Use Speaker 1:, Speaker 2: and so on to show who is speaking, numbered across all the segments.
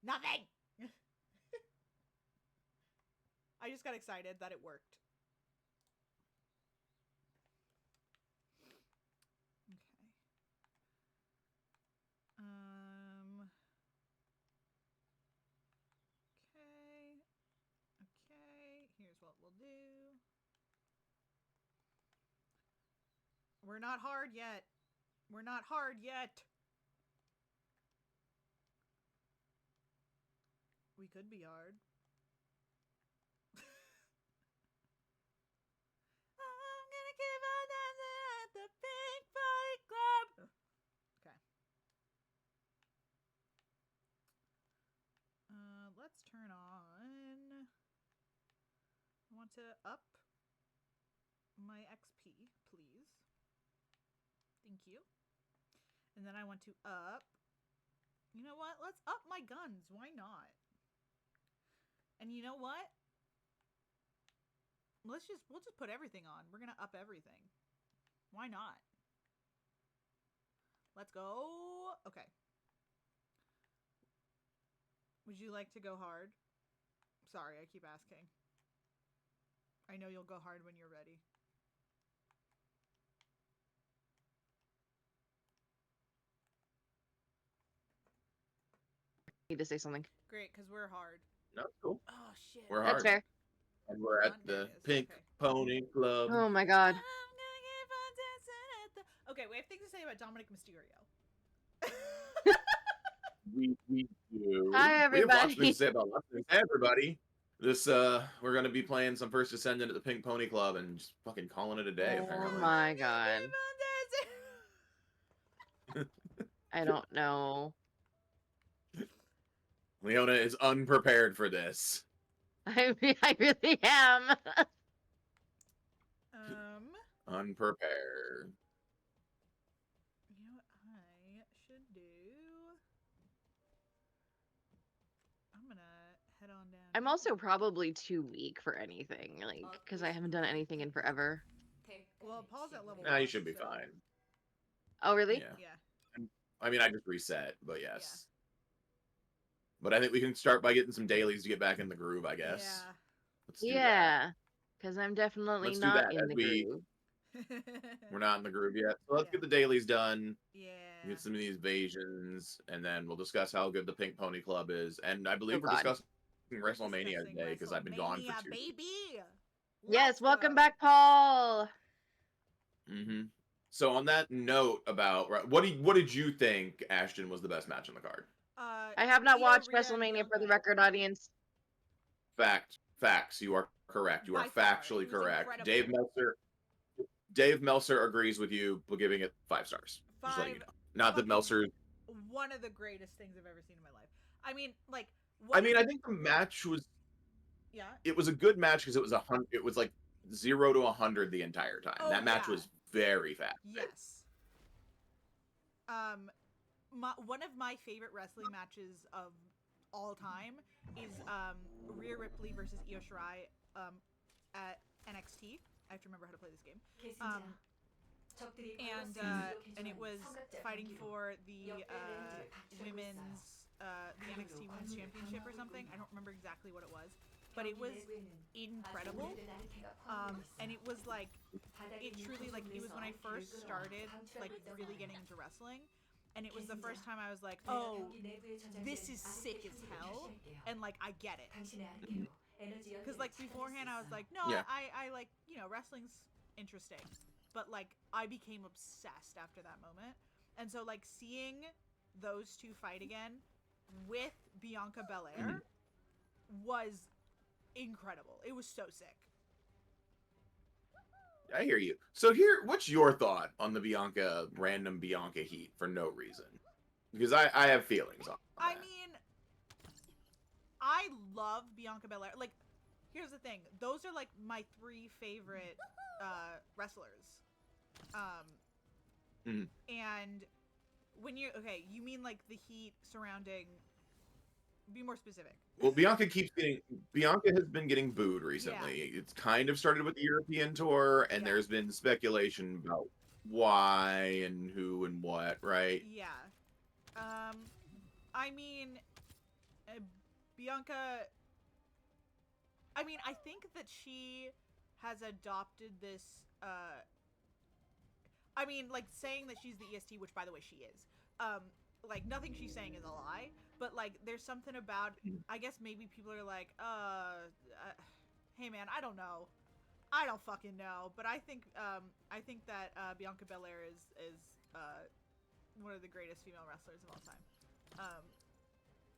Speaker 1: Nothing! I just got excited that it worked. Okay. Okay. Okay. Here's what we'll do. We're not hard yet. We're not hard yet. We could be hard. I'm gonna keep on dancing at the Pink Party Club. Okay. Let's turn on. I want to up my XP, please. Thank you. And then I want to up. You know what? Let's up my guns. Why not? And you know what? We'll just put everything on. We're gonna up everything. Why not? Let's go. Okay. Would you like to go hard? Sorry, I keep asking. I know you'll go hard when you're ready.
Speaker 2: Need to say something.
Speaker 1: Great, because we're hard.
Speaker 3: No, cool.
Speaker 1: Oh, shit.
Speaker 3: We're
Speaker 2: That's
Speaker 3: hard.
Speaker 2: fair.
Speaker 3: And we're at the Pink Pony Club.
Speaker 2: Oh my god.
Speaker 1: Okay, we have things to say about Dominic Mysterio.
Speaker 3: We do.
Speaker 2: Hi, everybody.
Speaker 3: We have lots of things to say about lots of things. Hey, everybody. This, we're going to be playing some First Descendant at the Pink Pony Club and just fucking calling it a day, apparently.
Speaker 2: Oh my god. I don't know.
Speaker 3: Leona is unprepared for this.
Speaker 2: I really am.
Speaker 3: Unprepared.
Speaker 1: You know what I should do? I'm gonna head on down.
Speaker 2: I'm also probably too weak for anything, like, because I haven't done anything in forever.
Speaker 1: Well, Paul's at level 1.
Speaker 3: Nah, you should be fine.
Speaker 2: Oh, really?
Speaker 1: Yeah.
Speaker 3: I mean, I just reset, but yes. Yeah. But I think we can start by getting some dailies to get back in the groove, I guess.
Speaker 2: Yeah. Because I'm definitely not in the groove.
Speaker 3: We're not in the groove yet. So let's get the dailies done.
Speaker 1: Yeah.
Speaker 3: Get some of these evasions, and then we'll discuss how good the Pink Pony Club is. And I believe we're discussing WrestleMania today because I've been gone for 2 weeks.
Speaker 1: Baby!
Speaker 2: Yes, welcome back, Paul.
Speaker 3: Mm-hmm. So on that note about what did you think, Ashton, was the best match on the card?
Speaker 2: I have not watched WrestleMania for the record, audience.
Speaker 3: Facts. You are correct. You are factually correct.
Speaker 1: Incredible.
Speaker 3: Dave Meltzer agrees with you, but giving it 5 stars.
Speaker 1: 5.
Speaker 3: You know. Not that Meltzer.
Speaker 1: One of the greatest things I've ever seen in my life. I mean, like.
Speaker 3: I think the match was.
Speaker 1: Yeah.
Speaker 3: It was a good match because it was 100. It was like 0 to 100 the entire time.
Speaker 1: Oh,
Speaker 3: that match was very fast.
Speaker 1: Yes. One of my favorite wrestling matches of all time is Rhea Ripley versus Io Shirai at NXT. I have to remember how to play this game. And it was fighting for the women's the NXT Women's Championship or something. I don't remember exactly what it was, but it was incredible. And it was like, it truly, like, it was when I first started like really getting into wrestling. And it was the first time I was like, oh, this is sick as hell. And, like, I get it. Because, like, beforehand I was like, no, yeah. I like, you know, wrestling's interesting. But, like, I became obsessed after that moment. And so, like, seeing those two fight again with Bianca Belair was incredible. It was so sick.
Speaker 3: I hear you. So what's your thought on the random Bianca heat for no reason? Because I have feelings on that.
Speaker 1: I mean, I love Bianca Belair. Like, here's the thing. Those are, like, my 3 favorite wrestlers. And when you mean, like, the heat surrounding... Be more specific.
Speaker 3: Well, Bianca has been getting booed recently. Yeah. It's kind of started with the European tour, and there's been speculation about why and who and what, right?
Speaker 1: Yeah. I mean, Bianca. I mean, I think that she has adopted this. I mean, like saying that she's the EST, which by the way she is. Like nothing she's saying is a lie, but like there's something about. I guess maybe people are like, hey man, I don't know. I don't fucking know, but I think that Bianca Belair is one of the greatest female wrestlers of all time.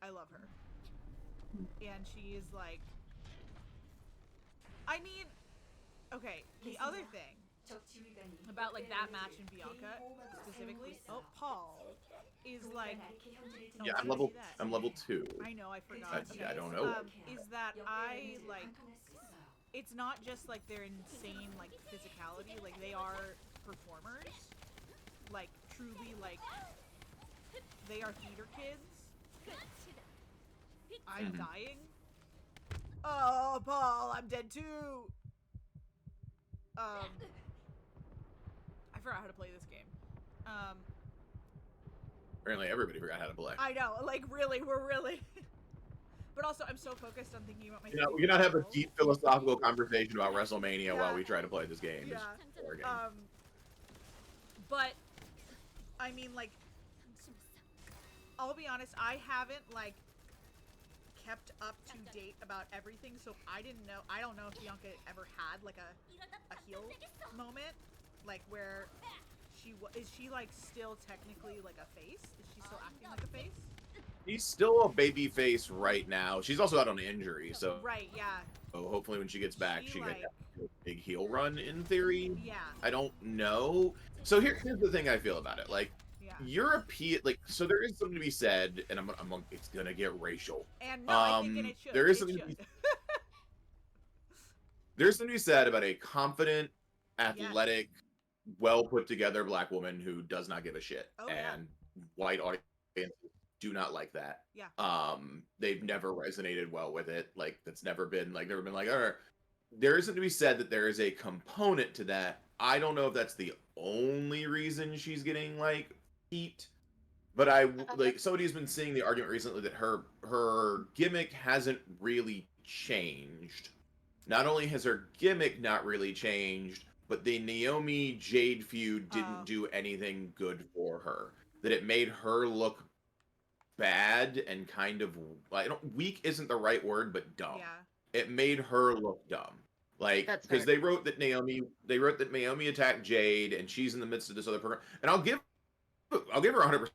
Speaker 1: I love her, and she is like. I mean, okay. The other thing about like that match in Bianca specifically, Paul is like.
Speaker 3: Yeah,
Speaker 1: oh,
Speaker 3: I'm level 2.
Speaker 1: I know, I forgot. Okay.
Speaker 3: I don't know.
Speaker 1: Is that I like. It's not just like their insane like physicality, like they are performers, like truly like they are theater kids. I'm dying. Oh, Paul, I'm dead too. I forgot how to play this game.
Speaker 3: Apparently everybody forgot how to play.
Speaker 1: I know, like really, we're really. But also, I'm so focused on thinking about my.
Speaker 3: We cannot have a deep philosophical conversation about WrestleMania while we try to play this game.
Speaker 1: Yeah. But I mean, like, I'll be honest, I haven't like kept up to date about everything, so I don't know if Bianca ever had like a heel moment, like where is she like still technically like a face? Is she still acting like a face?
Speaker 3: She's still a baby face right now. She's also out on injury, so
Speaker 1: right, yeah.
Speaker 3: So hopefully when she gets back, she
Speaker 1: like,
Speaker 3: gets a big heel run in theory.
Speaker 1: Yeah.
Speaker 3: I don't know. So here's the thing I feel about it. Like, European, like, so there is something to be said, and it's gonna get racial.
Speaker 1: And no, I think it should.
Speaker 3: There is something. There's something to be said about a confident, athletic, well put together black woman who does not give a shit, and white audiences do not like that.
Speaker 1: Yeah.
Speaker 3: They've never resonated well with it. Like, that's never been like, all right. There is something to be said that there is a component to that. I don't know if that's the only reason she's getting like heat, but like somebody's been seeing the argument recently that her gimmick hasn't really changed. Not only has her gimmick not really changed, but the Naomi Jade feud didn't do anything good for her. That it made her look bad and kind of weak isn't the right word, but dumb.
Speaker 1: Yeah.
Speaker 3: It made her look dumb. Like, because they wrote that Naomi attacked Jade, and she's in the midst of this other program. And I'll give her 100%.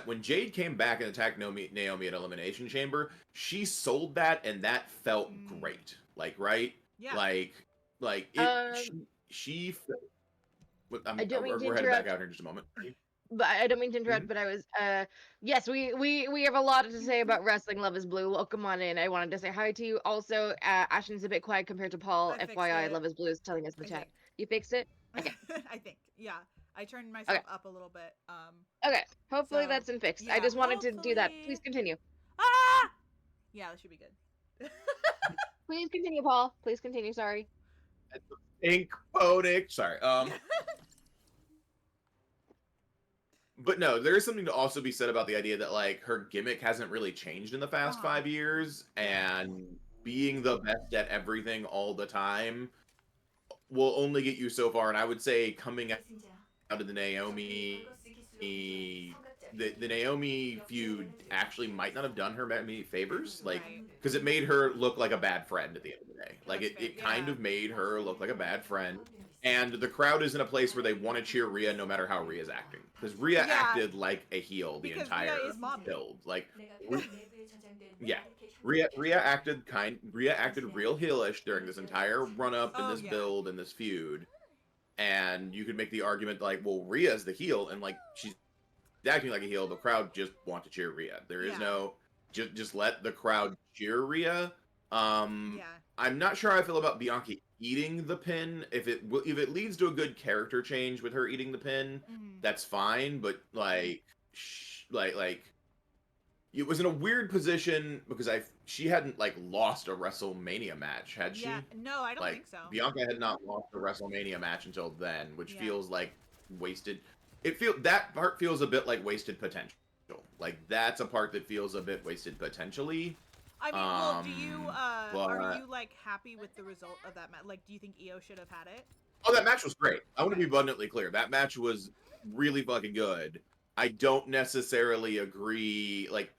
Speaker 3: When Jade came back and attacked Naomi at Elimination Chamber, she sold that, and that felt great. Like, right?
Speaker 1: Yeah.
Speaker 3: Like it. She. We're headed back out here in just a moment.
Speaker 2: But I don't mean to interrupt, but I was, yes, we have a lot to say about Wrestling Love is Blue. Welcome on in. I wanted to say hi to you. Also, Ashton's a bit quiet compared to Paul. FYI, Love is Blue is telling us in the chat. You fixed it? Okay.
Speaker 1: I think, yeah. I turned myself up a little bit.
Speaker 2: Okay, hopefully that's been fixed.
Speaker 1: Yeah,
Speaker 2: I just wanted to do that. Please continue.
Speaker 1: Ah! Yeah, that should be good.
Speaker 2: Please continue, Paul. Please continue, sorry.
Speaker 3: Ink Podic. Sorry. But no, there is something to also be said about the idea that like her gimmick hasn't really changed in the past 5 years, and being the best at everything all the time will only get you so far. And I would say coming out of the Naomi, the Naomi feud actually might not have done her many favors, like because it made her look like a bad friend at the end of the day. Like it kind of made her look like a bad friend. And the crowd is in a place where they want to cheer Rhea no matter how Rhea's acting. Because Rhea acted like a heel the entire build. Like, Rhea acted real heelish during this entire run-up and this build and this feud. And you could make the argument like, well, Rhea's the heel, and like she's acting like a heel. The crowd just want to cheer Rhea. There is no just let the crowd cheer Rhea. I'm not sure how I feel about Bianca eating the pin. If it leads to a good character change with her eating the pin, that's fine. But like it was in a weird position because she hadn't like lost a WrestleMania match, had she?
Speaker 1: Yeah, no, I don't think so.
Speaker 3: Bianca had not lost a WrestleMania match until then, which feels like wasted. That part feels a bit like wasted potential. Like, that's a part that feels a bit wasted potentially.
Speaker 1: I mean, well, do you, are
Speaker 3: but-
Speaker 1: you, like, happy with the result of that match? Like, do you think Io should have had it?
Speaker 3: Oh, that match was great. I want to be abundantly clear. That match was really fucking good. I don't necessarily agree. Like,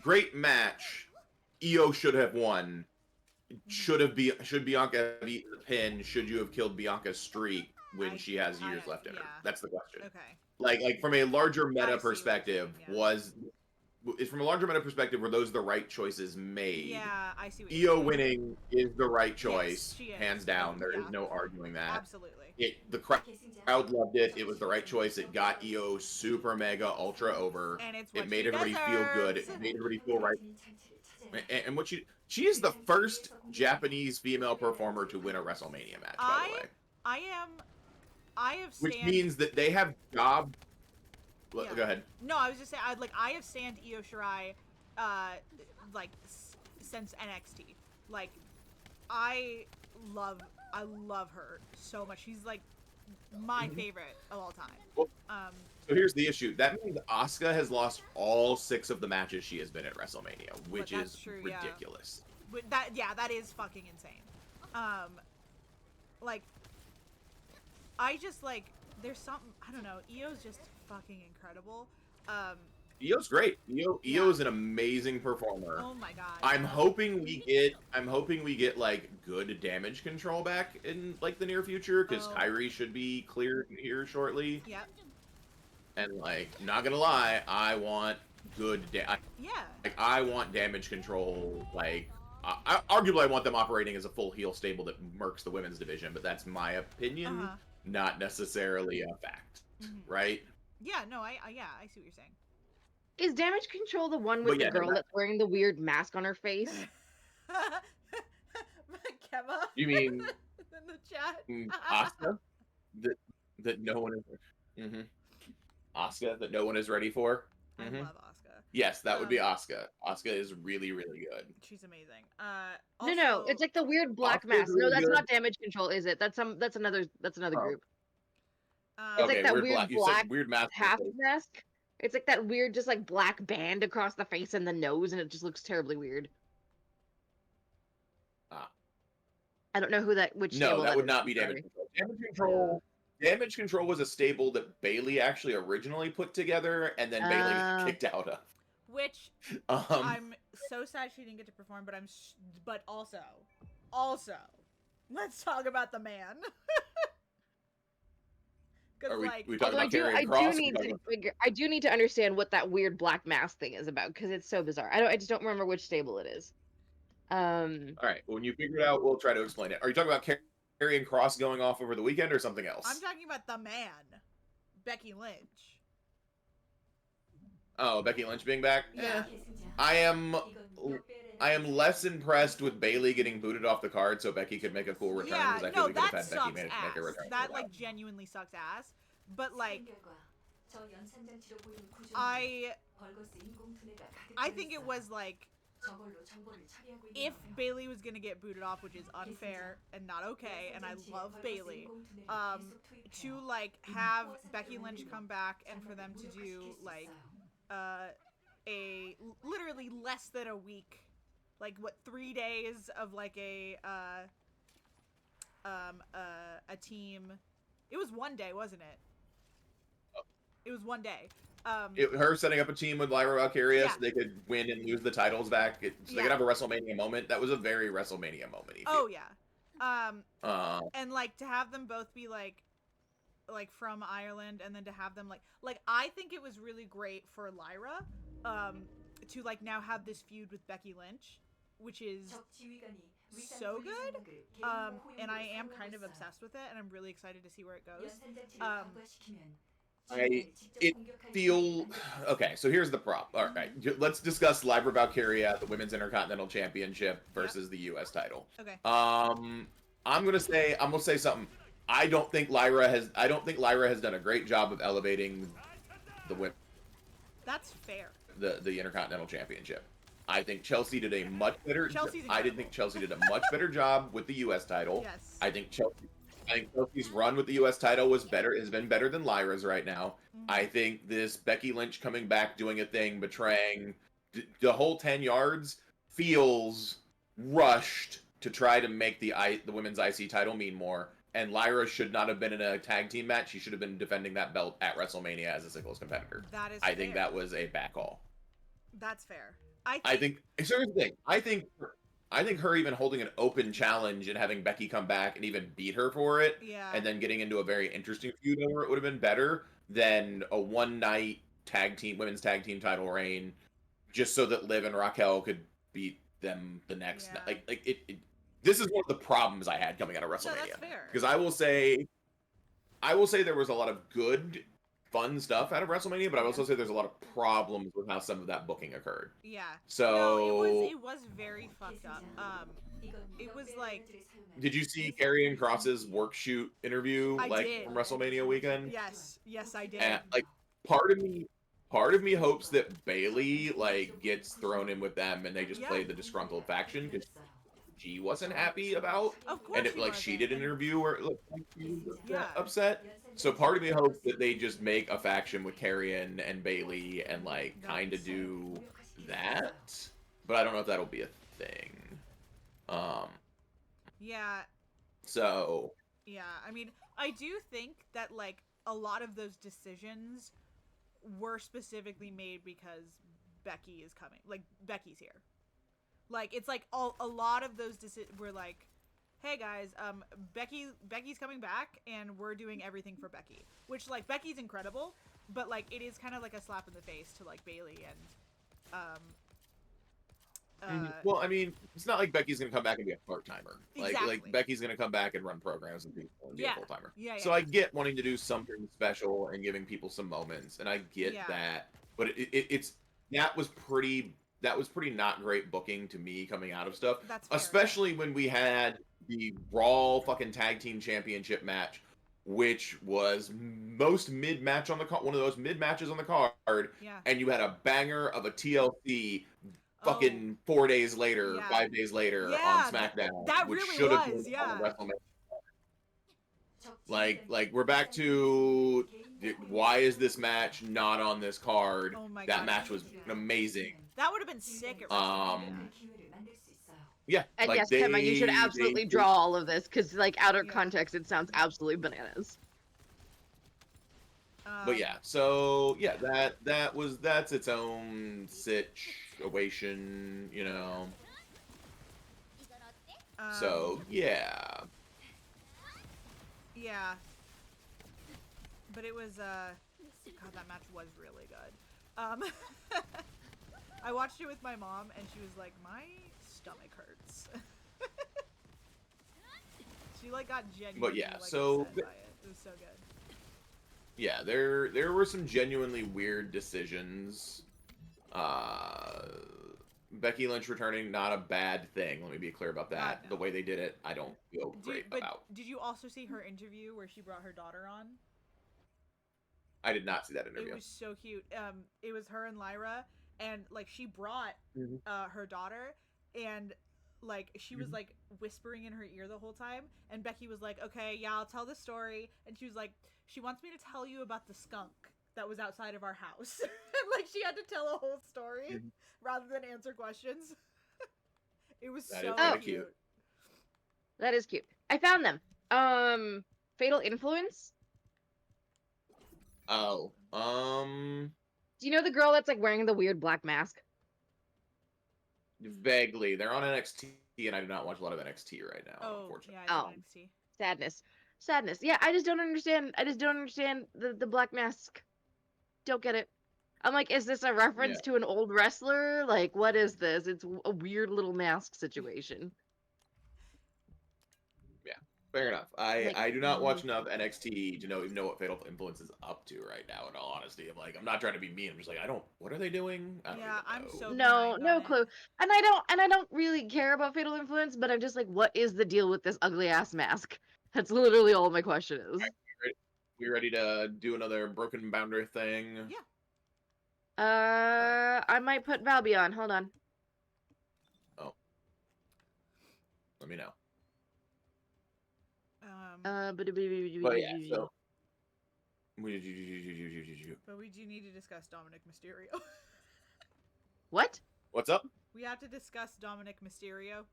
Speaker 3: great match. Io should have won. Should Bianca have eaten the pin? Should you have killed Bianca's streak when she has years left in her? That's the question.
Speaker 1: Okay.
Speaker 3: Like from a larger
Speaker 1: I see
Speaker 3: meta
Speaker 1: what you're
Speaker 3: perspective,
Speaker 1: saying,
Speaker 3: from a larger meta perspective, were those the right choices made?
Speaker 1: Yeah, I see what you're
Speaker 3: Io
Speaker 1: saying.
Speaker 3: winning is the right choice,
Speaker 1: she is.
Speaker 3: hands down. There is
Speaker 1: Yeah.
Speaker 3: no arguing that.
Speaker 1: Absolutely.
Speaker 3: The crowd loved it. It was the right choice. It got Io super mega ultra over.
Speaker 1: And it's what
Speaker 3: It made
Speaker 1: she
Speaker 3: everybody feel good.
Speaker 1: deserves.
Speaker 3: It made everybody feel right. And what she is the first Japanese female performer to win a WrestleMania match, by the way.
Speaker 1: I have
Speaker 3: Which means that they have job. Go ahead.
Speaker 1: No, I was just saying, I have stand Io Shirai, since NXT. Like, I love her so much. She's like my favorite of all time.
Speaker 3: Well, so here's the issue. That means Asuka has lost all 6 of the matches she has been at WrestleMania, which is
Speaker 1: true,
Speaker 3: ridiculous.
Speaker 1: Yeah. That is fucking insane. Like, I just like, there's something, I don't know, Io's just fucking incredible.
Speaker 3: Io's great. Io is an amazing performer.
Speaker 1: Oh my god.
Speaker 3: I'm hoping we get like good damage control back in like the near future, because Kyrie should be cleared here shortly.
Speaker 1: Yep.
Speaker 3: And like, not gonna lie, I want good I want damage control. Like, arguably I want them operating as a full heel stable that murks the women's division, but that's my opinion, not necessarily a fact, right?
Speaker 1: Yeah, no, I see what you're saying.
Speaker 2: Is Damage Control the one with the girl that's wearing the weird mask on her face?
Speaker 1: Kemma?
Speaker 3: You mean
Speaker 1: in the chat?
Speaker 3: Asuka? That no one is. Asuka that no one is ready for.
Speaker 1: I love Asuka.
Speaker 3: Yes, that would be Asuka. Asuka is really, really good.
Speaker 1: She's amazing.
Speaker 2: No, it's like the weird black mask. No, that's not Damage Control, is it? That's another group. It's like that weird black half mask. It's like that weird, just like black band across the face and the nose, and it just looks terribly weird. I don't know which stable
Speaker 3: No, that would not be Damage Control. Damage Control was a stable that Bailey actually originally put together, and then Bailey got kicked out of.
Speaker 1: Which I'm so sad she didn't get to perform, but also, let's talk about the man.
Speaker 3: We talking about Karrion Kross?
Speaker 2: I do need to understand what that weird black mask thing is about, because it's so bizarre. I just don't remember which stable it is.
Speaker 3: All right. Well, when you figure it out, we'll try to explain it. Are you talking about Karrion Kross going off over the weekend, or something else?
Speaker 1: I'm talking about the man, Becky Lynch.
Speaker 3: Oh, Becky Lynch being back?
Speaker 1: Yeah.
Speaker 3: I am less impressed with Bailey getting booted off the card so Becky could make a cool return, because I feel we could have had Becky make a return.
Speaker 1: That like genuinely sucks ass. But like, I think it was like, if Bailey was gonna get booted off, which is unfair and not okay, and I love Bailey, to like have Becky Lynch come back and for them to do like a literally less than a week, like what, 3 days of like a team. It was 1 day, wasn't it? It was 1 day.
Speaker 3: Her setting up a team with Lyra Valkyria so they could win and lose the titles back, so they could have a WrestleMania moment. That was a very WrestleMania moment.
Speaker 1: Oh yeah. And like to have them both be like from Ireland, and then to have them like I think it was really great for Lyra to like now have this feud with Becky Lynch, which is so good. And I am kind of obsessed with it, and I'm really excited to see where it goes.
Speaker 3: Okay, so here's the problem. All right, let's discuss Lyra Valkyria, the Women's Intercontinental Championship versus the U.S. title.
Speaker 1: Okay.
Speaker 3: I'm gonna say something. I don't think Lyra has done a great job of elevating the women.
Speaker 1: That's fair.
Speaker 3: The Intercontinental Championship. I think Chelsea did a much better. I didn't think Chelsea did a much better job with the U.S. title.
Speaker 1: Yes.
Speaker 3: I think I think Kofi's run with the U.S. title has been better than Lyra's right now. I think this Becky Lynch coming back, doing a thing, betraying the whole 10 yards feels rushed to try to make the women's IC title mean more. And Lyra should not have been in a tag team match. She should have been defending that belt at WrestleMania as a singles competitor.
Speaker 1: That is
Speaker 3: I think that was a bad call.
Speaker 1: That's fair.
Speaker 3: I think here's the thing. I think her even holding an open challenge and having Becky come back and even beat her for it, and then getting into a very interesting feud over it would have been better than a one-night women's tag team title reign, just so that Liv and Raquel could beat them the next night. This is one of the problems I had coming out of WrestleMania.
Speaker 1: No, that's fair.
Speaker 3: Because I will say there was a lot of good, fun stuff out of WrestleMania, but I will also say there's a lot of problems with how some of that booking occurred.
Speaker 1: Yeah.
Speaker 3: So
Speaker 1: no, it was very fucked up. It was like.
Speaker 3: Did you see Karrion Kross's work shoot interview from WrestleMania weekend?
Speaker 1: Yes, I did.
Speaker 3: And part of me hopes that Bayley gets thrown in with them and they just play the disgruntled faction because she wasn't happy about.
Speaker 1: Of course.
Speaker 3: And she did an interview where it looked like she was upset. So part of me hopes that they just make a faction with Karrion and Bayley and kind of do that. But I don't know if that'll be a thing.
Speaker 1: Yeah.
Speaker 3: So.
Speaker 1: Yeah, I mean, I do think that a lot of those decisions were specifically made because Becky is coming. Becky's here. It's a lot of those decisions were hey guys, Becky's coming back and we're doing everything for Becky. Which Becky's incredible, but it is kind of a slap in the face to Bayley and
Speaker 3: well, I mean, it's not like Becky's gonna come back and be a part-timer.
Speaker 1: Exactly.
Speaker 3: Becky's gonna come back and run programs and be a full-timer.
Speaker 1: Yeah.
Speaker 3: So I get wanting to do something special and giving people some moments, and I get that. But that was pretty not great booking to me coming out of stuff.
Speaker 1: That's fair.
Speaker 3: Especially when we had the Raw fucking tag team championship match, which was most mid-match on the one of those mid-matches on the card, and you had a banger of a TLC fucking 4 days later, 5 days later on SmackDown,
Speaker 1: that
Speaker 3: which
Speaker 1: really
Speaker 3: should have
Speaker 1: was,
Speaker 3: been on WrestleMania. We're back to why is this match not on this card?
Speaker 1: Oh my
Speaker 3: that
Speaker 1: God.
Speaker 3: match was amazing.
Speaker 1: That would have been sick at WrestleMania.
Speaker 3: Yeah.
Speaker 2: And yes, Emma, you should absolutely draw all of this because, out of context, it sounds absolutely bananas.
Speaker 3: But yeah, so yeah, that's its own situation, So yeah.
Speaker 1: Yeah. But it was God, that match was really good. I watched it with my mom and she was like, my stomach hurts. She got genuinely
Speaker 3: But yeah, so
Speaker 1: upset by it. It was so good.
Speaker 3: Yeah, there were some genuinely weird decisions. Becky Lynch returning, not a bad thing. Let me be clear about that.
Speaker 1: No.
Speaker 3: The way they did it, I don't feel great about.
Speaker 1: Did you also see her interview where she brought her daughter on?
Speaker 3: I did not see that interview.
Speaker 1: It was so cute. It was her and Lyra, and she brought her daughter, and she was whispering in her ear the whole time, and Becky was like, okay, yeah, I'll tell the story, and she was like, she wants me to tell you about the skunk that was outside of our house. She had to tell a whole story rather than answer questions. It was so cute.
Speaker 2: That is cute. I found them. Fatal Influence.
Speaker 3: Oh.
Speaker 2: Do you know the girl that's wearing the weird black mask?
Speaker 3: Vaguely. They're on NXT, and I do not watch a lot of NXT right now, unfortunately.
Speaker 1: Yeah, I NXT.
Speaker 2: Sadness. Yeah, I just don't understand. The black mask. Don't get it. I'm like, is this a reference to an old wrestler? What is this? It's a weird little mask situation.
Speaker 3: Yeah, fair enough. I do not watch enough NXT to know what Fatal Influence is up to right now. In all honesty, I'm not trying to be mean. I'm just what are they doing?
Speaker 1: I'm so
Speaker 2: no clue. And I don't really care about Fatal Influence, but I'm just what is the deal with this ugly ass mask? That's literally all my question is.
Speaker 3: We ready to do another Broken Boundary thing?
Speaker 1: Yeah.
Speaker 2: I might put Valby on. Hold on.
Speaker 3: Oh. Let me know. But yeah, so.
Speaker 1: But we do need to discuss Dominic Mysterio.
Speaker 2: What?
Speaker 3: What's up?
Speaker 1: We have to discuss Dominic Mysterio.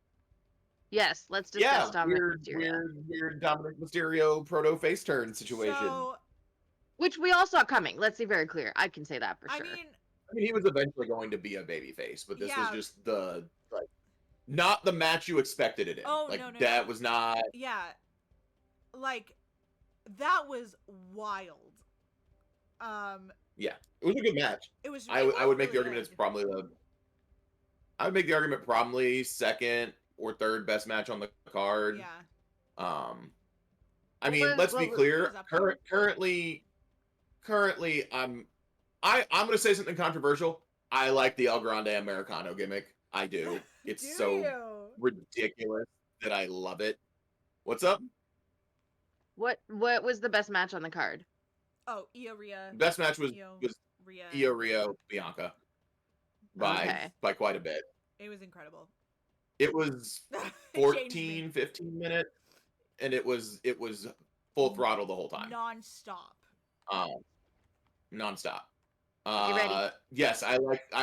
Speaker 2: Yes, let's discuss Dominic Mysterio.
Speaker 3: Weird Dominic Mysterio proto face turn situation.
Speaker 1: So,
Speaker 2: which we all saw coming. Let's be very clear. I can say that for sure.
Speaker 1: I
Speaker 3: mean, he was eventually going to be a babyface, but this was
Speaker 1: Yeah.
Speaker 3: just not the match you expected it in.
Speaker 1: Oh,
Speaker 3: like
Speaker 1: no.
Speaker 3: that was not.
Speaker 1: Yeah, like that was wild.
Speaker 3: Yeah, it was a good match.
Speaker 1: It was.
Speaker 3: I would make the argument
Speaker 1: good.
Speaker 3: it's probably I would make the argument probably second or third best match on the card.
Speaker 1: Yeah.
Speaker 3: I mean, let's be clear. Currently, I'm gonna say something controversial. I like the El Grande Americano gimmick. I do. It's so ridiculous that I love it. What's up?
Speaker 2: What was the best match on the card?
Speaker 1: Oh, Io Rhea.
Speaker 3: Best match was Io Rhea Bianca by quite a bit.
Speaker 1: It was incredible.
Speaker 3: It was 14, 15 minutes, and it was full throttle the whole time.
Speaker 1: Non-stop.
Speaker 3: Non-stop.
Speaker 2: You ready?
Speaker 3: Yes, I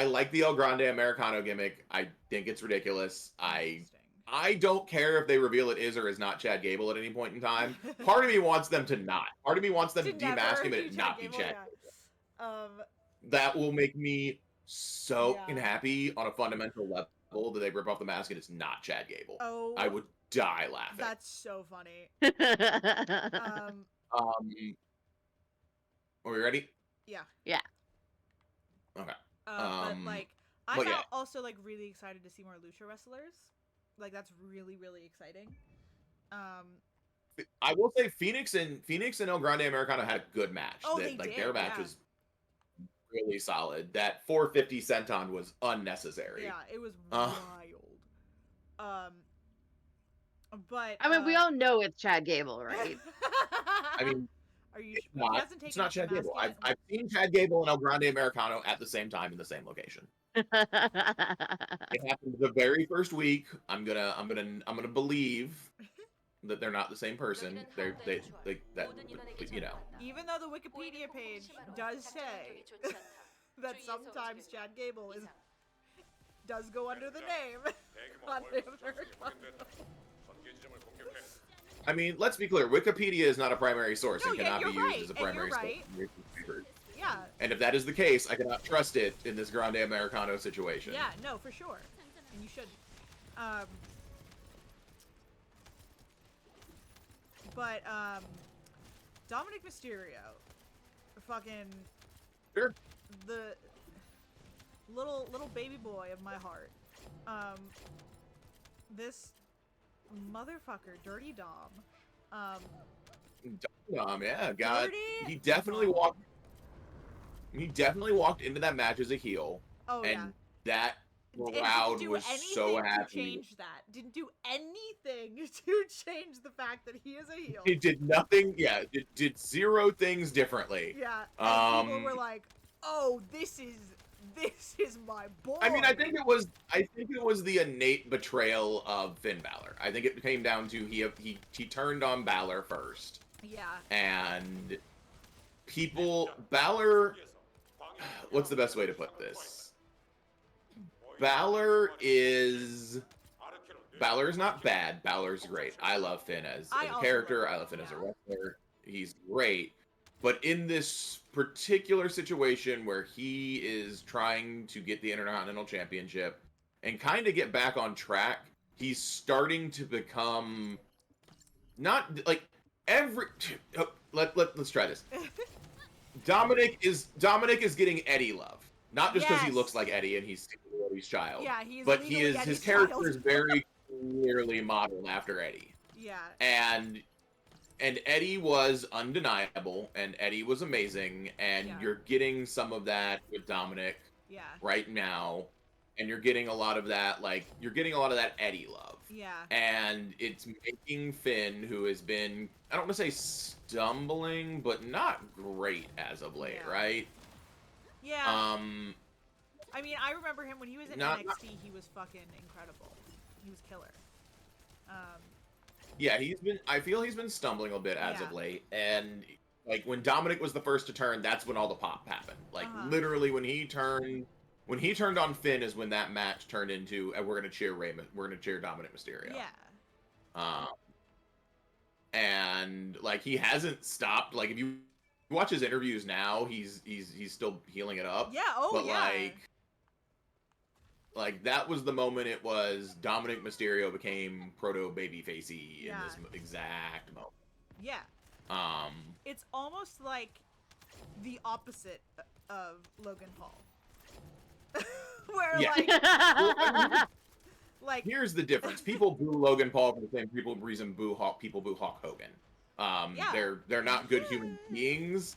Speaker 3: like the El Grande Americano gimmick. I think it's ridiculous. I don't care if they reveal it is or is not Chad Gable at any point in time. Part of me wants them to not. Part of me wants them to demask him and it not be Chad Gable. That will make me so happy on a fundamental level that they rip off the mask and it's not Chad Gable.
Speaker 1: Oh,
Speaker 3: I would die laughing.
Speaker 1: That's so funny.
Speaker 3: Are we ready?
Speaker 1: Yeah.
Speaker 2: Yeah.
Speaker 3: Okay.
Speaker 1: But like, I'm also like really excited to see more Lucha wrestlers. Like that's really, really exciting.
Speaker 3: I will say Phoenix and El Grande Americano had a good match.
Speaker 1: Oh, they did.
Speaker 3: Their match was really solid. That 450 senton was unnecessary.
Speaker 1: Yeah, it was wild. But
Speaker 2: I mean, we all know it's Chad Gable, right?
Speaker 3: I mean,
Speaker 1: are you?
Speaker 3: It's not Chad Gable. I've seen Chad Gable and El Grande Americano at the same time in the same location. It happened the very first week. I'm gonna believe that they're not the same person. They you know.
Speaker 1: Even though the Wikipedia page does say that sometimes Chad Gable does go under the name.
Speaker 3: I mean, let's be clear. Wikipedia is not a primary source and cannot be used as a primary source.
Speaker 1: Yeah.
Speaker 3: And if that is the case, I cannot trust it in this Grande Americano situation.
Speaker 1: Yeah, no, for sure. And you should. But Dominic Mysterio, fucking the little baby boy of my heart. This motherfucker, Dirty Dom.
Speaker 3: Dom, yeah, God, he definitely walked into that match as a heel.
Speaker 1: Oh,
Speaker 3: and that crowd was so happy.
Speaker 1: Change that. Didn't do anything to change the fact that he is a heel.
Speaker 3: He did nothing. Yeah, it did zero things differently.
Speaker 1: Yeah. And people were like, "Oh, this is my boy."
Speaker 3: I mean, I think it was the innate betrayal of Finn Balor. I think it came down to he turned on Balor first.
Speaker 1: Yeah.
Speaker 3: And Balor. What's the best way to put this? Balor is not bad. Balor's great. I love Finn as a character. I love Finn as a wrestler. He's great. But in this particular situation where he is trying to get the Intercontinental Championship and kind of get back on track, he's starting to become not like let's try this. Dominic is getting Eddie love. Not just because he looks like Eddie and he's Eddie's child.
Speaker 1: Yeah, he's
Speaker 3: but his character is very clearly modeled after Eddie.
Speaker 1: Yeah.
Speaker 3: And Eddie was undeniable and Eddie was amazing and you're getting some of that with Dominic right now. And you're getting a lot of that Eddie love.
Speaker 1: Yeah.
Speaker 3: And it's making Finn, who has been, I don't want to say stumbling, but not great as of late, right?
Speaker 1: Yeah. I mean, I remember him when he was at NXT, he was fucking incredible. He was killer.
Speaker 3: Yeah, I feel he's been stumbling a bit as of late, and like when Dominic was the first to turn, that's when all the pop happened. Like literally when he turned on Finn is when that match turned into we're gonna cheer Dominic Mysterio.
Speaker 1: Yeah.
Speaker 3: And like he hasn't stopped. Like if you watch his interviews now, he's still healing it up.
Speaker 1: Yeah.
Speaker 3: But like that was the moment it was Dominic Mysterio became proto babyfacey in this exact moment.
Speaker 1: Yeah. It's almost like the opposite of Logan Paul. Where like
Speaker 3: here's the difference. People boo Logan Paul for the same reason people boo Hulk Hogan. They're not good human beings.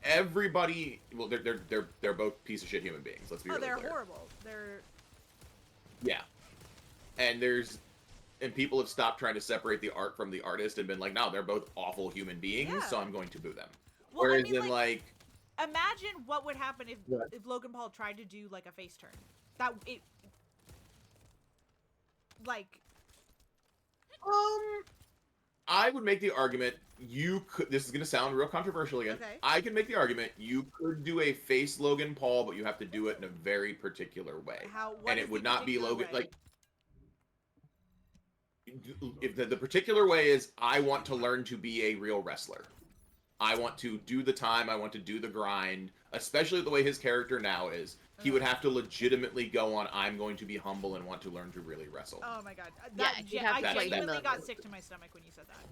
Speaker 3: Everybody, well, they're both piece of shit human beings. Let's be really clear.
Speaker 1: They're horrible.
Speaker 3: And people have stopped trying to separate the art from the artist and been like, no, they're both awful human beings, so I'm going to boo them.
Speaker 1: Well,
Speaker 3: Whereas
Speaker 1: I mean,
Speaker 3: like
Speaker 1: imagine what would happen if Logan Paul tried to do like a face turn.
Speaker 3: I would make the argument you could. This is going to sound real controversial again.
Speaker 1: Okay.
Speaker 3: I could make the argument you could do a face Logan Paul, but you have to do it in a very particular way.
Speaker 1: And
Speaker 3: it would not be Logan
Speaker 1: way?
Speaker 3: like. If the particular way is, I want to learn to be a real wrestler. I want to do the time. I want to do the grind. Especially the way his character now is. He would have to legitimately go on, I'm going to be humble and want to learn to really wrestle.
Speaker 1: Oh my god.
Speaker 2: I
Speaker 1: genuinely got sick to my stomach when you said that.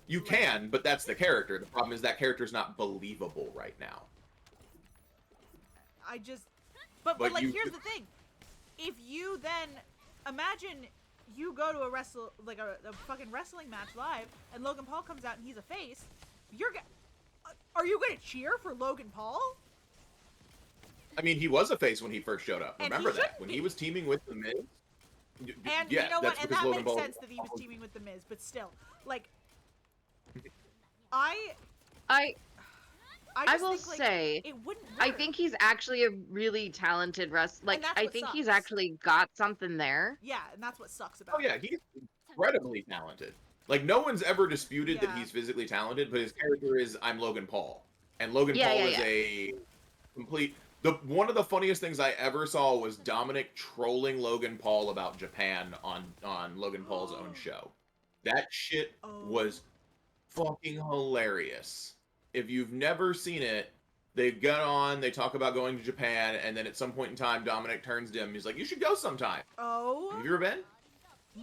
Speaker 3: You can, but that's the character. The problem is that character's not believable right now.
Speaker 1: But like, here's the thing. If you then, imagine you go to a fucking wrestling match live, and Logan Paul comes out and he's a face, are you going to cheer for Logan Paul?
Speaker 3: I mean, he was a face when he first showed up. Remember that when he was teaming with the Miz.
Speaker 1: And you know what? And that makes sense that he was teaming with the Miz, but still, like, I
Speaker 2: will say,
Speaker 1: it wouldn't work.
Speaker 2: I think he's actually a really talented wrestler. Like, I think he's actually got something there.
Speaker 1: Yeah, and that's what sucks about it.
Speaker 3: Oh yeah, he's incredibly talented. Like, no one's ever disputed that he's physically talented, but his character is, I'm Logan Paul. And Logan Paul is a complete... One of the funniest things I ever saw was Dominic trolling Logan Paul about Japan on Logan Paul's own show. That shit was fucking hilarious. If you've never seen it, they get on, they talk about going to Japan, and then at some point in time, Dominic turns to him, he's like, you should go sometime.
Speaker 1: Oh.
Speaker 3: Have you ever been?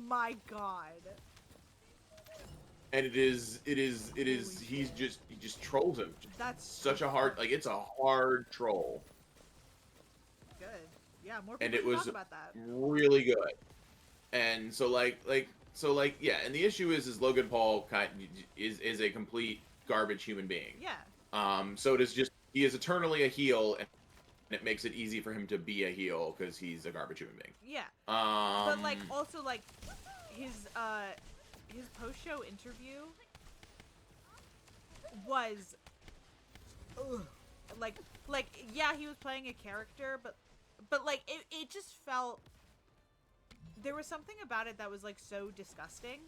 Speaker 1: My god.
Speaker 3: And he just trolls him.
Speaker 1: That's
Speaker 3: such a hard, like, it's a hard troll.
Speaker 1: Good. Yeah, more people talk about that.
Speaker 3: Really good. And so yeah, and the issue is Logan Paul is a complete garbage human being.
Speaker 1: Yeah.
Speaker 3: So it is just, he is eternally a heel, and it makes it easy for him to be a heel because he's a garbage human being.
Speaker 1: Yeah. But like, also like, his post-show interview was, like yeah, he was playing a character, but like it just felt, there was something about it that was like so disgusting.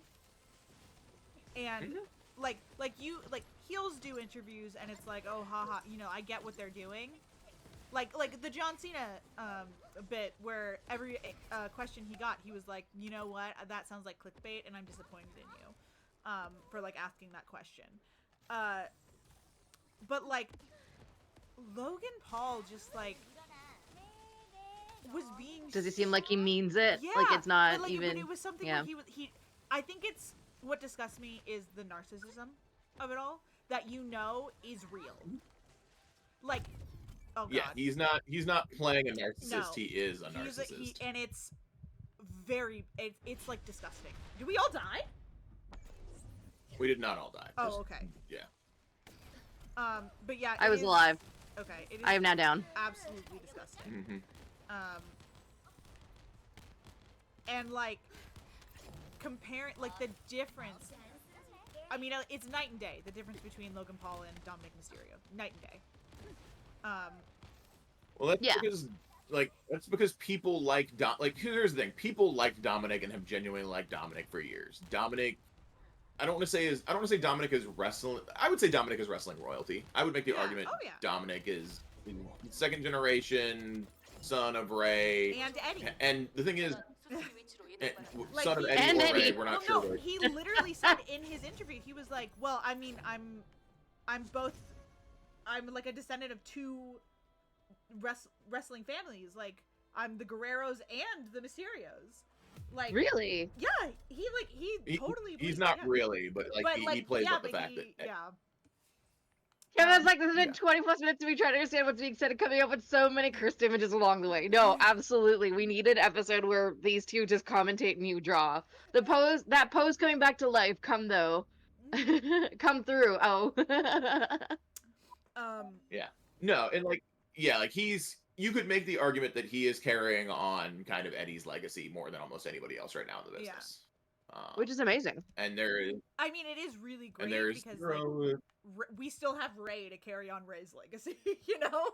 Speaker 1: And like heels do interviews and it's like, oh haha, you know, I get what they're doing. Like the John Cena bit where every question he got, he was like, you know what, that sounds like clickbait and I'm disappointed in you for like asking that question. But like Logan Paul just like was being,
Speaker 2: does he seem like he means it?
Speaker 1: Yeah,
Speaker 2: like it's not
Speaker 1: like,
Speaker 2: even,
Speaker 1: but it was something where he I think it's, what disgusts me is the narcissism of it all, that you know is real. Like, oh god.
Speaker 3: Yeah, he's not playing a narcissist. No, he is a narcissist.
Speaker 1: And it's very, it's like disgusting. Did we all die?
Speaker 3: We did not all die.
Speaker 1: Oh, okay.
Speaker 3: Yeah.
Speaker 2: But yeah, I was alive.
Speaker 1: Okay. It is
Speaker 2: I am now down.
Speaker 1: Absolutely disgusting. And like, comparing, like the difference, I mean, it's night and day, the difference between Logan Paul and Dominic Mysterio. Night and day.
Speaker 3: Well, that's because like that's because people like here's the thing, people like Dominic and have genuinely liked Dominic for years. Dominic, I don't want to say Dominic is wrestling. I would say Dominic is wrestling royalty. I would make the argument Dominic is second generation son of Ray
Speaker 1: and Eddie.
Speaker 3: And the thing is,
Speaker 1: like
Speaker 3: son of
Speaker 1: he,
Speaker 3: Eddie
Speaker 2: and
Speaker 3: or
Speaker 2: Eddie.
Speaker 3: Ray, we're not
Speaker 1: well,
Speaker 3: sure.
Speaker 1: No, he literally said in his interview, he was like, "Well, I mean, I'm like a descendant of two wrestling families. Like, I'm the Guerreros and the Mysterios." Like,
Speaker 2: Really?
Speaker 1: Yeah, he totally.
Speaker 3: He's not really, but he plays up the fact that.
Speaker 1: Yeah.
Speaker 2: Yeah, that's like there's been 20 plus minutes of me trying to understand what's being said and coming up with so many cursed images along the way. No, absolutely. We need an episode where these two just commentate and you draw. That pose coming back to life, come through. Oh.
Speaker 3: Yeah. No, and you could make the argument that he is carrying on kind of Eddie's legacy more than almost anybody else right now in the business.
Speaker 2: Which is amazing.
Speaker 3: And there is.
Speaker 1: I mean, it is really great because we still have Ray to carry on Ray's legacy, you know?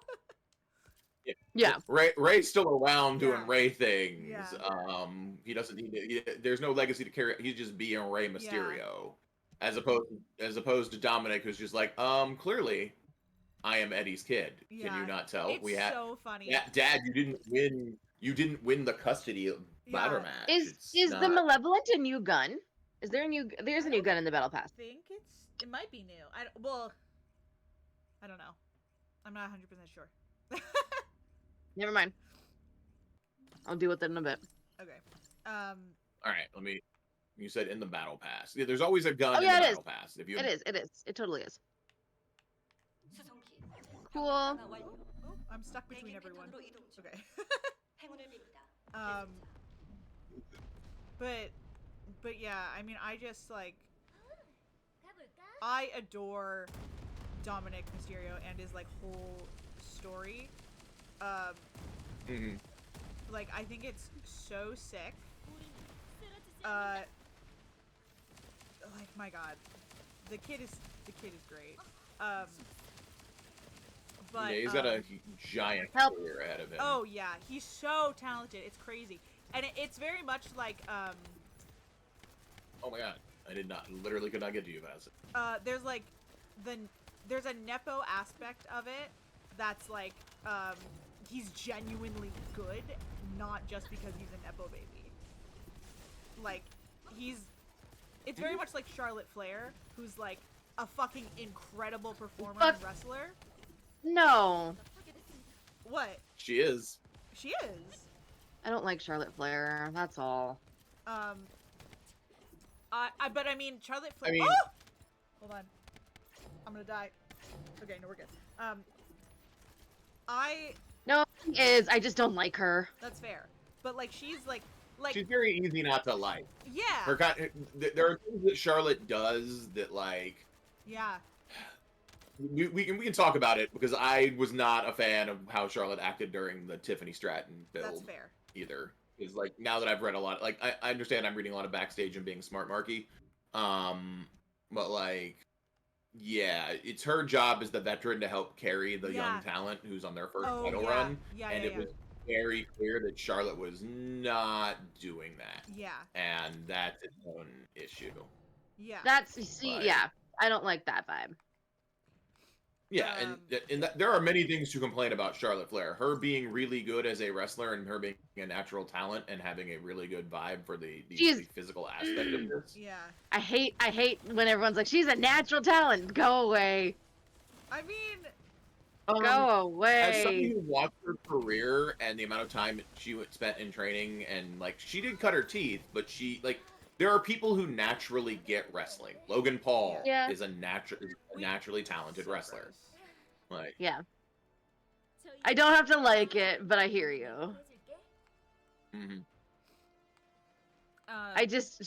Speaker 2: Yeah.
Speaker 3: Ray's still around doing Ray things.
Speaker 1: Yeah.
Speaker 3: He doesn't need to. There's no legacy to carry. He's just being Ray Mysterio, as opposed to Dominic, who's just like, clearly, I am Eddie's kid.
Speaker 1: Yeah.
Speaker 3: Can you not tell?
Speaker 1: It's so funny.
Speaker 3: Yeah, Dad, you didn't win. You didn't win the custody ladder match.
Speaker 2: Is the Malevolent a new gun? Is there a new? There's a new gun in the Battle Pass.
Speaker 1: I think it might be new. I don't know. I'm not 100% sure.
Speaker 2: Never mind. I'll deal with it in a bit.
Speaker 1: Okay.
Speaker 3: All right. You said in the Battle Pass. Yeah, there's always a gun in the Battle Pass. If you.
Speaker 2: It is. It totally is. Cool.
Speaker 1: Oh, I'm stuck between everyone. Okay. But yeah, I mean, I just I adore Dominic Mysterio and his whole story. Like, I think it's so sick. Like, my God, the kid is great. But
Speaker 3: yeah, he's got a giant career ahead of him.
Speaker 1: Oh yeah, he's so talented. It's crazy, and it's very much like
Speaker 3: Oh my God, literally could not get to you fast.
Speaker 1: There's a Nepo aspect of it that's he's genuinely good, not just because he's a Nepo baby. It's very much like Charlotte Flair, who's a fucking incredible performer and wrestler.
Speaker 2: No.
Speaker 1: What?
Speaker 3: She is.
Speaker 1: She is.
Speaker 2: I don't like Charlotte Flair. That's all.
Speaker 1: But I mean, Charlotte Flair.
Speaker 3: I mean,
Speaker 1: oh! Hold on. I'm gonna die. Okay, no, we're good.
Speaker 2: No, she is. I just don't like her.
Speaker 1: That's fair. But she's
Speaker 3: she's very easy not to like.
Speaker 1: Yeah.
Speaker 3: There are things that Charlotte does that
Speaker 1: Yeah.
Speaker 3: We can talk about it because I was not a fan of how Charlotte acted during the Tiffany Stratton build.
Speaker 1: That's fair.
Speaker 3: Either. Because now that I've read a lot, I understand I'm reading a lot of backstage and being smart marky, but yeah, it's her job as the veteran to help carry the young talent who's on their first title run, and it was very clear that Charlotte was not doing that.
Speaker 1: Yeah.
Speaker 3: And that's its own issue.
Speaker 1: Yeah.
Speaker 2: Yeah, I don't like that vibe.
Speaker 3: Yeah, and there are many things to complain about Charlotte Flair. Her being really good as a wrestler and her being a natural talent and having a really good vibe for the physical aspect of this.
Speaker 1: Yeah.
Speaker 2: I hate when everyone's like, she's a natural talent. Go away.
Speaker 1: I mean...
Speaker 2: Go away.
Speaker 3: As somebody who watched her career and the amount of time she spent in training, and she did cut her teeth, but there are people who naturally get wrestling. Logan Paul is a naturally talented wrestler.
Speaker 2: Yeah. I don't have to like it, but I hear you.
Speaker 3: Mm-hmm.
Speaker 2: I just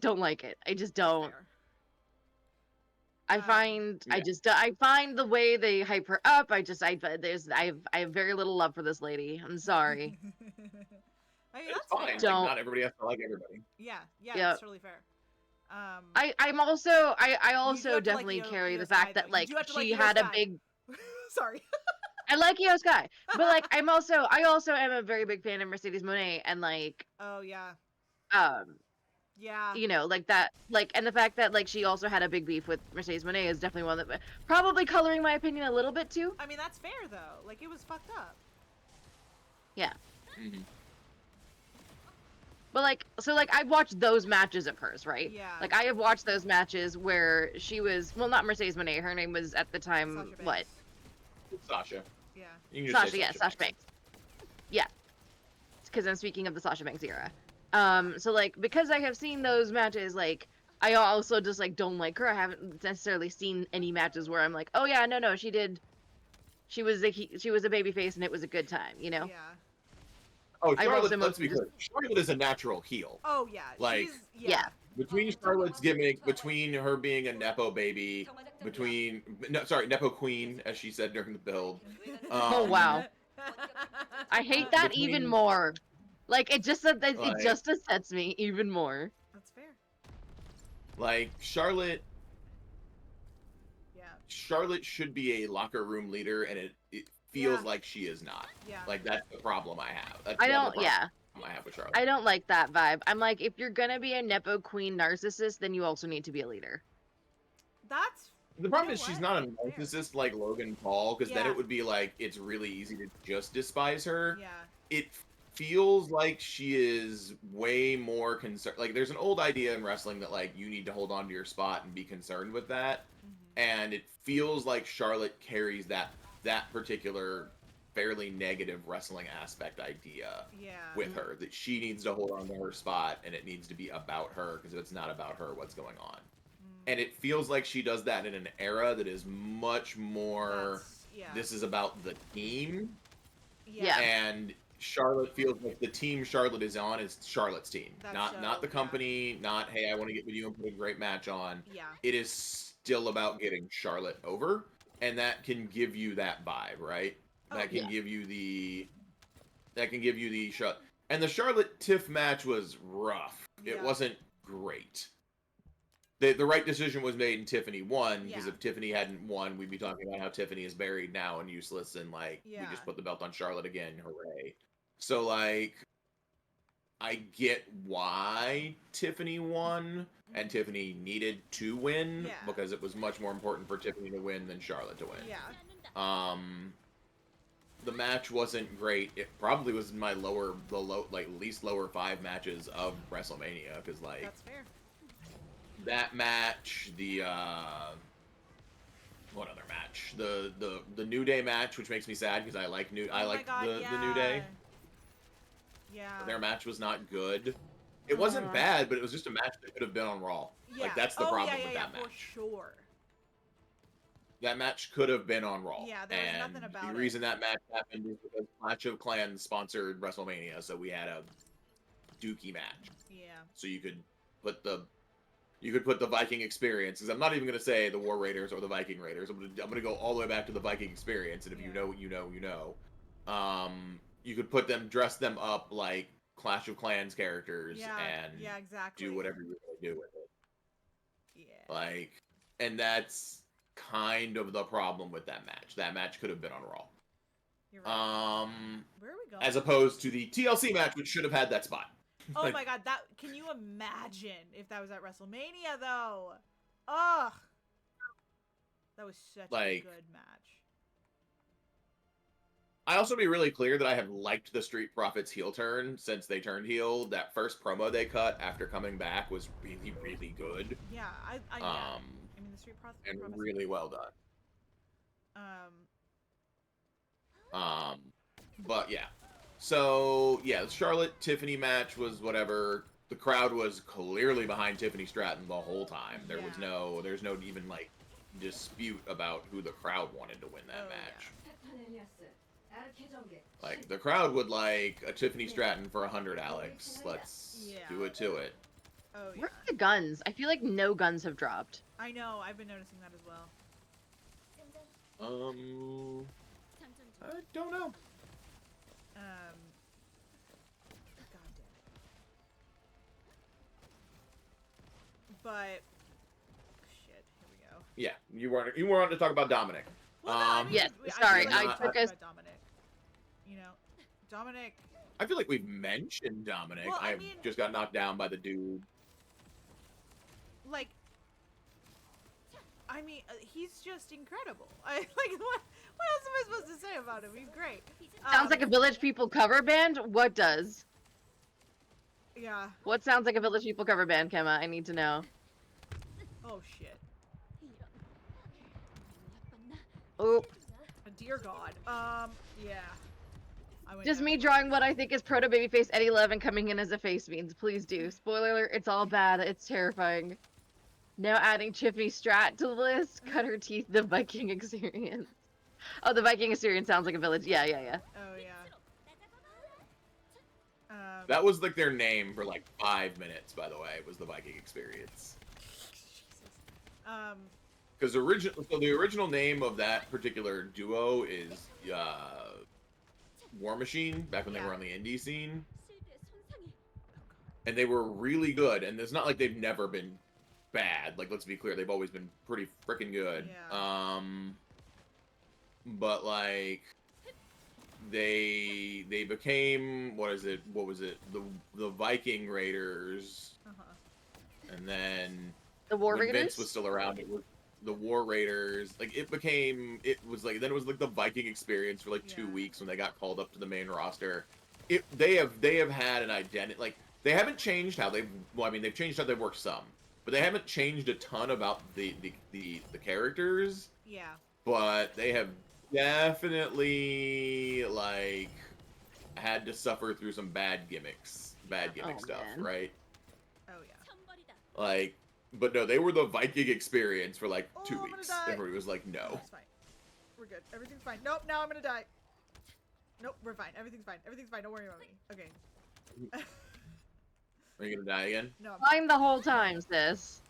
Speaker 2: don't like it. I just don't. I find the way they hype her up. I have very little love for this lady. I'm sorry.
Speaker 1: I mean,
Speaker 3: it's
Speaker 1: that's
Speaker 3: fine. Not everybody has to like everybody.
Speaker 1: Yeah, that's totally fair.
Speaker 2: I also definitely carry the fact that she had a big.
Speaker 1: Sorry.
Speaker 2: I like Io Sky, but like I also am a very big fan of Mercedes Moné, and like
Speaker 1: Oh yeah.
Speaker 2: um
Speaker 1: Yeah.
Speaker 2: you know, like that, like, and the fact that like she also had a big beef with Mercedes Moné is definitely one that probably coloring my opinion a little bit too.
Speaker 1: I mean, that's fair though. Like, it was fucked up.
Speaker 2: Yeah.
Speaker 3: Mm-hmm.
Speaker 2: But like, so like I've watched those matches of hers, right?
Speaker 1: Yeah.
Speaker 2: Like I have watched those matches where she was, well, not Mercedes Moné. Her name was at the time
Speaker 1: Sasha
Speaker 2: what?
Speaker 1: Banks.
Speaker 3: Sasha.
Speaker 1: Yeah.
Speaker 3: You can just
Speaker 2: Sasha,
Speaker 3: say
Speaker 2: yeah, Sasha Banks. Yeah, because I'm speaking of the Sasha Banks era. So like because I have seen those matches, like I also just like don't like her. I haven't necessarily seen any matches where I'm like, oh yeah, no, she was a baby face and it was a good time, you know.
Speaker 1: Yeah.
Speaker 3: Oh,
Speaker 2: I've
Speaker 3: Charlotte,
Speaker 2: also
Speaker 3: let's be
Speaker 2: mostly
Speaker 3: clear. Charlotte is a natural heel.
Speaker 1: Oh yeah.
Speaker 3: Like,
Speaker 1: She's,
Speaker 2: yeah.
Speaker 3: Between Charlotte's gimmick, between her being a Nepo baby, Nepo queen, as she said during the build.
Speaker 2: Oh wow. I hate that even more. Like it just it just upsets me even more.
Speaker 1: That's fair.
Speaker 3: Like Charlotte
Speaker 1: Yeah.
Speaker 3: Charlotte should be a locker room leader, and it feels like she is not.
Speaker 1: Yeah.
Speaker 3: Like that's the problem I have. That's
Speaker 2: I
Speaker 3: the other
Speaker 2: don't.
Speaker 3: problem
Speaker 2: Yeah.
Speaker 3: I have with Charlotte.
Speaker 2: I don't like that vibe. I'm like, if you're gonna be a Nepo queen narcissist, then you also need to be a leader.
Speaker 1: That's
Speaker 3: The problem is she's not a narcissist like Logan Paul, because then
Speaker 1: Yeah.
Speaker 3: it would be like it's really easy to just despise her.
Speaker 1: Yeah.
Speaker 3: It feels like she is way more concerned. Like there's an old idea in wrestling that like you need to hold on to your spot and be concerned with that, and it feels like Charlotte carries that particular fairly negative wrestling aspect idea with her, that she needs to hold on to her spot and it needs to be about her, because if it's not about her, what's going on? And it feels like she does that in an era that is much more this is about the team.
Speaker 2: Yeah.
Speaker 3: And Charlotte feels like the team Charlotte is on is Charlotte's team. Not the company, not hey, I want to get with you and put a great match on.
Speaker 1: Yeah.
Speaker 3: It is still about getting Charlotte over, and that can give you that vibe, right? That can give you the shot. And the Charlotte Tiff match was rough.
Speaker 1: Yeah.
Speaker 3: It wasn't great. The right decision was made and Tiffany won, because if Tiffany hadn't won, we'd be talking about how Tiffany is buried now and useless, and like we just put the belt on Charlotte again, hooray. So like I get why Tiffany won, and Tiffany needed to win because it was much more important for Tiffany to win than Charlotte to win.
Speaker 1: Yeah.
Speaker 3: The match wasn't great. It probably was my least lower 5 matches of WrestleMania, because like
Speaker 1: That's fair.
Speaker 3: that match, the what other match? The New Day match, which makes me sad because I like the New Day.
Speaker 1: Yeah.
Speaker 3: Their match was not good. It wasn't bad, but it was just a match that could have been on Raw.
Speaker 1: Yeah.
Speaker 3: Like that's the problem with that match.
Speaker 1: For sure.
Speaker 3: That match could have been on Raw.
Speaker 1: Yeah, there was nothing about
Speaker 3: the reason that match happened is because Clash of Clans sponsored WrestleMania, so we had a dookie match.
Speaker 1: Yeah.
Speaker 3: So you could put the Viking Experience, because I'm not even going to say the War Raiders or the Viking Raiders. I'm going to go all the way back to the Viking Experience, and if you know what you know, you know. You could dress them up like Clash of Clans characters, and
Speaker 1: exactly.
Speaker 3: do whatever you want to do with it.
Speaker 1: Yeah.
Speaker 3: Like, and that's kind of the problem with that match. That match could have been on Raw.
Speaker 1: You're right. Where are we going?
Speaker 3: As opposed to the TLC match, which should have had that spot.
Speaker 1: Oh my god, can you imagine if that was at WrestleMania though? Ugh. That was such a good match.
Speaker 3: I also be really clear that I have liked the Street Profits heel turn since they turned heel. That first promo they cut after coming back was really, really good.
Speaker 1: Yeah, I mean the Street Profits
Speaker 3: and really well done. But yeah. So yeah, the Charlotte Tiffany match was whatever. The crowd was clearly behind Tiffany Stratton the whole time. There's no even like dispute about who the crowd wanted to win that match. Like the crowd would like a Tiffany Stratton for 100, Alex. Let's do it to it.
Speaker 1: Oh yeah.
Speaker 2: Where are the guns? I feel like no guns have dropped.
Speaker 1: I know. I've been noticing that as well.
Speaker 3: I don't know.
Speaker 1: God damn it. But shit, here we go.
Speaker 3: Yeah, you weren't to talk about Dominic.
Speaker 1: Well, no, I mean,
Speaker 2: Yes,
Speaker 1: I
Speaker 2: sorry,
Speaker 1: feel like
Speaker 3: I
Speaker 1: we
Speaker 3: took
Speaker 1: talked
Speaker 2: us-
Speaker 1: about Dominic. You know, Dominic.
Speaker 3: I feel like we've mentioned Dominic.
Speaker 1: Well, I
Speaker 3: I
Speaker 1: mean-
Speaker 3: just got knocked down by the dude.
Speaker 1: Like, I mean, he's just incredible. What else am I supposed to say about him? He's great.
Speaker 2: Sounds like a Village People cover band? What does?
Speaker 1: Yeah.
Speaker 2: What sounds like a Village People cover band, Kemma? I need to know.
Speaker 1: Oh shit.
Speaker 2: Oh,
Speaker 1: Dear God. Yeah. I went
Speaker 2: just
Speaker 1: down
Speaker 2: me
Speaker 1: a
Speaker 2: drawing what I think is proto babyface Eddie Love and coming in as a face means. Please do. Spoiler alert, it's all bad. It's terrifying. Now adding Chippy Strat to the list. Cut her teeth, the Viking experience. Oh, the Viking experience sounds like a village. Yeah.
Speaker 1: Oh yeah.
Speaker 3: That was like their name for like 5 minutes, by the way, was the Viking experience.
Speaker 1: Jesus.
Speaker 3: Because the original name of that particular duo is War Machine, back when they were on the indie scene. And they were really good, and it's not like they've never been bad. Like, let's be clear, they've always been pretty freaking good.
Speaker 1: Yeah.
Speaker 3: But like they became what was it? The Viking Raiders, and then
Speaker 2: The War
Speaker 3: when
Speaker 2: Raiders?
Speaker 3: Vince was still around, it was the War Raiders. Like it was like the Viking experience for like 2 weeks when they got called up to the main roster. They have had an identity. Like they haven't changed how they've. Well, I mean they've changed how they've worked some, but they haven't changed a ton about the characters.
Speaker 1: Yeah.
Speaker 3: But they have definitely like had to suffer through some bad gimmick stuff,
Speaker 2: man.
Speaker 3: right?
Speaker 1: Oh yeah.
Speaker 3: Like, but no, they were the Viking experience for like 2
Speaker 1: I'm
Speaker 3: weeks.
Speaker 1: gonna die.
Speaker 3: Everybody was like, no.
Speaker 1: It's fine. We're good. Everything's fine. Nope. Now I'm gonna die. Nope. We're fine. Everything's fine. Everything's fine. Don't worry about me. Okay.
Speaker 3: Are you gonna die again?
Speaker 1: No. I'm
Speaker 2: Fine the whole time, sis.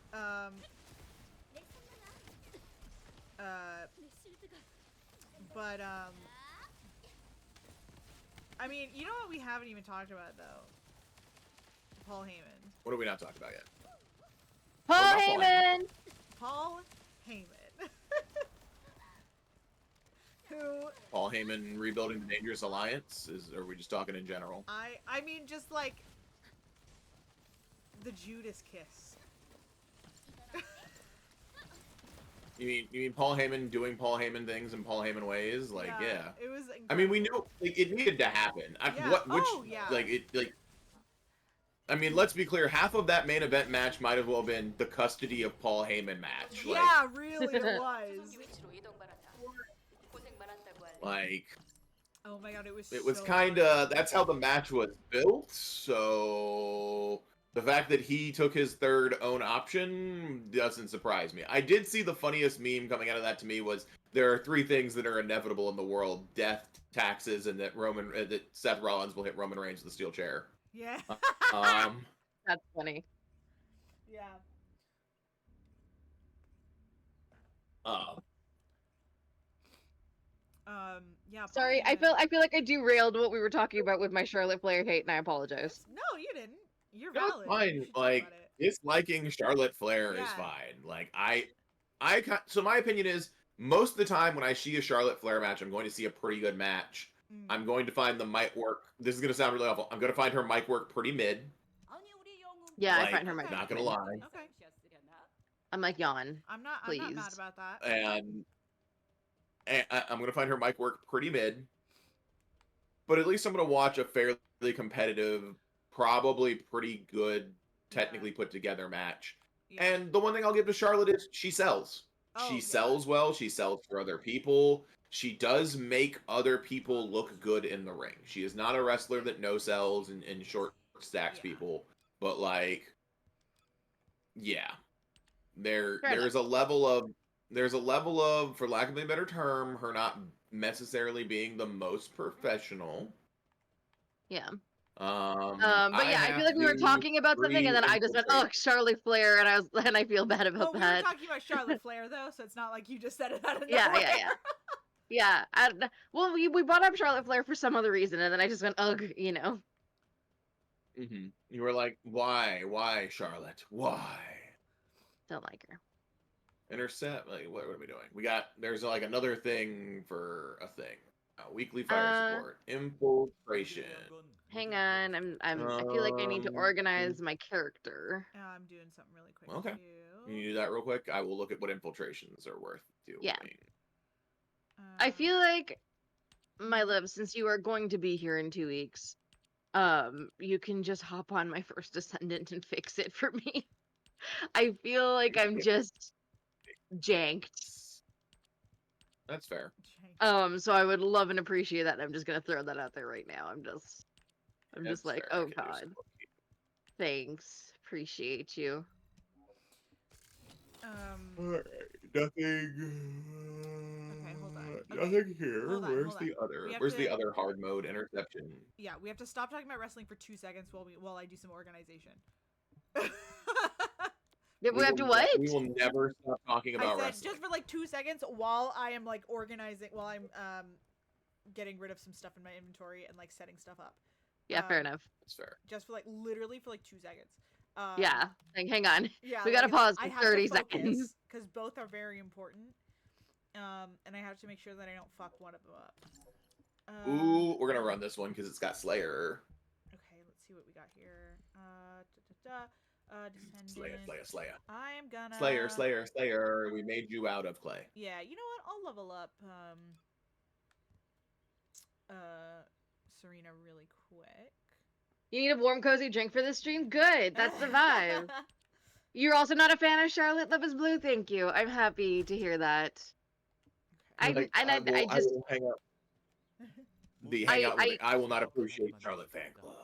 Speaker 1: But I mean, you know what we haven't even talked about though? Paul Heyman.
Speaker 3: What are we not talking about yet?
Speaker 2: Paul
Speaker 3: not Paul
Speaker 2: Heyman!
Speaker 1: Paul Heyman. Who
Speaker 3: Paul Heyman rebuilding the Dangerous Alliance? Are we just talking in general?
Speaker 1: I mean just like the Judas kiss.
Speaker 3: You mean Paul Heyman doing Paul Heyman things in Paul Heyman ways? Like, yeah.
Speaker 1: It was
Speaker 3: I mean, we
Speaker 1: incredible.
Speaker 3: knew like, it needed to happen.
Speaker 1: Yeah.
Speaker 3: I mean, let's be clear. Half of that main event match might have well been the custody of Paul Heyman match.
Speaker 1: Yeah, really it was.
Speaker 3: Like,
Speaker 1: Oh my god, it was so
Speaker 3: kind of that's how the match was built. So the fact that he took his third own option doesn't surprise me. I did see the funniest meme coming out of that to me was there are 3 things that are inevitable in the world: death, taxes, and that Seth Rollins will hit Roman Reigns with a steel chair.
Speaker 1: Yeah.
Speaker 2: That's funny.
Speaker 1: Yeah. Yeah.
Speaker 2: Sorry,
Speaker 1: Paul
Speaker 2: I feel like I derailed what we were talking about with my Charlotte Flair hate, and I apologize.
Speaker 1: No, you didn't. You're
Speaker 3: No, it's
Speaker 1: valid.
Speaker 3: fine.
Speaker 1: You should talk
Speaker 3: Like,
Speaker 1: about it.
Speaker 3: disliking Charlotte Flair is
Speaker 1: Yeah.
Speaker 3: fine. Like, so my opinion is most of the time when I see a Charlotte Flair match, I'm going to see a pretty good match. I'm going to find the mic work. This is going to sound really awful. I'm going to find her mic work pretty mid.
Speaker 2: Yeah,
Speaker 3: Like,
Speaker 2: I find her mic.
Speaker 3: not gonna lie.
Speaker 1: Okay.
Speaker 2: I'm like, yawn.
Speaker 1: I'm not
Speaker 2: Please.
Speaker 1: mad about that.
Speaker 3: And I'm going to find her mic work pretty mid. But at least I'm going to watch a fairly competitive, probably pretty good, technically put together match.
Speaker 1: Yeah.
Speaker 3: And the one thing I'll give to Charlotte is she sells.
Speaker 1: Oh,
Speaker 3: She
Speaker 1: yeah.
Speaker 3: sells well. She sells for other people. She does make other people look good in the ring. She is not a wrestler that no sells and short stacks
Speaker 1: Yeah.
Speaker 3: people. But like, yeah,
Speaker 2: Fair
Speaker 3: there's a level of, for lack of a better term, her not necessarily being the most professional.
Speaker 2: Yeah.
Speaker 3: But
Speaker 2: Yeah, I feel like we were talking about something, and then I just went, "Oh, Charlotte Flair," and I feel bad about
Speaker 1: Well, we
Speaker 2: that.
Speaker 1: were talking about Charlotte Flair though, so it's not like you just said it out of
Speaker 2: Yeah,
Speaker 1: nowhere.
Speaker 2: yeah. Yeah. Well, we brought up Charlotte Flair for some other reason, and then I just went, "Ugh," you know.
Speaker 3: Mm-hmm. You were like, why, Charlotte? Why?
Speaker 2: Don't like her.
Speaker 3: Intercept. Like, what are we doing? There's like another thing for a thing. Weekly fire support. Infiltration.
Speaker 2: Hang on, I feel like I need to organize my character.
Speaker 1: I'm doing something really quick
Speaker 3: Okay.
Speaker 1: too.
Speaker 3: Can you do that real quick? I will look at what infiltrations are worth doing.
Speaker 2: Yeah. I feel like, my love, since you are going to be here in 2 weeks, you can just hop on my first Descendant and fix it for me. I feel like I'm just janked.
Speaker 3: That's fair.
Speaker 2: So I would love and appreciate that. I'm just gonna throw that out there right now. I'm just like,
Speaker 3: fair.
Speaker 2: oh god. Thanks. Appreciate you.
Speaker 3: Alright, nothing.
Speaker 1: Okay, hold on.
Speaker 3: Nothing here.
Speaker 1: Hold on,
Speaker 3: Where's
Speaker 1: hold
Speaker 3: the
Speaker 1: on.
Speaker 3: other? Where's the other hard mode interception?
Speaker 1: Yeah, we have to stop talking about wrestling for 2 seconds while I do some organization.
Speaker 2: We have to what?
Speaker 3: We will never stop talking about wrestling.
Speaker 1: Just for like 2 seconds while I am like organizing, while I'm getting rid of some stuff in my inventory and like setting stuff up.
Speaker 2: Yeah, fair enough.
Speaker 3: That's fair.
Speaker 1: Just for like literally for like 2 seconds.
Speaker 2: Yeah, like, hang on.
Speaker 1: Yeah,
Speaker 2: we gotta pause for 30
Speaker 1: seconds
Speaker 2: seconds.
Speaker 1: because both are very important. And I have to make sure that I don't fuck one of them up.
Speaker 3: Ooh, we're gonna run this one because it's got Slayer.
Speaker 1: Okay, let's see what we got here. Descendant.
Speaker 3: Slayer.
Speaker 1: I am gonna
Speaker 3: Slayer. We made you out of clay.
Speaker 1: Yeah, you know what? I'll level up Serena really quick.
Speaker 2: You need a warm, cozy drink for this stream? Good, that's the vibe. You're also not a fan of Charlotte Love is Blue? Thank you. I'm happy to hear that.
Speaker 3: Okay. I will hang up. The hangout. I will not appreciate Charlotte fan club.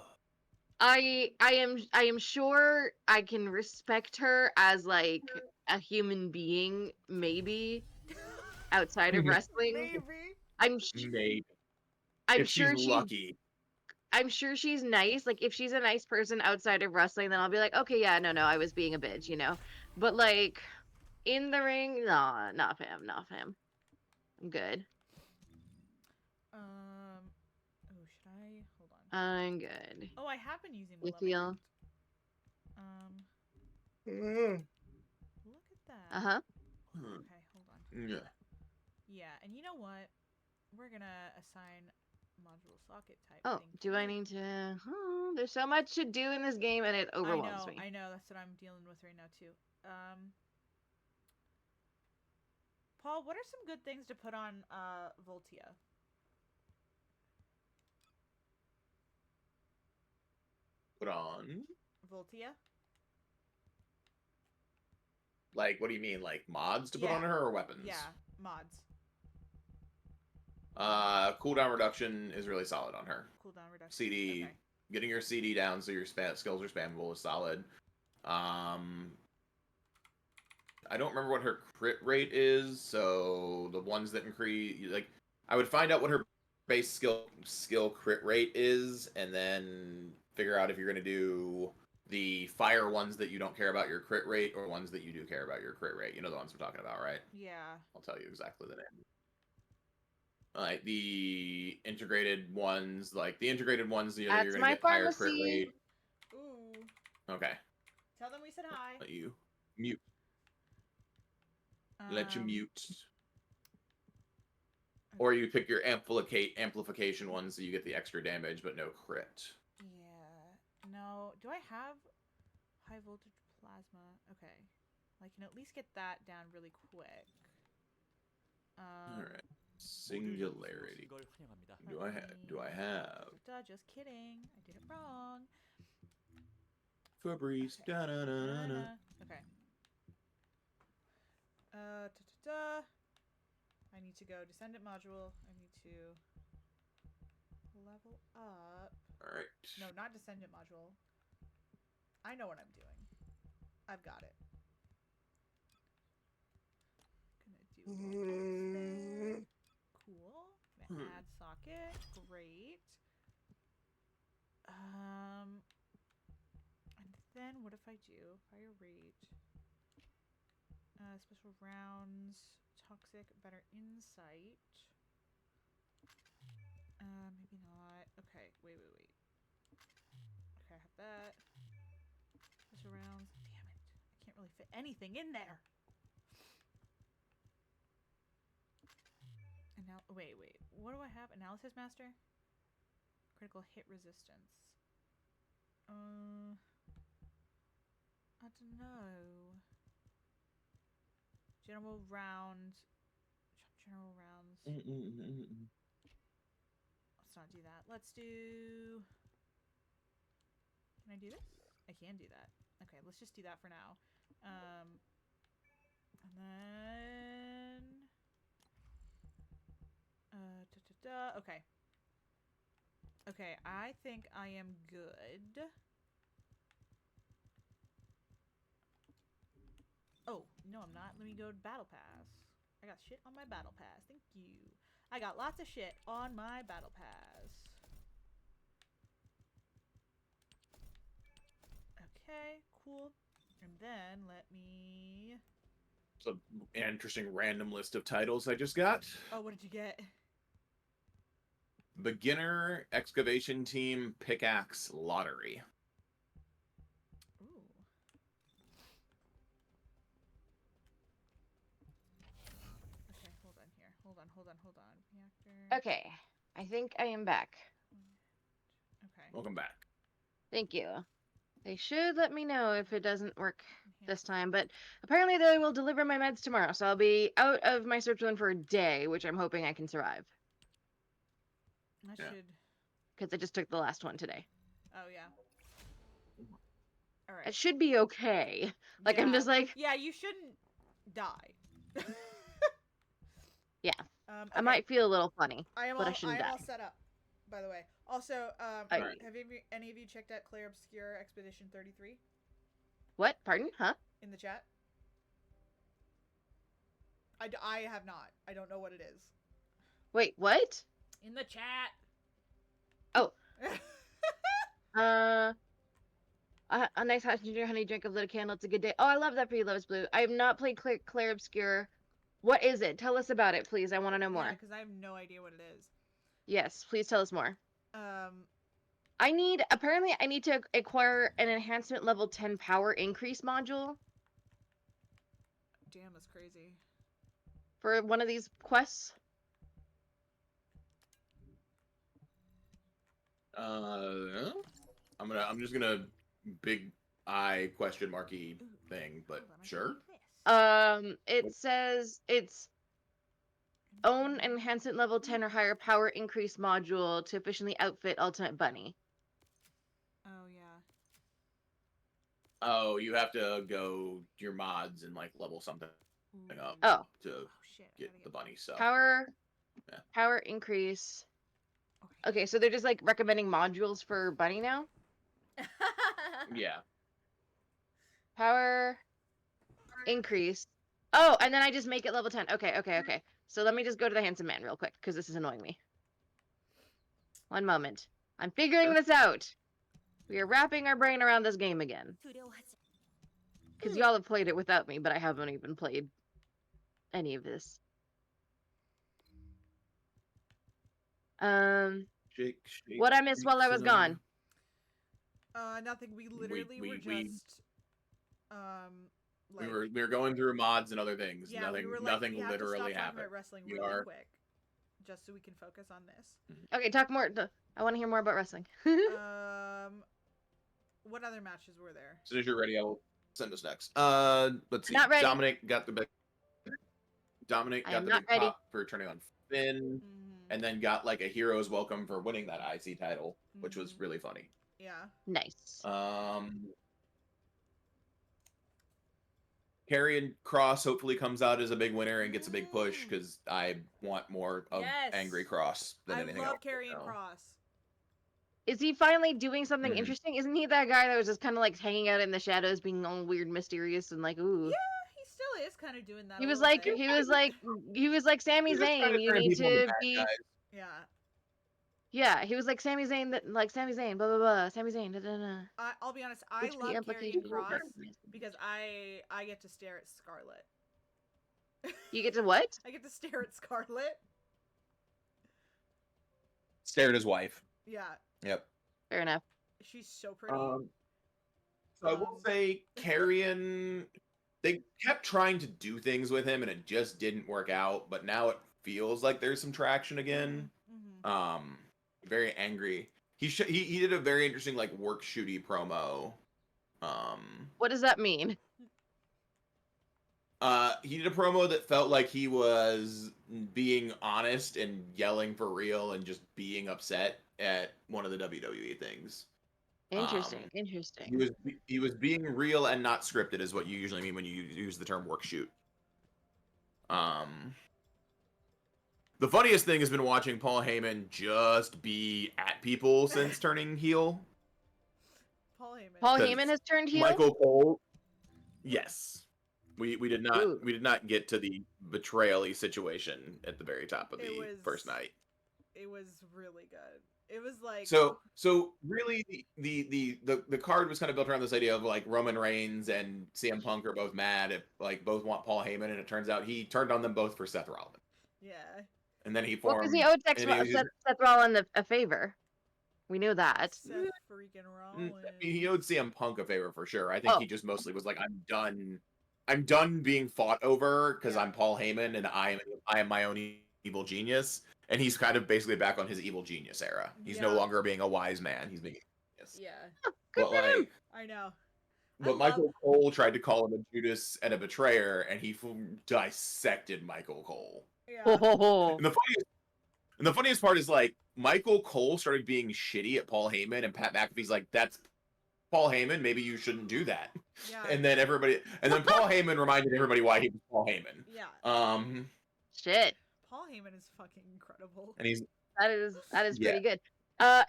Speaker 2: I am sure I can respect her as like a human being, maybe outside of wrestling.
Speaker 1: Maybe.
Speaker 2: I'm
Speaker 3: if
Speaker 2: sure
Speaker 3: she's lucky.
Speaker 2: I'm sure she's nice. Like, if she's a nice person outside of wrestling, then I'll be like, okay, yeah, no, I was being a bitch, you know? But, like, in the ring, nah, not fam. I'm good.
Speaker 1: Oh, should I? Hold on.
Speaker 2: I'm good.
Speaker 1: Oh, I have been using the
Speaker 2: You
Speaker 1: level.
Speaker 2: feel?
Speaker 1: Look at that.
Speaker 2: Uh-huh.
Speaker 1: Okay, hold on. Yeah, and you know what? We're gonna assign module socket type.
Speaker 2: Oh, do I need to? Oh, there's so much to do in this game, and it overwhelms me.
Speaker 1: I know. That's what I'm dealing with right now too. Paul, what are some good things to put on Voltia?
Speaker 3: Put on
Speaker 1: Voltia?
Speaker 3: Like, what do you mean? Like mods to put on her or weapons?
Speaker 1: Yeah, mods.
Speaker 3: Cooldown reduction is really solid on her.
Speaker 1: Cooldown reduction.
Speaker 3: CD,
Speaker 1: okay.
Speaker 3: Getting your CD down so your skills are spammable is solid. I don't remember what her crit rate is, so the ones that increase, like, I would find out what her base skill crit rate is, and then figure out if you're going to do the fire ones that you don't care about your crit rate, or ones that you do care about your crit rate. You know the ones we're talking about, right?
Speaker 1: Yeah.
Speaker 3: I'll tell you exactly the name. Like the integrated ones, you know, you're going to get higher crit rate.
Speaker 1: Ooh.
Speaker 3: Okay.
Speaker 1: Tell them we said hi.
Speaker 3: Let you mute. Let you mute. Okay. Or you pick your amplification ones so you get the extra damage but no crit.
Speaker 1: Yeah. No. Do I have high voltage plasma? Okay. I can at least get that down really quick.
Speaker 3: Alright. Singularity. Do I have?
Speaker 1: Just kidding. I did it wrong.
Speaker 3: Fabrice.
Speaker 1: Okay. Okay. I need to go Descendant module. I need to level up.
Speaker 3: Alright.
Speaker 1: No, not Descendant module. I know what I'm doing. I've got it. Gonna do there. Cool. Add socket. Great. And then what if I do fire rate? Special rounds, toxic, better insight. Maybe not. Okay, wait. Okay, I have that. Special rounds. Damn it. I can't really fit anything in there. Wait. What do I have? Analysis Master? Critical hit resistance. I don't know. General rounds. Let's not do that. Let's do... Can I do this? I can do that. Okay, let's just do that for now. And then... Okay. Okay, I think I am good. Oh, no I'm not. Let me go to Battle Pass. I got shit on my Battle Pass. Thank you. I got lots of shit on my Battle Pass. Okay, cool. And then let me...
Speaker 3: It's an interesting random list of titles I just got.
Speaker 1: Oh, what did you get?
Speaker 3: Beginner Excavation Team Pickaxe Lottery.
Speaker 1: Ooh. Okay, hold on here. Hold on. Reactor.
Speaker 2: Okay, I think I am back.
Speaker 1: Okay.
Speaker 3: Welcome back.
Speaker 2: Thank you. They should let me know if it doesn't work this time, but apparently they will deliver my meds tomorrow, so I'll be out of my Switzerland for a day, which I'm hoping I can survive.
Speaker 1: I should...
Speaker 2: Because I just took the last one today.
Speaker 1: Oh, yeah. Alright.
Speaker 2: It should be okay. Like, I'm just like...
Speaker 1: Yeah, you shouldn't die.
Speaker 2: Yeah.
Speaker 1: Okay.
Speaker 2: I might feel a little funny,
Speaker 1: I
Speaker 2: but I shouldn't die.
Speaker 1: all set up, by the way. Also,
Speaker 2: Right.
Speaker 1: have any of you checked out Claire Obscure Expedition 33?
Speaker 2: What? Pardon? Huh?
Speaker 1: In the chat? I have not. I don't know what it is.
Speaker 2: Wait, what?
Speaker 1: In the chat!
Speaker 2: Oh. A nice hot ginger honey drink of lit a candle. It's a good day. Oh, I love that for you, Loves Blue. I have not played Claire Obscure. What is it? Tell us about it, please. I want to know more.
Speaker 1: Yeah, because I have no idea what it is.
Speaker 2: Yes, please tell us more.
Speaker 1: Um,
Speaker 2: Apparently I need to acquire an enhancement level 10 power increase module.
Speaker 1: Damn, that's crazy.
Speaker 2: For one of these quests.
Speaker 3: I'm just gonna big eye question marky thing, but sure.
Speaker 2: It says it's own an enhancement level 10 or higher power increase module to efficiently outfit Ultimate Bunny.
Speaker 1: Oh, yeah.
Speaker 3: Oh, you have to go your mods and like level something up to get the bunny stuff.
Speaker 2: Power increase. Okay, so they're just like recommending modules for Bunny now?
Speaker 3: Yeah.
Speaker 2: Power increase. Oh, and then I just make it level 10. Okay. So let me just go to the handsome man real quick, because this is annoying me. One moment. I'm figuring this out. We are wrapping our brain around this game again. Because y'all have played it without me, but I haven't even played any of this. What I missed while I was gone?
Speaker 1: Nothing. We literally were just...
Speaker 3: we were going through mods and other things.
Speaker 1: Yeah,
Speaker 3: nothing
Speaker 1: we were like,
Speaker 3: nothing literally happened.
Speaker 1: About wrestling really quick, just so we can focus on this.
Speaker 2: Okay, talk more. I want to hear more about wrestling.
Speaker 1: What other matches were there?
Speaker 3: As soon as you're ready, I will send us next. Let's see.
Speaker 2: Not ready.
Speaker 3: Dominic got the big pop for turning on Finn, and then got like a hero's welcome for winning that IC title, which was really funny.
Speaker 1: Yeah.
Speaker 2: Nice.
Speaker 3: Karrion Kross hopefully comes out as a big winner and gets a big push, because I want more of Angry Kross than anything else.
Speaker 1: I love Karrion Kross.
Speaker 2: Is he finally doing something interesting? Isn't he that guy that was just kind of like hanging out in the shadows, being all weird, mysterious, and like, ooh?
Speaker 1: Yeah, he still is kind of doing that.
Speaker 2: He was like Sami Zayn. You need to be.
Speaker 1: Yeah.
Speaker 2: Yeah, he was like Sami Zayn, Sami Zayn, blah blah blah, Sami Zayn. Da, da, da.
Speaker 1: I'll be honest, I love Karrion Kross because I get to stare at Scarlet.
Speaker 2: You get to what?
Speaker 1: I get to stare at Scarlet.
Speaker 3: Stare at his wife.
Speaker 1: Yeah.
Speaker 3: Yep.
Speaker 2: Fair enough.
Speaker 1: She's so pretty.
Speaker 3: So I will say, Karrion, they kept trying to do things with him, and it just didn't work out. But now it feels like there's some traction again. Very angry. He did a very interesting like work shooty promo.
Speaker 2: What does that mean?
Speaker 3: He did a promo that felt like he was being honest and yelling for real and just being upset at one of the WWE things.
Speaker 2: Interesting.
Speaker 3: He was being real and not scripted is what you usually mean when you use the term work shoot. The funniest thing has been watching Paul Heyman just be at people since turning heel.
Speaker 2: Paul Heyman has turned heel?
Speaker 3: Michael Cole. Yes. We did not get to the betrayal-y situation at the very top of the first night.
Speaker 1: It was really good. It was like
Speaker 3: so really the card was kind of built around this idea of like Roman Reigns and CM Punk are both mad at like both want Paul Heyman, and it turns out he turned on them both for Seth Rollins.
Speaker 1: Yeah.
Speaker 3: And then he formed.
Speaker 2: Well, because he owed Seth Rollins a favor. We knew that.
Speaker 1: Seth freaking Rollins.
Speaker 3: I mean, he owed CM Punk a favor for sure. I think he just mostly was like, I'm done being fought over because I'm Paul Heyman and I am my own evil genius. And he's kind of basically back on his evil genius era. He's no longer being a wise man. He's being a genius.
Speaker 1: Yeah.
Speaker 3: But like,
Speaker 1: I know.
Speaker 3: But Michael Cole tried to call him a Judas and a betrayer, and he dissected Michael Cole.
Speaker 1: Yeah.
Speaker 3: And the funniest part is like Michael Cole started being shitty at Paul Heyman, and Pat McAfee's like, "That's Paul Heyman. Maybe you shouldn't do that."
Speaker 1: Yeah.
Speaker 3: And then Paul Heyman reminded everybody why he was Paul Heyman.
Speaker 1: Yeah.
Speaker 2: Shit.
Speaker 1: Paul Heyman is fucking incredible.
Speaker 3: And
Speaker 2: that is pretty good.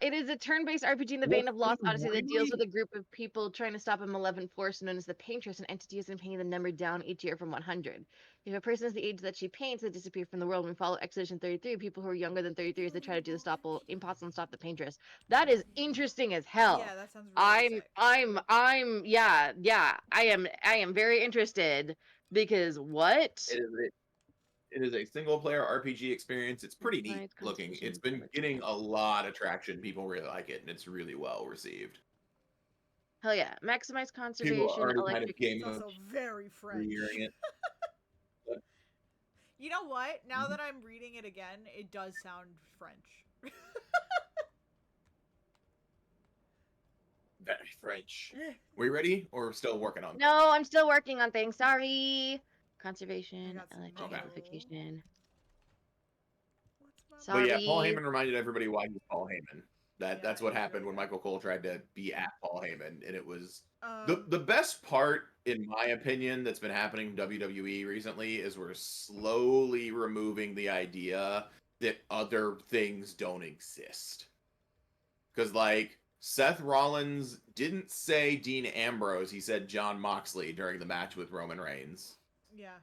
Speaker 2: It is a turn-based RPG in the vein of Lost Odyssey that deals with a group of people trying to stop a malevolent force known as the Paintress, an entity who's been painting the number down each year from 100. If a person is the age that she paints, they disappear from the world. When we follow Expedition 33, people who are younger than 33 as they try to do the impossible and stop the Paintress. That is interesting as hell.
Speaker 1: Yeah, that sounds really
Speaker 2: sick. I am very interested because what?
Speaker 3: It is a single-player RPG experience. It's pretty neat looking. It's been getting a lot of traction. People really like it, and it's really well received.
Speaker 2: Hell yeah! Maximize conservation.
Speaker 1: It's also very French. You know what? Now that I'm reading it again, it does sound French.
Speaker 3: Very French. We ready, or still working on?
Speaker 2: No, I'm still working on things. Sorry. Conservation, electric amplification.
Speaker 3: But yeah, Paul Heyman reminded everybody why he's Paul Heyman. That's what happened when Michael Cole tried to be at Paul Heyman, and it was the best part, in my opinion, that's been happening in WWE recently is we're slowly removing the idea that other things don't exist. Because like Seth Rollins didn't say Dean Ambrose, he said Jon Moxley during the match with Roman Reigns.
Speaker 1: Yeah.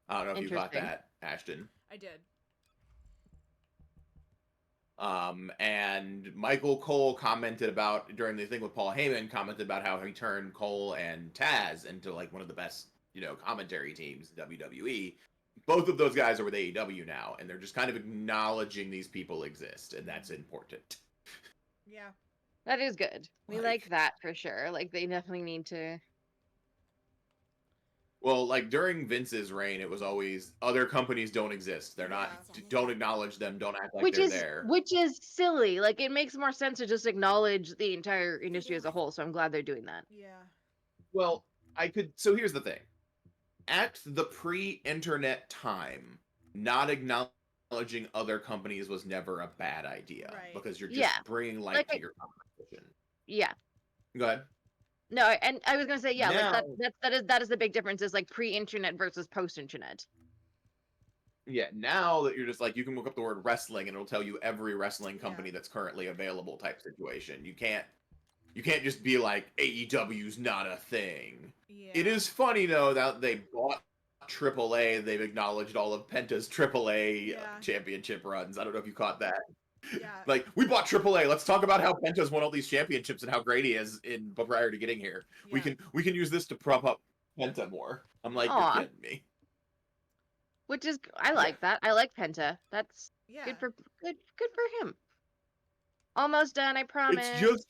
Speaker 3: I don't know if you got that, Ashton.
Speaker 1: I did.
Speaker 3: And Michael Cole commented about, during the thing with Paul Heyman, commented about how he turned Cole and Taz into like one of the best, commentary teams in WWE. Both of those guys are with AEW now, and they're just kind of acknowledging these people exist, and that's important.
Speaker 1: Yeah.
Speaker 2: That is good. We like that for sure. Like, they definitely need to...
Speaker 3: Well, like during Vince's reign, it was always other companies don't exist. They're not. Don't acknowledge them. Don't act like they're there.
Speaker 2: Which is silly. Like it makes more sense to just acknowledge the entire industry as a whole. So I'm glad they're doing that.
Speaker 1: Yeah.
Speaker 3: Well, So here's the thing. At the pre-internet time, not acknowledging other companies was never a bad idea because you're just bringing light to your competition.
Speaker 2: Yeah.
Speaker 3: Go ahead.
Speaker 2: No, and I was gonna say, that is the big difference is like pre-internet versus post-internet.
Speaker 3: Yeah, now that you're just like, you can look up the word wrestling and it'll tell you every wrestling company that's currently available type situation. You can't just be like, AEW's not a thing. Yeah. It is funny though that they bought AAA. They've acknowledged all of Penta's AAA championship runs. I don't know if you caught that.
Speaker 1: Yeah.
Speaker 3: Like, we bought AAA. Let's talk about how Penta's won all these championships and how great he is prior to getting here. Yeah. We can use this to prop up Penta more. I'm like, you're kidding me.
Speaker 2: Which is, I like that. I like Penta. That's good for him. Almost done, I promise.
Speaker 3: It's just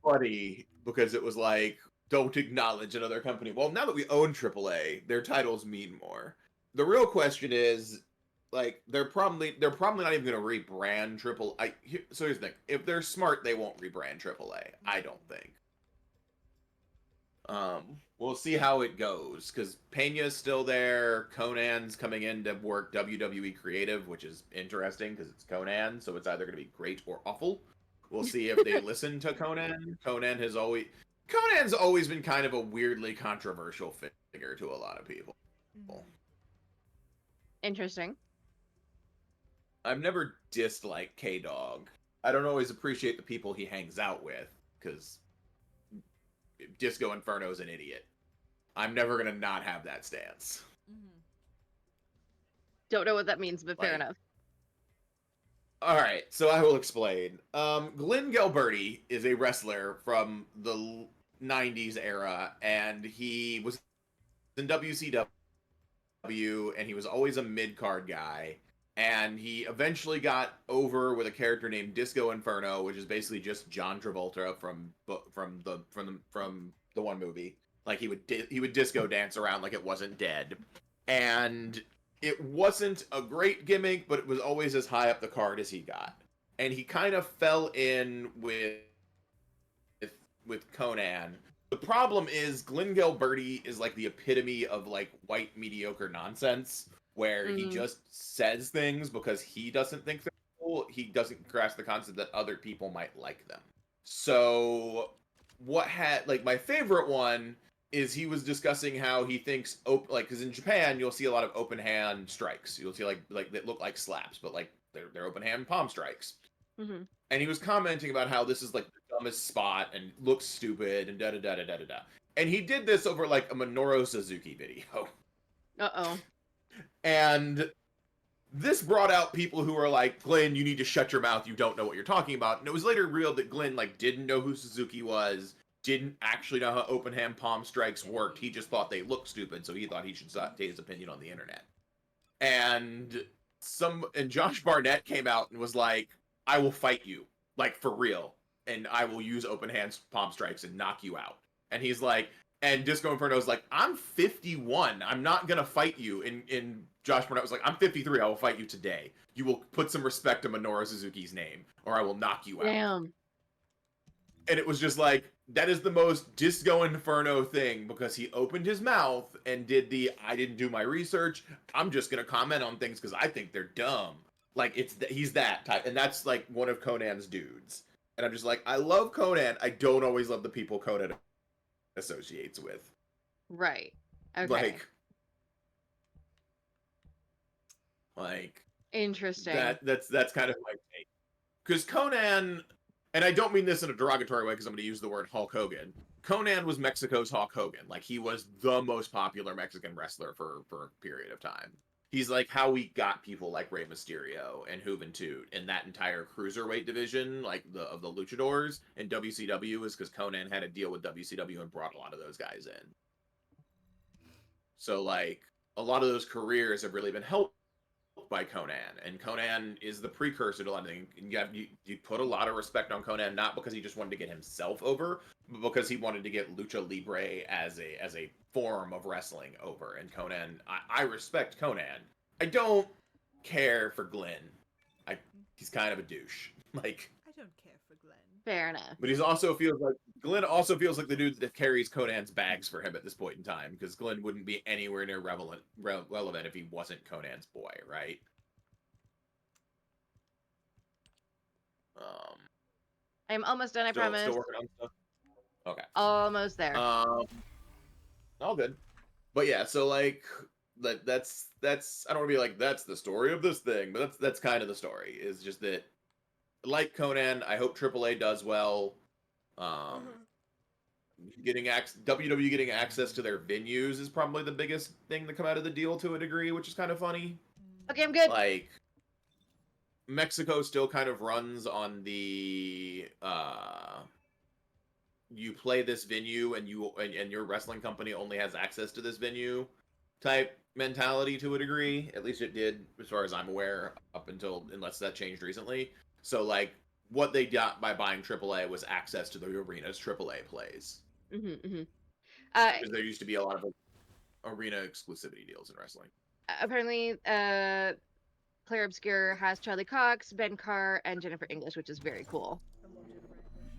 Speaker 3: funny because it was like, don't acknowledge another company. Well, now that we own AAA, their titles mean more. The real question is, like they're probably not even going to rebrand So here's the thing: if they're smart, they won't rebrand AAA. I don't think. We'll see how it goes because Pena's still there. Conan's coming in to work WWE Creative, which is interesting because it's Conan, so it's either going to be great or awful. We'll see if they listen to Conan. Conan's always been kind of a weirdly controversial figure to a lot of people.
Speaker 2: Interesting.
Speaker 3: I've never disliked K-Dog. I don't always appreciate the people he hangs out with because Disco Inferno's an idiot. I'm never gonna not have that stance.
Speaker 2: Don't know what that means, but fair enough.
Speaker 3: All right, so I will explain. Glenn Gilberti is a wrestler from the 90s era, and he was in WCW, and he was always a mid-card guy. And he eventually got over with a character named Disco Inferno, which is basically just John Travolta from the one movie. Like he would disco dance around like it wasn't dead, and it wasn't a great gimmick, but it was always as high up the card as he got. And he kind of fell in with Conan. The problem is Glenn Gilberti is like the epitome of like white mediocre nonsense, where he just says things because he doesn't think they're cool. He doesn't grasp the concept that other people might like them. So my favorite one is he was discussing how he thinks because in Japan you'll see a lot of open hand strikes. You'll see like that look like slaps, but like they're open hand palm strikes. And he was commenting about how this is like the dumbest spot and looks stupid and da da da da da da. And he did this over like a Minoru Suzuki video. And this brought out people who were like, Glenn, you need to shut your mouth. You don't know what you're talking about. And it was later revealed that Glenn like didn't know who Suzuki was, didn't actually know how open hand palm strikes worked. He just thought they looked stupid, so he thought he should state his opinion on the internet. And Josh Barnett came out and was like, I will fight you, like for real, and I will use open hand palm strikes and knock you out. And he's like, and Disco Inferno's like, I'm 51. I'm not gonna fight you. And Josh Barnett was like, I'm 53. I will fight you today. You will put some respect to Minoru Suzuki's name, or I will knock you out.
Speaker 2: Damn.
Speaker 3: And it was just like, that is the most Disco Inferno thing, because he opened his mouth and did I didn't do my research. I'm just gonna comment on things because I think they're dumb. Like he's that type, and that's like one of Conan's dudes. And I'm just like, I love Conan. I don't always love the people Conan associates with.
Speaker 2: Right. Okay.
Speaker 3: Like
Speaker 2: interesting.
Speaker 3: That's kind of my take. Because Conan, and I don't mean this in a derogatory way because I'm going to use the word Hulk Hogan. Conan was Mexico's Hulk Hogan. Like he was the most popular Mexican wrestler for a period of time. He's like how we got people like Rey Mysterio and Juventud in that entire cruiserweight division, like of the luchadors. And WCW is because Conan had a deal with WCW and brought a lot of those guys in. So like a lot of those careers have really been helped by Conan, and Conan is the precursor to a lot of things. You put a lot of respect on Conan, not because he just wanted to get himself over, but because he wanted to get lucha libre as a form of wrestling over. And Conan, I respect Conan. I don't care for Glenn. He's kind of a douche. Like
Speaker 1: I don't care for Glenn.
Speaker 2: Fair enough.
Speaker 3: But Glenn also feels like the dude that carries Conan's bags for him at this point in time, because Glenn wouldn't be anywhere near relevant if he wasn't Conan's boy, right?
Speaker 2: I'm almost done, I promise.
Speaker 3: Still working on stuff? Okay.
Speaker 2: Almost there.
Speaker 3: All good. But yeah, so like that's I don't want to be like that's the story of this thing, but that's kind of the story. Is just that, like Conan, I hope AAA does well. WWE getting access to their venues is probably the biggest thing to come out of the deal to a degree, which is kind of funny.
Speaker 2: Okay, I'm good.
Speaker 3: Like Mexico still kind of runs on the you play this venue and your wrestling company only has access to this venue type mentality to a degree. At least it did, as far as I'm aware, unless that changed recently. So like what they got by buying AAA was access to the arenas AAA plays. Because there used to be a lot of arena exclusivity deals in wrestling.
Speaker 2: Apparently, Claire Obscure has Charlie Cox, Ben Carr, and Jennifer English, which is very cool.
Speaker 1: I love Jennifer English.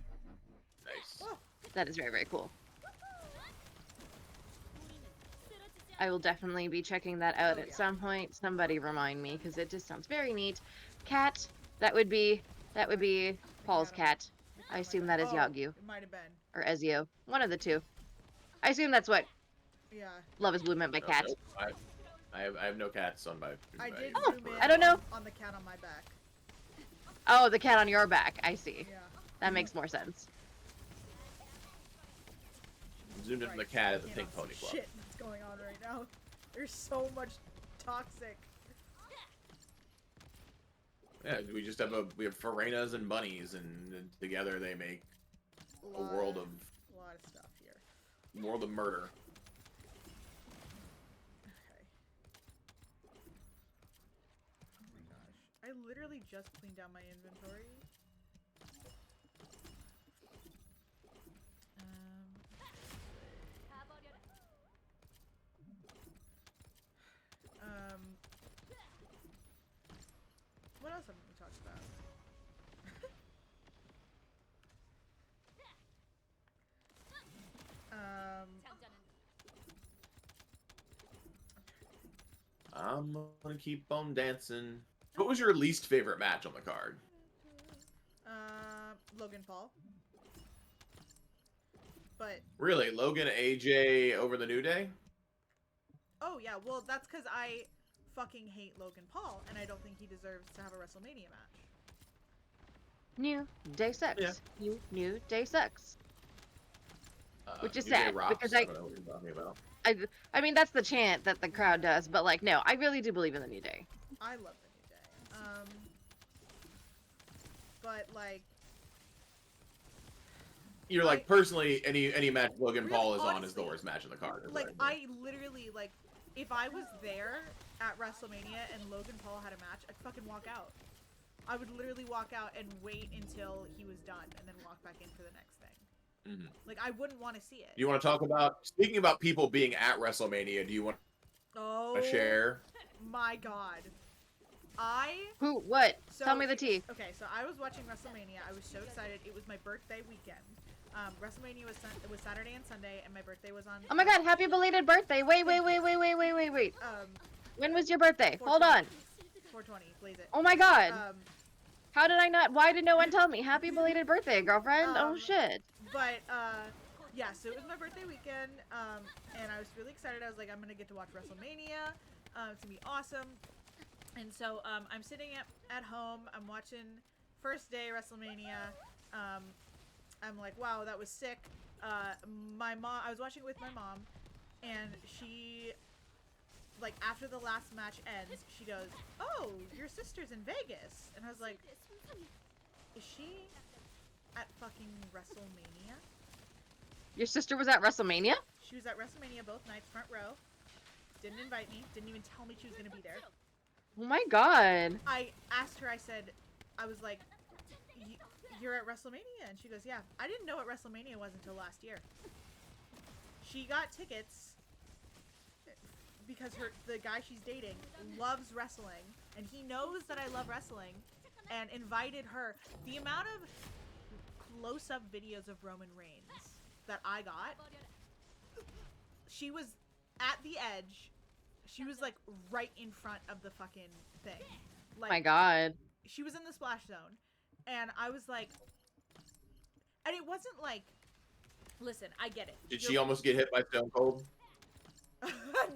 Speaker 3: Nice.
Speaker 1: Oh,
Speaker 2: That is very, very cool. I will definitely be checking that out at some point. Somebody remind me, because it just sounds very neat. Cat, that would be Paul's cat. I assume that is Yagyu.
Speaker 1: It might have been.
Speaker 2: Or Ezio. One of the two. I assume that's what
Speaker 1: Yeah.
Speaker 2: Love is Blue meant by cat.
Speaker 3: Nope. I have no cats on my.
Speaker 1: I did
Speaker 2: Oh,
Speaker 1: zoom in
Speaker 2: I don't know.
Speaker 1: on the cat on my back.
Speaker 2: Oh, the cat on your back. I see.
Speaker 1: Yeah.
Speaker 2: That makes more sense.
Speaker 3: Zoomed in from the cat at the
Speaker 1: I
Speaker 3: Pink
Speaker 1: cannot
Speaker 3: Pony
Speaker 1: see
Speaker 3: Club.
Speaker 1: Shit that's going on right now. There's so much toxic.
Speaker 3: Yeah, we just have we have Firenas and bunnies, and together they make a world of
Speaker 1: stuff here.
Speaker 3: murder.
Speaker 1: Okay. Oh my gosh. I literally just cleaned down my inventory. What else haven't we talked about?
Speaker 3: I'm gonna keep on dancing. What was your least favorite match on the card?
Speaker 1: Logan Paul. But
Speaker 3: Really, Logan AJ over the New Day?
Speaker 1: oh yeah, well that's because I fucking hate Logan Paul, and I don't think he deserves to have a WrestleMania match.
Speaker 2: New Day sucks.
Speaker 3: Yeah.
Speaker 2: New Day sucks. Which is
Speaker 3: New Day
Speaker 2: sad,
Speaker 3: rocks.
Speaker 2: because
Speaker 3: I don't know what you're talking about.
Speaker 2: I mean, that's the chant that the crowd does, but like, no, I really do believe in the New Day.
Speaker 1: I love the New Day. But like,
Speaker 3: You're like, personally, any match Logan
Speaker 1: really,
Speaker 3: Paul is on is
Speaker 1: honestly,
Speaker 3: the worst match in the card.
Speaker 1: like I literally like, if I was there at WrestleMania and Logan Paul had a match, I'd fucking walk out. I would literally walk out and wait until he was done, and then walk back in for the next thing.
Speaker 3: Mm-hmm.
Speaker 1: Like, I wouldn't want to see it.
Speaker 3: Do you want to talk about, speaking about people being at WrestleMania, do you want to share?
Speaker 1: My God.
Speaker 2: Who? What?
Speaker 1: So,
Speaker 2: Tell me the tea.
Speaker 1: Okay, so I was watching WrestleMania. I was so excited. It was my birthday weekend. WrestleMania was Saturday and Sunday, and my birthday was on...
Speaker 2: Oh my God, happy belated birthday. Wait. When was your birthday? Hold on.
Speaker 1: 420, blaze it.
Speaker 2: Oh my God. How did I not? Why did no one tell me? Happy belated birthday, girlfriend. Oh shit.
Speaker 1: But, yeah, so it was my birthday weekend, and I was really excited. I was like, I'm gonna get to watch WrestleMania. It's gonna be awesome. And so, I'm sitting at home. I'm watching first day WrestleMania. I'm like, wow, that was sick. My mom, I was watching it with my mom, and she, like, after the last match ends, she goes, oh, your sister's in Vegas. And I was like, is she at fucking WrestleMania?
Speaker 2: Your sister was at WrestleMania?
Speaker 1: She was at WrestleMania both nights, front row. Didn't invite me. Didn't even tell me she was gonna be there.
Speaker 2: Oh my God.
Speaker 1: I asked her, I was like, you're at WrestleMania? And she goes, yeah. I didn't know what WrestleMania was until last year. She got tickets because the guy she's dating loves wrestling, and he knows that I love wrestling, and invited her. The amount of close-up videos of Roman Reigns that I got, she was at the edge. She was like right in front of the fucking thing. Like,
Speaker 2: Oh my God.
Speaker 1: she was in the splash zone, and I was like, and it wasn't like, listen, I get it.
Speaker 3: Did she almost get hit by Stone Cold?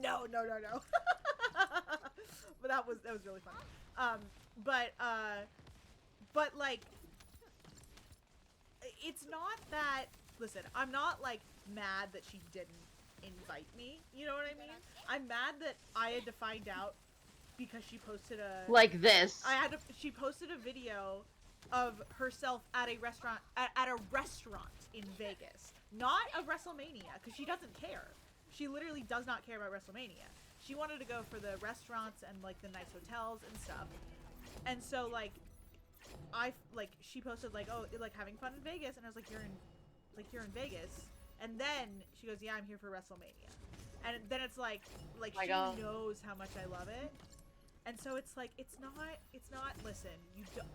Speaker 1: No. But that was really funny. But like, it's not that, listen, I'm not like mad that she didn't invite me, you know what I mean? I'm mad that I had to find out because she posted
Speaker 2: like this.
Speaker 1: she posted a video of herself at a restaurant in Vegas, not of WrestleMania, because she doesn't care. She literally does not care about WrestleMania. She wanted to go for the restaurants and like the nice hotels and stuff. And so like, she posted like, oh, like having fun in Vegas, and I was like, you're in Vegas. And then she goes, yeah, I'm here for WrestleMania. And then it's like she knows how much I love it. And so it's like, it's not, listen, you don't,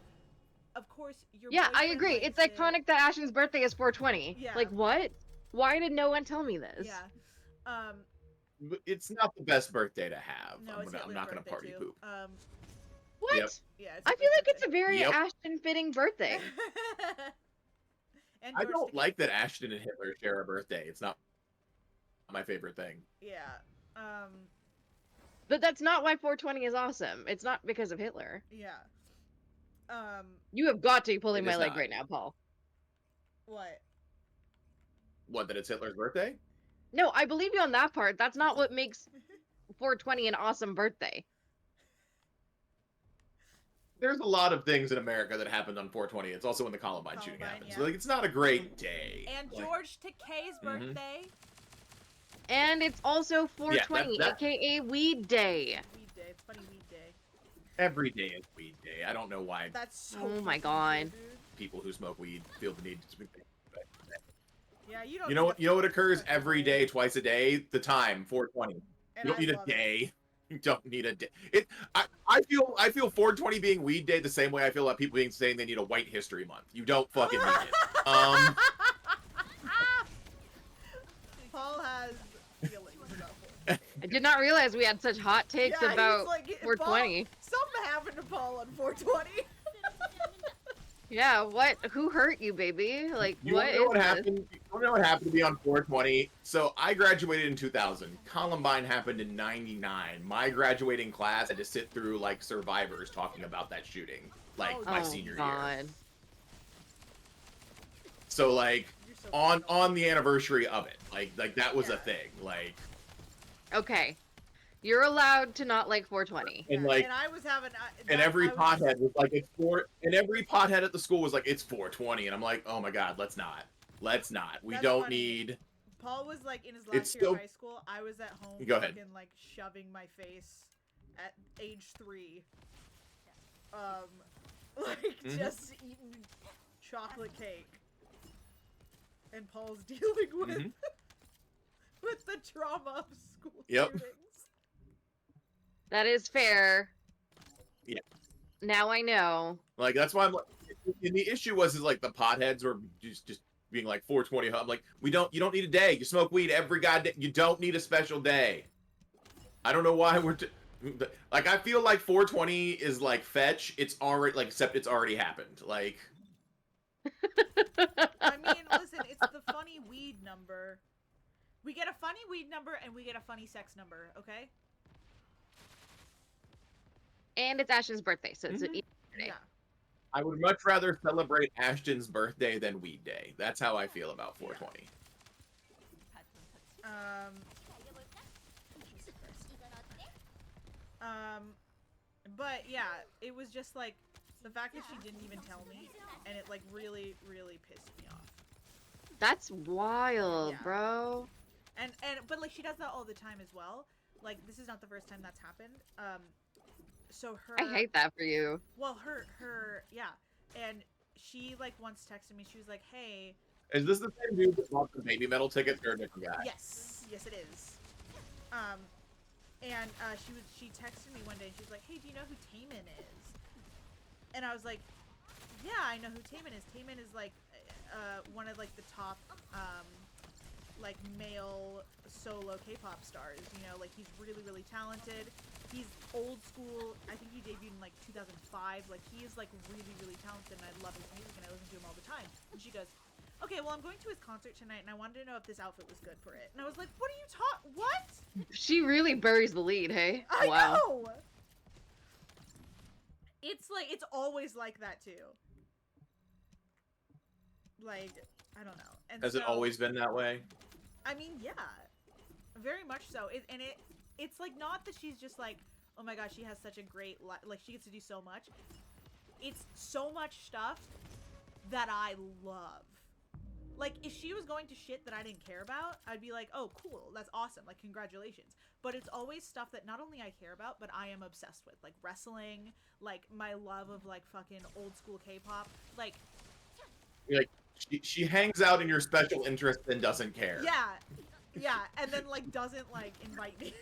Speaker 1: of course, your
Speaker 2: Yeah, I
Speaker 1: boyfriend
Speaker 2: agree.
Speaker 1: likes
Speaker 2: It's
Speaker 1: it.
Speaker 2: iconic that Ashton's birthday is 420.
Speaker 1: Yeah.
Speaker 2: Like, what? Why did no one tell me this?
Speaker 1: Yeah.
Speaker 3: It's not the best birthday to have.
Speaker 1: No,
Speaker 3: I'm not gonna party poop.
Speaker 2: What?
Speaker 3: Yep.
Speaker 1: Yeah, it's
Speaker 2: I feel like it's a very
Speaker 3: Yep.
Speaker 2: Ashton-fitting birthday.
Speaker 1: And
Speaker 3: I
Speaker 1: George
Speaker 3: don't
Speaker 1: Takei.
Speaker 3: like that Ashton and Hitler share a birthday. It's not my favorite thing.
Speaker 1: Yeah.
Speaker 2: But that's not why 420 is awesome. It's not because of Hitler.
Speaker 1: Yeah.
Speaker 2: You have got to be pulling
Speaker 3: It
Speaker 2: my
Speaker 3: is
Speaker 2: leg
Speaker 3: not.
Speaker 2: right now, Paul.
Speaker 1: What?
Speaker 3: What, that it's Hitler's birthday?
Speaker 2: No, I believe you on that part. That's not what makes 420 an awesome birthday.
Speaker 3: There's a lot of things in America that happened on 420. It's also when the Columbine shooting happened.
Speaker 1: yeah.
Speaker 3: So like, it's not a great day.
Speaker 1: And
Speaker 3: Like,
Speaker 1: George Takei's birthday.
Speaker 2: And it's also 420,
Speaker 3: that-
Speaker 2: aka Weed Day.
Speaker 1: Weed day. It's funny weed day.
Speaker 3: every day is weed day. I don't know why
Speaker 1: That's so
Speaker 2: Oh my
Speaker 1: fucking
Speaker 2: God.
Speaker 1: cool, dude.
Speaker 3: people who smoke weed feel the need to smoke.
Speaker 1: Yeah, you don't.
Speaker 3: You know what? You know what occurs every day, twice a day? The time, 420.
Speaker 1: And
Speaker 3: You don't
Speaker 1: I
Speaker 3: need a
Speaker 1: love it.
Speaker 3: day. You don't need a day. I feel 420 being weed day the same way I feel about people saying they need a white history month. You don't fucking need it.
Speaker 1: Paul has feelings about it.
Speaker 2: I did not realize we had such hot takes
Speaker 1: Yeah,
Speaker 2: about
Speaker 1: he's like,
Speaker 2: 420.
Speaker 1: Paul, something happened to Paul on 420.
Speaker 2: Yeah, what? Who hurt you, baby? Like,
Speaker 3: You
Speaker 2: what
Speaker 3: wanna know
Speaker 2: is
Speaker 3: what
Speaker 2: this?
Speaker 3: happened? You wanna know what happened to me on 420? So I graduated in 2000. Columbine happened in 99. My graduating class had to sit through like survivors talking about that shooting, like
Speaker 1: Oh,
Speaker 3: my senior year.
Speaker 2: God.
Speaker 3: So like
Speaker 1: You're so
Speaker 3: on the anniversary of it, like that was a
Speaker 1: Yeah.
Speaker 3: thing. Like,
Speaker 2: Okay. You're allowed to not like 420.
Speaker 3: and like,
Speaker 1: and I was having,
Speaker 3: and every pothead was like, it's four, and every pothead at the school was like, it's 420, and I'm like, oh my God, let's not. We
Speaker 1: That's
Speaker 3: don't
Speaker 1: funny.
Speaker 3: need.
Speaker 1: Paul was like in his
Speaker 3: It's
Speaker 1: last year
Speaker 3: still-
Speaker 1: of high school. I was at home
Speaker 3: Go ahead.
Speaker 1: fucking like shoving my face at age 3. Like
Speaker 3: Mhm.
Speaker 1: just eating chocolate cake. And Paul's dealing with
Speaker 3: Mhm.
Speaker 1: with the trauma of school
Speaker 3: Yep.
Speaker 1: shootings.
Speaker 2: That is fair.
Speaker 3: Yeah.
Speaker 2: Now I know.
Speaker 3: Like, that's why I'm like, and the issue was is like the potheads were just being like 420. I'm like, you don't need a day. You smoke weed every goddamn. You don't need a special day. I don't know why like, I feel like 420 is like fetch. It's already like, except it's already happened. Like,
Speaker 1: I mean, listen, it's the funny weed number. We get a funny weed number and we get a funny sex number, okay?
Speaker 2: And it's Ashton's birthday, so it's
Speaker 3: Mhm.
Speaker 2: an easy day.
Speaker 1: Yeah.
Speaker 3: I would much rather celebrate Ashton's birthday than weed day. That's how I feel about 420.
Speaker 1: But yeah, it was just like the fact that she didn't even tell me, and it like really, really pissed me off.
Speaker 2: That's wild,
Speaker 1: Yeah.
Speaker 2: bro.
Speaker 1: And but like she does that all the time as well. Like this is not the first time that's happened. So her.
Speaker 2: I hate that for you.
Speaker 1: Well, her yeah, and she like once texted me. She was like, "Hey,
Speaker 3: Is this the same dude that bought the baby metal tickets or a different guy?
Speaker 1: yes, it is." And she texted me one day and she was like, "Hey, do you know who Taman is?" And I was like, "Yeah, I know who Taman is. Taman is like one of like the top like male solo K-pop stars. You know, like he's really, really talented. He's old school. I think he debuted in like 2005. Like he is like really, really talented, and I love his music and I listen to him all the time." And she goes, "Okay, well, I'm going to his concert tonight, and I wanted to know if this outfit was good for it." And I was like, "What are you What?"
Speaker 2: She really buries the lead, hey?
Speaker 1: I
Speaker 2: Wow.
Speaker 1: know. It's like it's always like that too. Like I don't know. And
Speaker 3: Has it always been that way?
Speaker 1: I mean, yeah, very much so. It's like not that she's just like, oh my gosh, she has such a great like she gets to do so much. It's so much stuff that I love. Like, if she was going to shit that I didn't care about, I'd be like, oh, cool, that's awesome, like, congratulations. But it's always stuff that not only I care about, but I am obsessed with. Like, wrestling, like, my love of, like, fucking old school K-pop. Like,
Speaker 3: she hangs out in your special interest and doesn't care.
Speaker 1: yeah, and then, like, doesn't, like, invite me.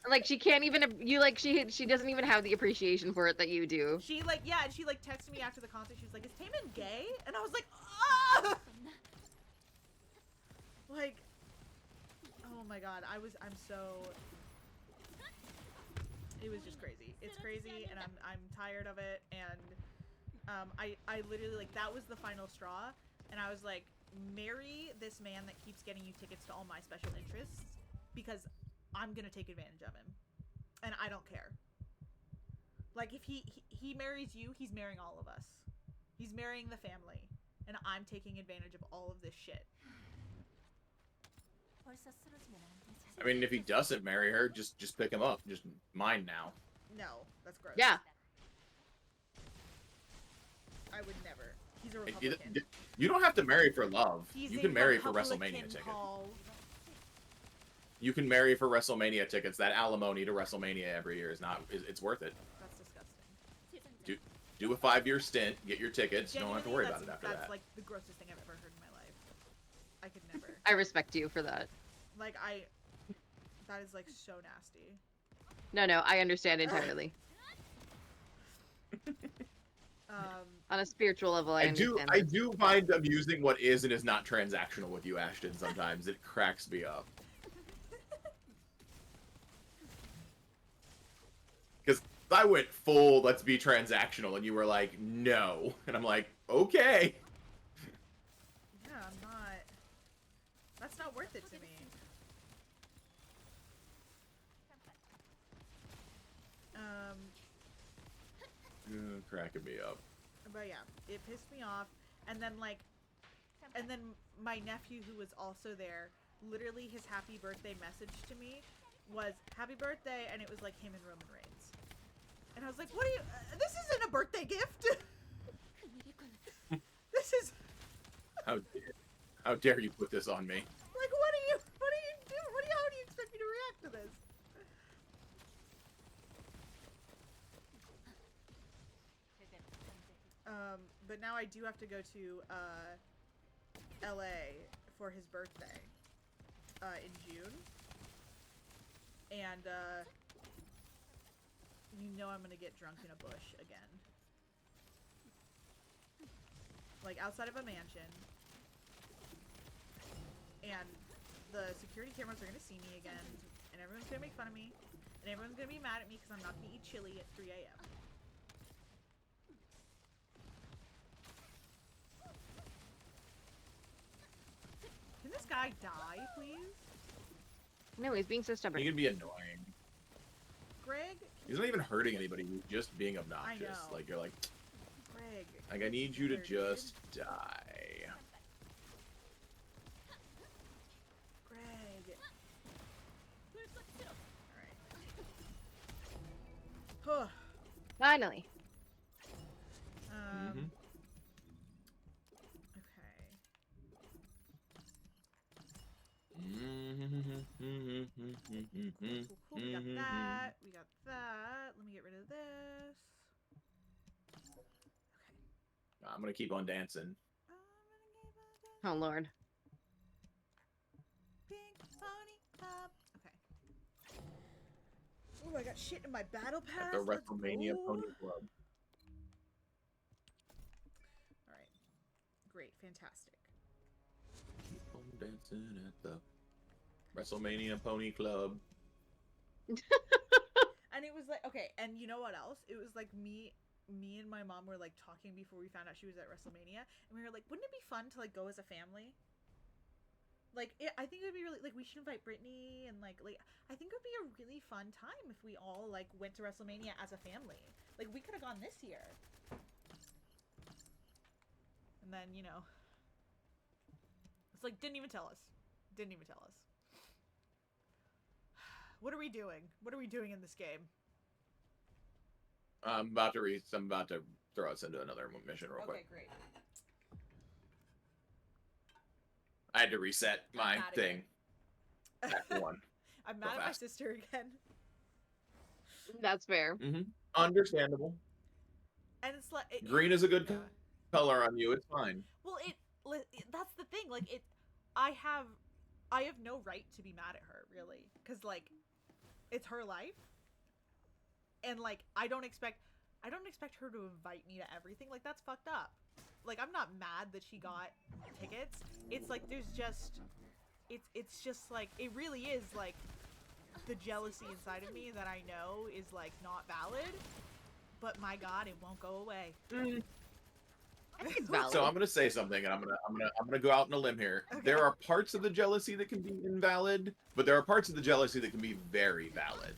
Speaker 2: Like she can't even she doesn't even have the appreciation for it that you do.
Speaker 1: She like and she like texted me after the concert. She was like, "Is Taemin gay?" And I was like, "Ah!" Like, oh my god, I'm so. It was just crazy. It's crazy, and I'm tired of it. And I literally like that was the final straw, and I was like, marry this man that keeps getting you tickets to all my special interests, because I'm gonna take advantage of him, and I don't care. Like, if he marries you, he's marrying all of us. He's marrying the family, and I'm taking advantage of all of this shit.
Speaker 3: I mean, if he doesn't marry her, just pick him up. Just mine now.
Speaker 1: No, that's gross.
Speaker 2: Yeah.
Speaker 1: I would never. He's a Republican.
Speaker 3: You don't have to marry for love.
Speaker 1: He's
Speaker 3: You can marry for
Speaker 1: Republican
Speaker 3: WrestleMania tickets.
Speaker 1: call.
Speaker 3: You can marry for WrestleMania tickets. That alimony to WrestleMania every year it's worth it.
Speaker 1: That's disgusting.
Speaker 3: Do a 5-year stint, get your tickets. You don't have to worry about it after that.
Speaker 1: That's like the grossest thing I've ever heard in my life. I could never.
Speaker 2: I respect you for that.
Speaker 1: Like that is like so nasty.
Speaker 2: No, I understand entirely. On a spiritual level, I understand.
Speaker 3: I do find amusing what is and is not transactional with you, Ashton. Sometimes it cracks me up. Because I went full, let's be transactional, and you were like, no. And I'm like, okay.
Speaker 1: Yeah, I'm not. That's not worth it to me.
Speaker 3: Cracking me up.
Speaker 1: But yeah, it pissed me off. And then my nephew, who was also there, literally his happy birthday message to me was happy birthday, and it was like him and Roman Reigns. And I was like, what are you, this isn't a birthday gift. This is.
Speaker 3: How dare you put this on me?
Speaker 1: Like, what do you do? How do you expect me to react to this? But now I do have to go to LA for his birthday in June, and you know I'm gonna get drunk in a bush again, like outside of a mansion, and the security cameras are gonna see me again, and everyone's gonna make fun of me, and everyone's gonna be mad at me because I'm not gonna eat chili at 3 a.m. Can this guy die, please?
Speaker 2: No, he's being so stubborn.
Speaker 3: He can be annoying.
Speaker 1: Greg?
Speaker 3: He's not even hurting anybody. He's just being obnoxious.
Speaker 1: I know.
Speaker 3: Like, you're like,
Speaker 1: Greg.
Speaker 3: like, I need you to just die.
Speaker 1: Greg. Alright.
Speaker 2: Finally.
Speaker 1: Okay. Cool. We got that. We got that. Let me get rid of this. Okay.
Speaker 3: I'm gonna keep on dancing.
Speaker 2: Oh Lord.
Speaker 1: Pink pony pop. Okay. Oh, I got shit in my battle pass.
Speaker 3: At the WrestleMania Pony Club.
Speaker 1: Alright. Great. Fantastic.
Speaker 3: Keep on dancing at the WrestleMania Pony Club.
Speaker 1: And it was like, okay, and you know what else? It was like me and my mom were like talking before we found out she was at WrestleMania, and we were like, wouldn't it be fun to like go as a family? Like, I think it would be really, like, we should invite Brittany, and like I think it would be a really fun time if we all like went to WrestleMania as a family. Like, we could have gone this year. And then, you know, it's like, didn't even tell us. What are we doing? What are we doing in this game?
Speaker 3: I'm about to throw us into another mission real quick.
Speaker 1: Okay, great.
Speaker 3: I had to reset my thing. At 1.
Speaker 1: I'm mad at my sister again.
Speaker 2: That's fair.
Speaker 3: Understandable.
Speaker 1: And it's like
Speaker 3: green is a good color on you. It's fine.
Speaker 1: Well, that's the thing. Like I have no right to be mad at her, really, because like it's her life, and like I don't expect her to invite me to everything. Like that's fucked up. Like I'm not mad that she got tickets. It's like there's just it's just like it really is like the jealousy inside of me that I know is like not valid, but my god, it won't go away.
Speaker 2: I think it's valid.
Speaker 3: So I'm gonna say something, and I'm gonna go out on a limb here.
Speaker 1: Okay.
Speaker 3: There are parts of the jealousy that can be invalid, but there are parts of the jealousy that can be very valid.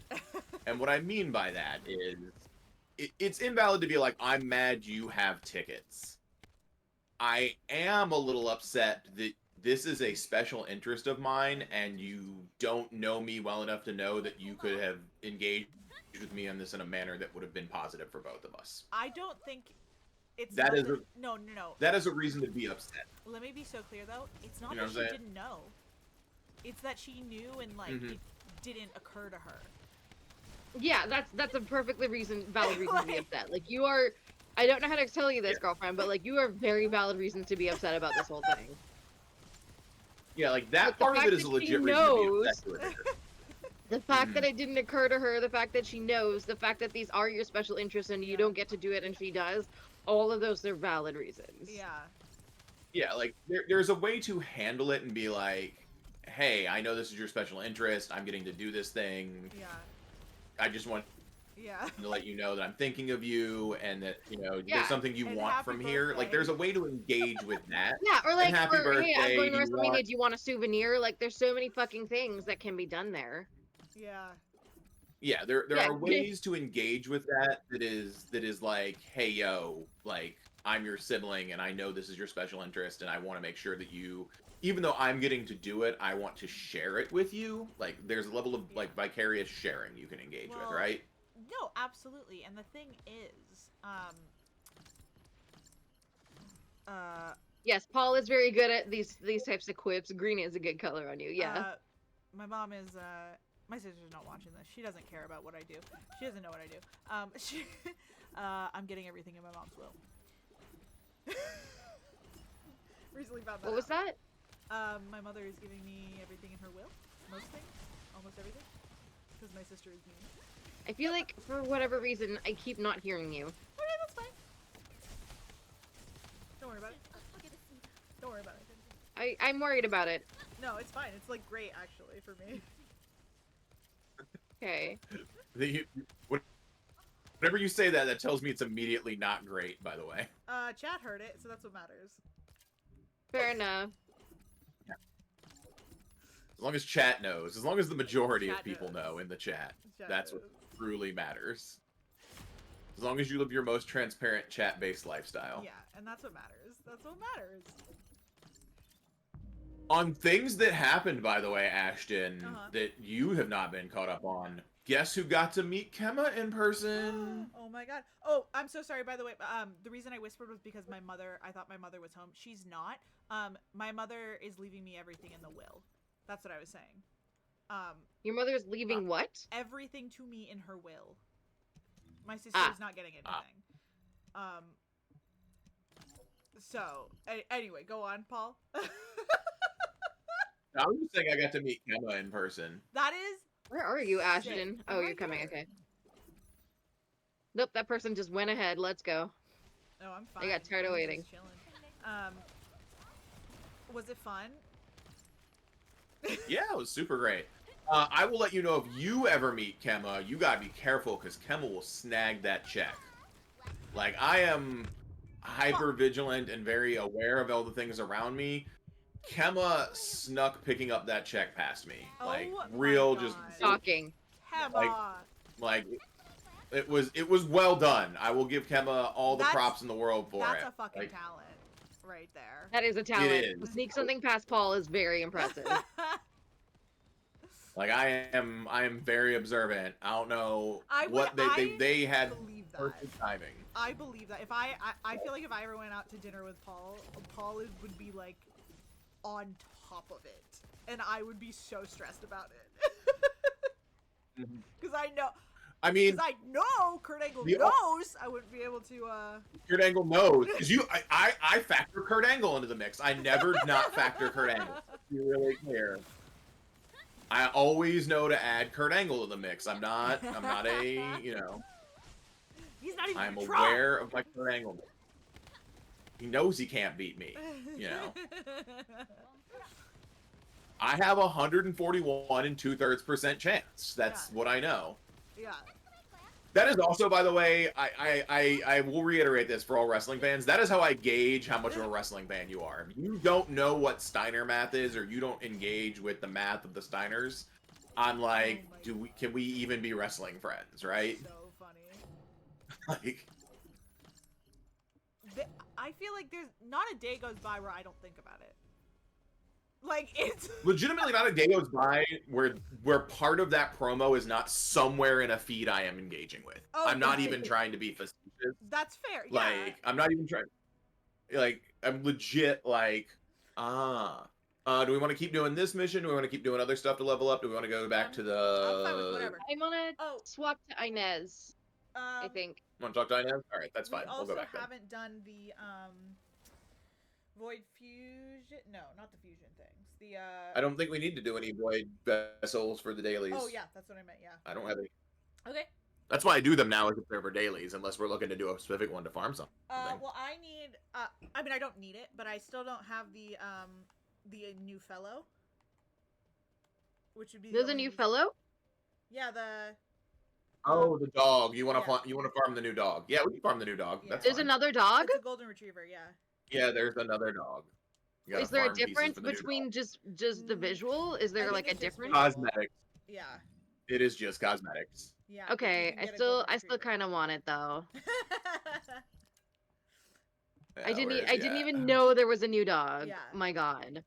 Speaker 3: And what I mean by that is, it's invalid to be like, I'm mad you have tickets. I am a little upset that this is a special interest of mine, and you don't know me well enough to know that you could have engaged with me on this in a manner that would have been positive for both of us.
Speaker 1: I don't think it's
Speaker 3: That
Speaker 1: not
Speaker 3: is
Speaker 1: that, no.
Speaker 3: That is a reason to be upset.
Speaker 1: Let me be so clear though. It's not
Speaker 3: You know
Speaker 1: that
Speaker 3: what I'm
Speaker 1: she
Speaker 3: saying?
Speaker 1: didn't know. It's that she knew and like it didn't occur to her.
Speaker 2: Yeah, that's a perfectly valid reason to be upset. Like you are, I don't know how to tell you this, girlfriend, but like you are very valid reasons to be upset about this whole thing.
Speaker 3: Yeah, like that
Speaker 2: Like,
Speaker 3: part of it is a legit reason to be upset with her.
Speaker 2: The fact that it didn't occur to her, the fact that she knows, the fact that these are your special interests and you don't get to do it and she does, all of those are valid reasons.
Speaker 1: Yeah.
Speaker 3: Yeah, like there's a way to handle it and be like, hey, I know this is your special interest. I'm getting to do this thing.
Speaker 1: Yeah.
Speaker 3: I just want to let you know that I'm thinking of you and that, there's something you
Speaker 1: And
Speaker 3: want
Speaker 1: happy
Speaker 3: from here. Like,
Speaker 1: birthday.
Speaker 3: there's a way to engage with that.
Speaker 2: Yeah, or like,
Speaker 3: And happy
Speaker 2: hey, I'm
Speaker 3: birthday,
Speaker 2: going to
Speaker 3: do you
Speaker 2: WrestleMania,
Speaker 3: want-
Speaker 2: do you want a souvenir? Like, there's so many fucking things that can be done there.
Speaker 1: Yeah.
Speaker 3: Yeah, there
Speaker 2: Yeah,
Speaker 3: are ways to engage with that is like, hey, yo, like, I'm your sibling and I know this is your special interest and I want to make sure that you, even though I'm getting to do it, I want to share it with you. Like, there's a level of, like, vicarious sharing you can engage with, right?
Speaker 1: No, absolutely. And the thing is,
Speaker 2: Yes, Paul is very good at these types of quips. Green is a good color on you, yeah.
Speaker 1: My mom is, my sister's not watching this. She doesn't care about what I do. She doesn't know what I do. I'm getting everything in my mom's will. Recently found that
Speaker 2: What was that?
Speaker 1: My mother is giving me everything in her will. Most things. Almost everything. Because my sister is mean.
Speaker 2: I feel like, for whatever reason, I keep not hearing you.
Speaker 1: Okay, that's fine. Don't worry about it. Don't worry about it.
Speaker 2: I'm worried about it.
Speaker 1: No, it's fine. It's like great actually for me.
Speaker 2: Okay.
Speaker 3: Whenever you say that, that tells me it's immediately not great, by the way.
Speaker 1: Chat heard it, so that's what matters.
Speaker 2: Fair enough.
Speaker 3: Yeah. As long as chat knows, as long as the majority of
Speaker 1: Chat
Speaker 3: people
Speaker 1: knows.
Speaker 3: know in the chat,
Speaker 1: Chat
Speaker 3: that's what
Speaker 1: knows.
Speaker 3: truly matters. As long as you live your most transparent chat-based lifestyle.
Speaker 1: Yeah, and that's what matters. That's what matters.
Speaker 3: On things that happened, by the way, Ashton,
Speaker 1: Uh-huh.
Speaker 3: that you have not been caught up on, guess who got to meet Kemma in person?
Speaker 1: Oh my god. Oh, I'm so sorry, by the way. The reason I whispered was because I thought my mother was home. She's not. My mother is leaving me everything in the will. That's what I was saying.
Speaker 2: Your mother's leaving what?
Speaker 1: Everything to me in her will. My sister's not getting anything. So, anyway, go on, Paul.
Speaker 3: I was just saying I got to meet Kemma in person.
Speaker 1: That is...
Speaker 2: Where are you, Ashton?
Speaker 1: Sick.
Speaker 2: Oh,
Speaker 1: I'm
Speaker 2: you're
Speaker 1: right
Speaker 2: coming,
Speaker 1: here.
Speaker 2: okay. Nope, that person just went ahead. Let's go.
Speaker 1: No, I'm fine.
Speaker 2: I got tired of
Speaker 1: I'm
Speaker 2: waiting.
Speaker 1: just chilling. Was it fun?
Speaker 3: Yeah, it was super great. I will let you know if you ever meet Kemma, you gotta be careful because Kemma will snag that check. Like, I am hyper vigilant and very aware of all the things around me. Kemma snuck picking up that check past me. Like,
Speaker 1: Oh my
Speaker 3: real
Speaker 1: God.
Speaker 3: just
Speaker 2: Shocking.
Speaker 1: Kemma!
Speaker 3: like it was well done. I will give Kemma all the
Speaker 1: That's-
Speaker 3: props in the world for
Speaker 1: That's
Speaker 3: it.
Speaker 1: a fucking
Speaker 3: Like,
Speaker 1: talent right there.
Speaker 2: That is a talent.
Speaker 3: is.
Speaker 2: To sneak something past Paul is very impressive.
Speaker 3: Like, I am very observant. I don't know
Speaker 1: I would-
Speaker 3: what they had
Speaker 1: believe that.
Speaker 3: perfect timing.
Speaker 1: I believe that. If I feel like if I ever went out to dinner with Paul would be like on top of it, and I would be so stressed about it. Because I know.
Speaker 3: I mean,
Speaker 1: Because I know Kurt Angle
Speaker 3: the-
Speaker 1: knows I wouldn't be able to.
Speaker 3: Kurt Angle knows because I factor Kurt Angle into the mix. I never not factor Kurt Angle. To be really clear. I always know to add Kurt Angle to the mix. I'm not a, you know.
Speaker 1: He's not even
Speaker 3: I'm
Speaker 1: gonna try.
Speaker 3: aware of my Kurt Angle mix. He knows he can't beat me, you know. I have 141 and 2/3% chance. That's what I know.
Speaker 1: Yeah.
Speaker 3: That is also, by the way, I will reiterate this for all wrestling fans. That is how I gauge how much of a wrestling fan you are. If you don't know what Steiner math is, or you don't engage with the math of the Steiners, I'm like, can we even be wrestling friends, right?
Speaker 1: So funny.
Speaker 3: Like,
Speaker 1: I feel like there's not a day goes by where I don't think about it. Like, it's
Speaker 3: legitimately not a day goes by where part of that promo is not somewhere in a feed I am engaging with.
Speaker 1: Oh,
Speaker 3: I'm not even trying to be facetious.
Speaker 1: That's fair. Yeah.
Speaker 3: Like, I'm not even trying. Like, I'm legit like, do we want to keep doing this mission? Do we want to keep doing other stuff to level up? Do we want to go back to the...
Speaker 1: I'm fine with whatever.
Speaker 2: I want to swap to Inez, I think.
Speaker 3: Want to talk to Inez? All right, that's fine. We'll go back
Speaker 1: We also haven't done the, Void Fusion... No, not the fusion things. The,
Speaker 3: I don't think we need to do any Void Vessels for the dailies.
Speaker 1: Oh, yeah, that's what I meant, yeah.
Speaker 3: I don't have any.
Speaker 1: Okay.
Speaker 3: That's why I do them now as if they're for dailies, unless we're looking to do a specific one to farm something.
Speaker 1: Well, I need, I mean, I don't need it, but I still don't have the new fellow. Which would be
Speaker 2: There's a new fellow?
Speaker 1: Yeah, the...
Speaker 3: Oh, the dog. You want to farm the new dog? Yeah, we can farm the new dog.
Speaker 1: Yeah.
Speaker 3: That's
Speaker 2: There's
Speaker 3: fine.
Speaker 2: another dog?
Speaker 1: It's a golden retriever, yeah.
Speaker 3: Yeah, there's another dog.
Speaker 2: Is there a difference between just the visual? Is there like a difference?
Speaker 3: Cosmetics.
Speaker 1: Yeah.
Speaker 3: It is just cosmetics.
Speaker 1: Yeah.
Speaker 2: Okay, I still kind of want it though.
Speaker 3: Yeah,
Speaker 2: I didn't even know there was a new dog.
Speaker 1: Yeah.
Speaker 2: My God.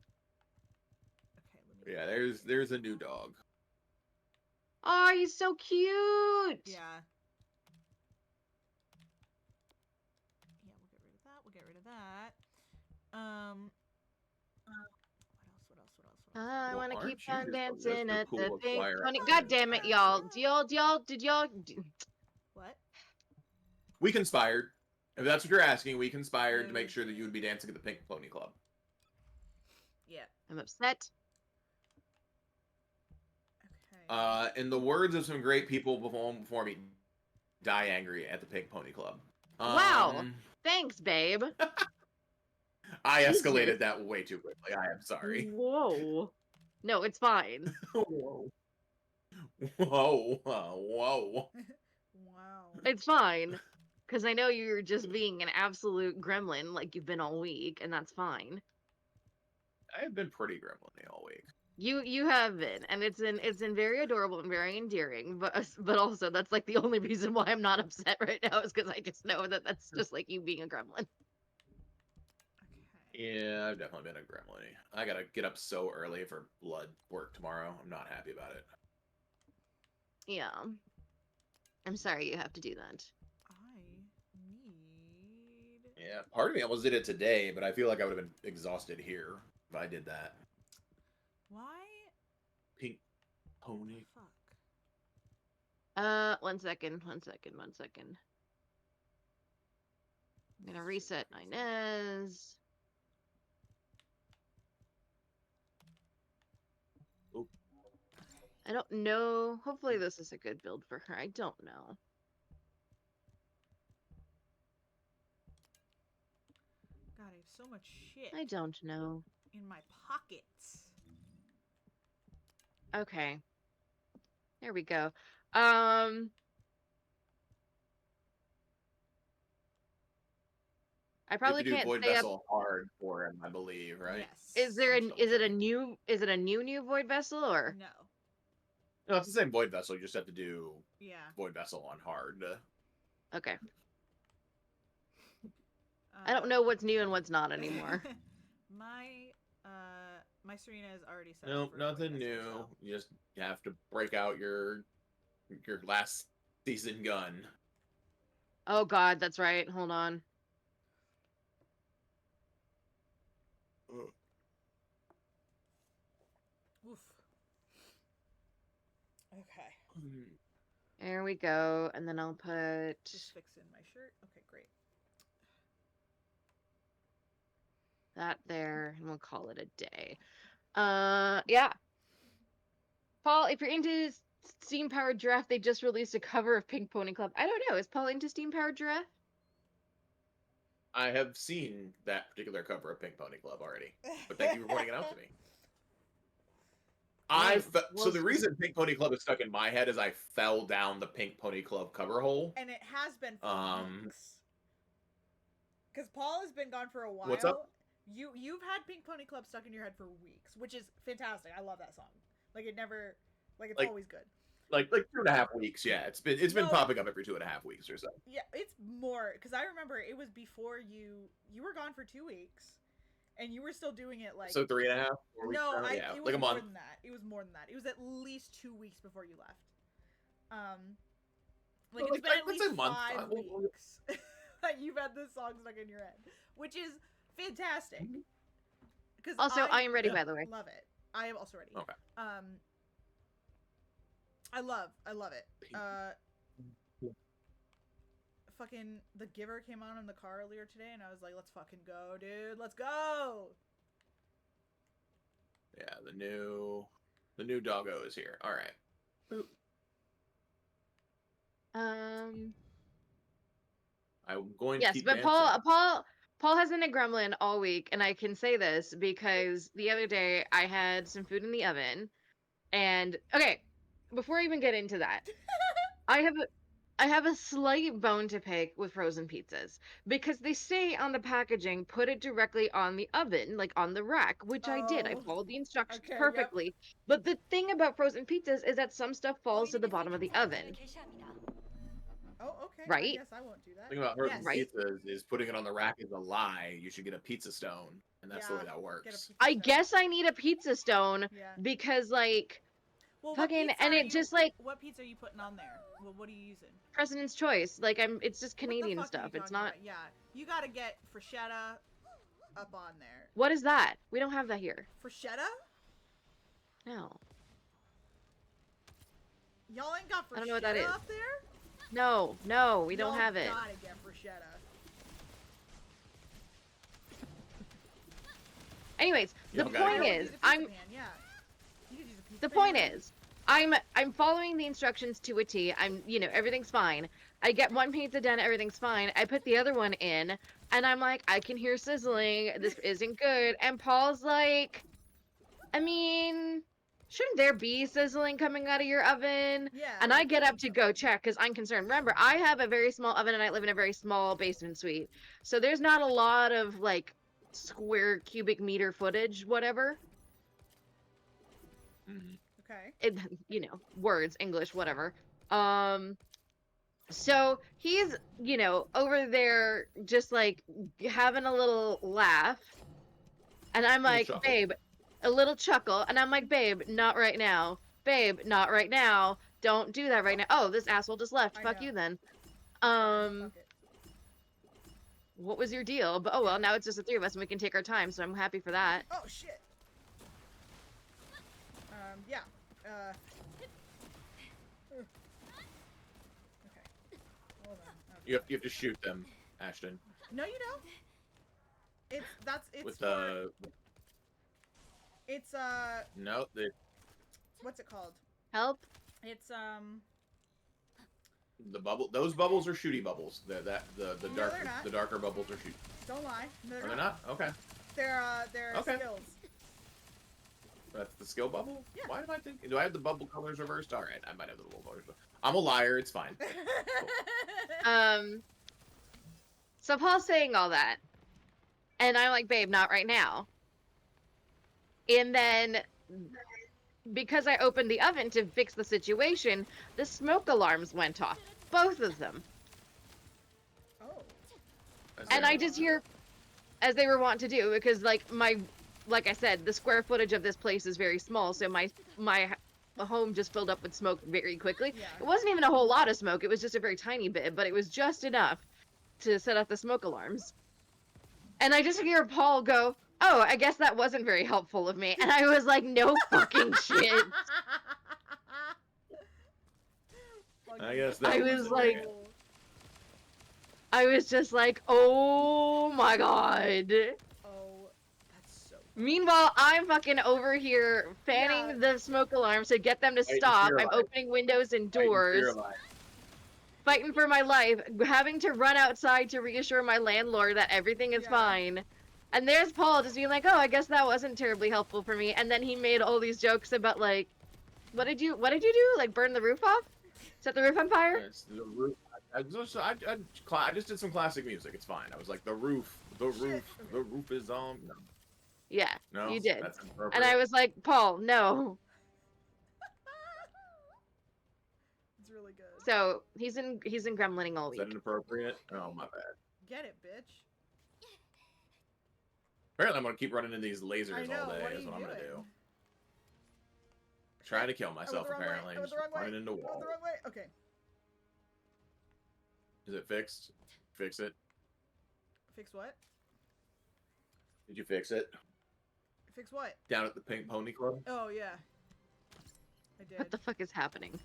Speaker 1: Okay,
Speaker 3: yeah, there's a new dog.
Speaker 2: Oh, he's so cute.
Speaker 1: Yeah. Yeah, we'll get rid of that. What else?
Speaker 2: I want to
Speaker 3: aren't
Speaker 2: keep
Speaker 3: you
Speaker 2: on
Speaker 3: just
Speaker 2: dancing
Speaker 3: a
Speaker 2: at the
Speaker 3: cool
Speaker 2: pink
Speaker 3: acquirer?
Speaker 2: pony. God damn it, y'all. Did y'all?
Speaker 1: What?
Speaker 3: We conspired. If that's what you're asking, we conspired to make sure that you would be dancing at the Pink Pony Club.
Speaker 1: Yeah.
Speaker 2: I'm upset.
Speaker 1: Okay.
Speaker 3: In the words of some great people before me, die angry at the Pink Pony Club.
Speaker 2: Wow. Thanks, babe.
Speaker 3: I escalated that way too quickly. I am sorry.
Speaker 2: Whoa. No, it's fine.
Speaker 3: Whoa. Whoa.
Speaker 1: Wow.
Speaker 2: It's fine. Because I know you're just being an absolute gremlin like you've been all week, and that's fine.
Speaker 3: I have been pretty gremlin all week.
Speaker 2: You have been, and it's in very adorable and very endearing, but also that's like the only reason why I'm not upset right now is because I just know that that's just like you being a gremlin.
Speaker 3: Yeah, I've definitely been a gremlin. I gotta get up so early for blood work tomorrow. I'm not happy about it.
Speaker 2: Yeah. I'm sorry you have to do that.
Speaker 3: Yeah, part of me almost did it today, but I feel like I would have been exhausted here if I did that.
Speaker 1: Why?
Speaker 3: Pink Pony.
Speaker 2: Fuck. One second. I'm gonna reset Inez.
Speaker 3: Oop.
Speaker 2: I don't know. Hopefully this is a good build for her. I don't know.
Speaker 1: God, I have so much shit.
Speaker 2: I don't know.
Speaker 1: In my pockets.
Speaker 2: Okay. There we go. I probably can't
Speaker 3: Void
Speaker 2: stay
Speaker 3: Vessel hard for him, I believe, right?
Speaker 1: Yes.
Speaker 2: Is it a new Void Vessel or
Speaker 1: No?
Speaker 3: No, it's the same Void Vessel. You just have to do Void Vessel on hard.
Speaker 2: Okay. I don't know what's new and what's not anymore.
Speaker 1: My Serena is already set.
Speaker 3: Nope, nothing new. So. You just have to break out your last season gun.
Speaker 2: Oh God, that's right. Hold on.
Speaker 1: Oof. Okay.
Speaker 2: There we go, and then I'll put.
Speaker 1: Just fix in my shirt. Okay, great.
Speaker 2: That there, and we'll call it a day. Yeah. Paul, if you're into Steam Powered Giraffe, they just released a cover of Pink Pony Club. I don't know. Is Paul into Steam Powered Giraffe?
Speaker 3: I have seen that particular cover of Pink Pony Club already, but thank you for pointing it out to me. So the reason Pink Pony Club is stuck in my head is I fell down the Pink Pony Club cover hole.
Speaker 1: And it has been for weeks. Because Paul has been gone for a while.
Speaker 3: What's up?
Speaker 1: You've had Pink Pony Club stuck in your head for weeks, which is fantastic. I love that song. Like it never, it's always good.
Speaker 3: Like 2.5 weeks, yeah. It's been popping up every 2.5 weeks or so.
Speaker 1: Yeah, it's more because I remember it was before you were gone for 2 weeks, and you were still doing it like.
Speaker 3: So 3.5. 4 weeks.
Speaker 1: No,
Speaker 3: yeah,
Speaker 1: it was
Speaker 3: like a
Speaker 1: more
Speaker 3: month.
Speaker 1: than that. It was more than that. It was at least 2 weeks before you left. Like
Speaker 3: Well,
Speaker 1: it's been at least
Speaker 3: a month.
Speaker 1: 5 weeks that you've had this song stuck in your head, which is fantastic. Because
Speaker 2: also, I am ready, by the way.
Speaker 1: Love it. I am also ready.
Speaker 3: Okay.
Speaker 1: I love it. Fucking The Giver came on in the car earlier today, and I was like, let's fucking go, dude. Let's go.
Speaker 3: Yeah, the new doggo is here. All right. Boop. I'm going to
Speaker 2: Yes,
Speaker 3: keep
Speaker 2: but
Speaker 3: dancing.
Speaker 2: Paul has been a gremlin all week, and I can say this because the other day I had some food in the oven, and okay, before I even get into that, I have a slight bone to pick with frozen pizzas because they say on the packaging, put it directly on the oven, like on the rack, which I did. I followed the instructions perfectly. Yep. But the thing about frozen pizzas is that some stuff falls to the bottom of the oven.
Speaker 1: Oh, okay.
Speaker 2: Right?
Speaker 1: I guess I won't do that.
Speaker 3: The thing about frozen pizzas is putting it on the rack is a lie. You should get a pizza stone, and that's the way that works.
Speaker 2: I guess I need a pizza stone because, like, fucking, and it just like.
Speaker 1: What pizza are you putting on there? Well, what are you using?
Speaker 2: President's Choice. Like, it's just Canadian stuff. It's not.
Speaker 1: About? Yeah, you gotta get bruschetta up on there.
Speaker 2: What is that? We don't have that here.
Speaker 1: Bruschetta?
Speaker 2: No.
Speaker 1: Y'all ain't got bruschetta
Speaker 2: I don't know what that is.
Speaker 1: up there?
Speaker 2: No, we don't have it.
Speaker 1: You gotta get bruschetta.
Speaker 2: Anyways, the point is, I'm following the instructions to a T. Everything's fine. I get one pizza done, everything's fine. I put the other one in, and I'm like, I can hear sizzling. This isn't good. And Paul's like, I mean, shouldn't there be sizzling coming out of your oven?
Speaker 1: Yeah.
Speaker 2: And I get up to go check because I'm concerned. Remember, I have a very small oven and I live in a very small basement suite. So there's not a lot of, like, square cubic meter footage, whatever.
Speaker 1: Okay.
Speaker 2: Words, English, whatever. So he's, over there just, like, having a little laugh. And I'm like, babe, a little chuckle. And I'm like, babe, not right now. Babe, not right now. Don't do that right now. Oh, this asshole just left. Fuck you then. What was your deal? But, oh, well, now it's just the three of us and we can take our time. So I'm happy for that.
Speaker 1: Oh, shit. Yeah. Okay. Hold on. Okay.
Speaker 3: You have to shoot them, Ashton.
Speaker 1: No, you don't. It's
Speaker 3: with
Speaker 1: It's
Speaker 3: No,
Speaker 1: what's it called?
Speaker 2: Help.
Speaker 1: It's
Speaker 3: the bubble. Those bubbles are shooty bubbles. The darker bubbles are shoot.
Speaker 1: Don't lie. No,
Speaker 3: they're not. Okay.
Speaker 1: They're skills.
Speaker 3: That's the skill bubble?
Speaker 1: Yeah.
Speaker 3: Why am I thinking? Do I have the bubble colors reversed? All right, I might have the bubble colors. I'm a liar. It's fine.
Speaker 2: Cool. So Paul's saying all that, and I'm like, babe, not right now. And then, because I opened the oven to fix the situation, the smoke alarms went off. Both of them.
Speaker 1: Oh.
Speaker 2: And I just hear, as they were wont to do, because, like I said, the square footage of this place is very small, so my home just filled up with smoke very quickly.
Speaker 1: Yeah.
Speaker 2: It wasn't even a whole lot of smoke, it was just a very tiny bit, but it was just enough to set off the smoke alarms. And I just hear Paul go, oh, I guess that wasn't very helpful of me. And I was like, no fucking shit.
Speaker 3: I guess that
Speaker 2: I was just like, oh my god.
Speaker 1: Oh, that's so
Speaker 2: Meanwhile, I'm fucking over here fanning the smoke alarms to get them to stop. I'm opening windows and doors, fighting for my life, having to run outside to reassure my landlord that everything is fine. And there's Paul just being like, oh, I guess that wasn't terribly helpful for me. And then he made all these jokes about, like, what did you do? Like, burn the roof off? Set the roof on fire?
Speaker 3: Yes, the roof. I just did some classic music. It's fine. I was like, the roof is on. No.
Speaker 2: Yeah,
Speaker 3: No,
Speaker 2: you did.
Speaker 3: that's inappropriate.
Speaker 2: And I was like, Paul, no.
Speaker 1: It's really good.
Speaker 2: So he's in Gremlining all week.
Speaker 3: Is that inappropriate? Oh my bad.
Speaker 1: Get it, bitch.
Speaker 3: Apparently, I'm gonna keep running into these lasers
Speaker 1: I know,
Speaker 3: all day.
Speaker 1: what are
Speaker 3: Is
Speaker 1: you
Speaker 3: what I'm gonna
Speaker 1: doing?
Speaker 3: do. Trying to kill myself. Apparently,
Speaker 1: I went the wrong way.
Speaker 3: running into
Speaker 1: I went
Speaker 3: walls.
Speaker 1: the wrong way. Okay.
Speaker 3: Is it fixed? Fix it.
Speaker 1: Fix what?
Speaker 3: Did you fix it?
Speaker 1: Fix what?
Speaker 3: Down at the Pink Pony Club?
Speaker 1: Oh, yeah. I did.
Speaker 2: What the fuck is happening?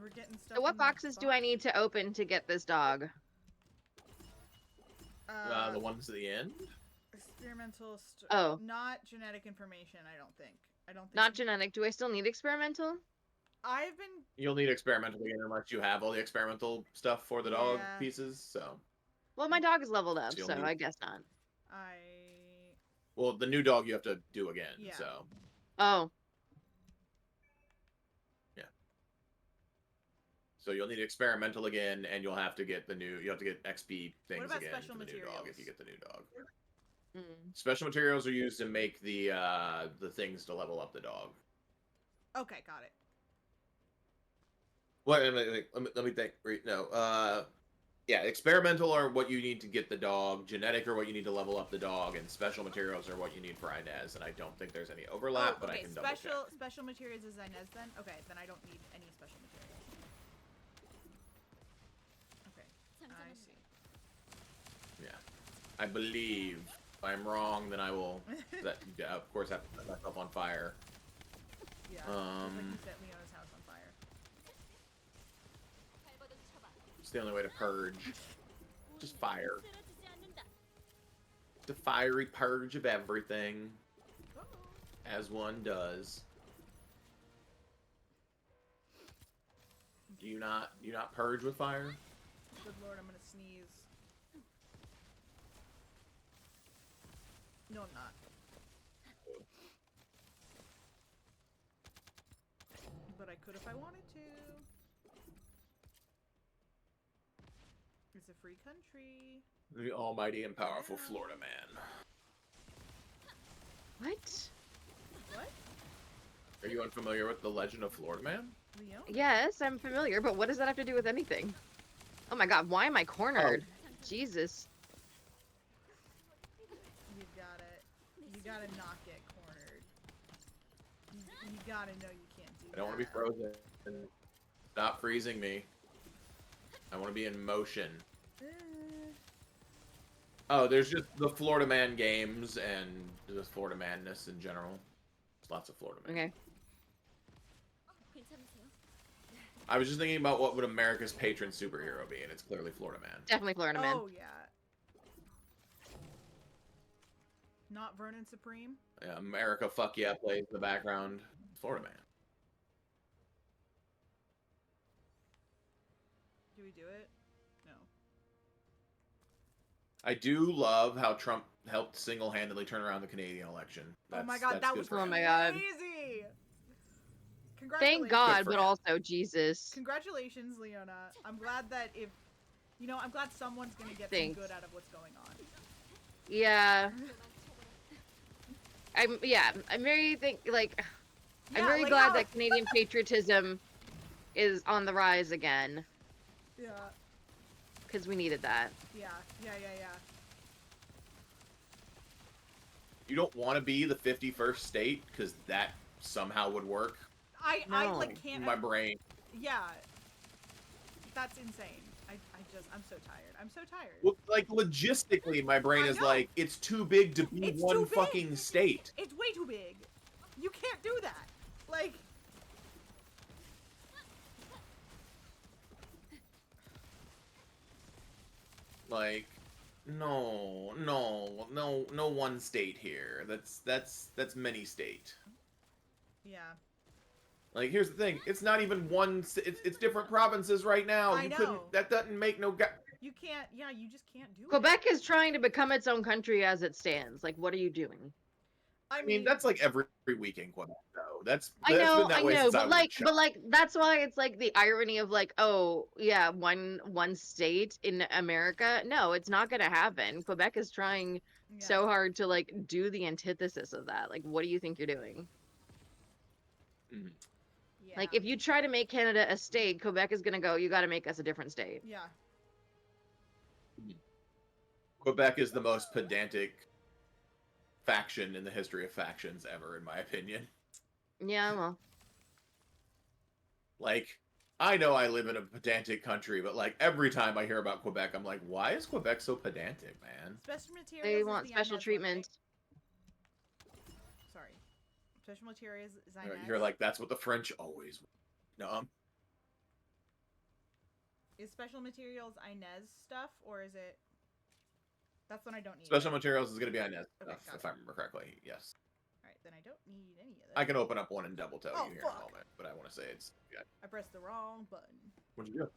Speaker 1: We're getting stuff.
Speaker 2: So what boxes do I need to open to get this dog?
Speaker 3: The ones at the end?
Speaker 1: Experimental.
Speaker 2: Oh.
Speaker 1: Not genetic information, I don't think.
Speaker 2: Not genetic. Do I still need experimental?
Speaker 1: I've been...
Speaker 3: You'll need experimental again unless you have all the experimental stuff for the dog pieces, so...
Speaker 2: Well, my dog is leveled up,
Speaker 3: So you'll
Speaker 2: so
Speaker 3: need-
Speaker 2: I guess not.
Speaker 3: Well, the new dog you have to do again,
Speaker 1: Yeah.
Speaker 3: so...
Speaker 2: Oh.
Speaker 3: Yeah. So you'll need experimental again, and you'll have to get the new... You have to get XP things
Speaker 1: about
Speaker 3: again
Speaker 1: special
Speaker 3: for the new dog
Speaker 1: materials?
Speaker 3: if you get the new dog.
Speaker 2: Mm.
Speaker 3: Special materials are used to make the things to level up the dog.
Speaker 1: Okay, got it.
Speaker 3: What? Let me think. No. Yeah, experimental are what you need to get the dog. Genetic are what you need to level up the dog, and special materials are what you need for Inez. And I don't think there's any overlap, but I can double check.
Speaker 1: Special materials is Inez then? Okay, then I don't need any special materials. Okay, I see.
Speaker 3: Yeah, I believe. If I'm wrong, then I will. Of course, have to set myself on fire.
Speaker 1: Yeah. Like you set Leona's house on fire.
Speaker 3: It's the only way to purge. Just fire. The fiery purge of everything, as one does. Do you not purge with fire?
Speaker 1: Good lord, I'm gonna sneeze. No, I'm not. But I could if I wanted to. It's a free country.
Speaker 3: The almighty and powerful Florida man.
Speaker 2: What?
Speaker 1: What?
Speaker 3: Are you unfamiliar with the legend of Florida Man?
Speaker 1: Leona?
Speaker 2: Yes, I'm familiar, but what does that have to do with anything? Oh my god, why am I cornered? Jesus.
Speaker 1: You gotta not get cornered. You gotta know you can't do that.
Speaker 3: I don't want to be frozen. Stop freezing me. I want to be in motion. Oh, there's just the Florida Man games and just Florida Madness in general. There's lots of Florida Man.
Speaker 2: Okay.
Speaker 3: I was just thinking about what would America's patron superhero be, and it's clearly Florida Man.
Speaker 2: Definitely Florida Man.
Speaker 1: Oh, yeah. Not Vernon Supreme?
Speaker 3: Yeah, America Fuck Yeah plays in the background. Florida Man.
Speaker 1: Do we do it? No.
Speaker 3: I do love how Trump helped single-handedly turn around the Canadian election.
Speaker 1: Oh my god, that was
Speaker 3: good for him.
Speaker 2: Oh my god.
Speaker 1: crazy! Congratulations.
Speaker 2: Thank God, but also Jesus.
Speaker 1: Congratulations, Leona. I'm glad that I'm glad someone's gonna get some good out of what's going on.
Speaker 2: Yeah. I'm very glad that Canadian patriotism is on the rise again.
Speaker 1: Yeah.
Speaker 2: Because we needed that.
Speaker 1: Yeah.
Speaker 3: You don't want to be the 51st state, because that somehow would work.
Speaker 1: I can't.
Speaker 3: My brain.
Speaker 1: Yeah. That's insane. I'm so tired. I'm so tired.
Speaker 3: Well, like, logistically, my brain is like, it's too big to be one fucking state.
Speaker 1: It's way too big. You can't do that. Like...
Speaker 3: no one state here. That's many state.
Speaker 1: Yeah.
Speaker 3: Like, here's the thing. It's not even one. It's different provinces right now.
Speaker 1: I
Speaker 3: You
Speaker 1: know.
Speaker 3: couldn't. That doesn't make no.
Speaker 1: You can't. Yeah, you just can't do
Speaker 2: Quebec
Speaker 1: it.
Speaker 2: is trying to become its own country as it stands. Like, what are you doing?
Speaker 1: I
Speaker 3: I mean, that's like every week in Quebec, though. That's been that way since I was a child.
Speaker 2: but like that's why it's like the irony of like, oh yeah, one state in America. No, it's not gonna happen. Quebec is trying so hard to like do the antithesis of that. Like, what do you think you're doing?
Speaker 3: Mhm.
Speaker 1: Yeah.
Speaker 2: Like, if you try to make Canada a state, Quebec is gonna go, you got to make us a different state.
Speaker 1: Yeah.
Speaker 3: Quebec is the most pedantic faction in the history of factions ever, in my opinion.
Speaker 2: Yeah, well.
Speaker 3: Like, I know I live in a pedantic country, but like every time I hear about Quebec, I'm like, why is Quebec so pedantic, man?
Speaker 1: Special materials.
Speaker 2: They
Speaker 1: is
Speaker 2: want
Speaker 1: the
Speaker 2: special
Speaker 1: Inez
Speaker 2: treatment.
Speaker 1: One, right? Sorry. Special materials is
Speaker 3: You're like, that's what the French always. No.
Speaker 1: Is special materials Inez stuff, or is it? That's when I don't need.
Speaker 3: Special materials is going to be Inez
Speaker 1: Okay,
Speaker 3: stuff, if I remember correctly. Yes.
Speaker 1: All right, then I don't need any of that.
Speaker 3: I can open up one and double tell
Speaker 1: Oh,
Speaker 3: you here
Speaker 1: fuck.
Speaker 3: in a moment, but I want to say it's. Yeah.
Speaker 1: I pressed the wrong button.
Speaker 3: What'd you do?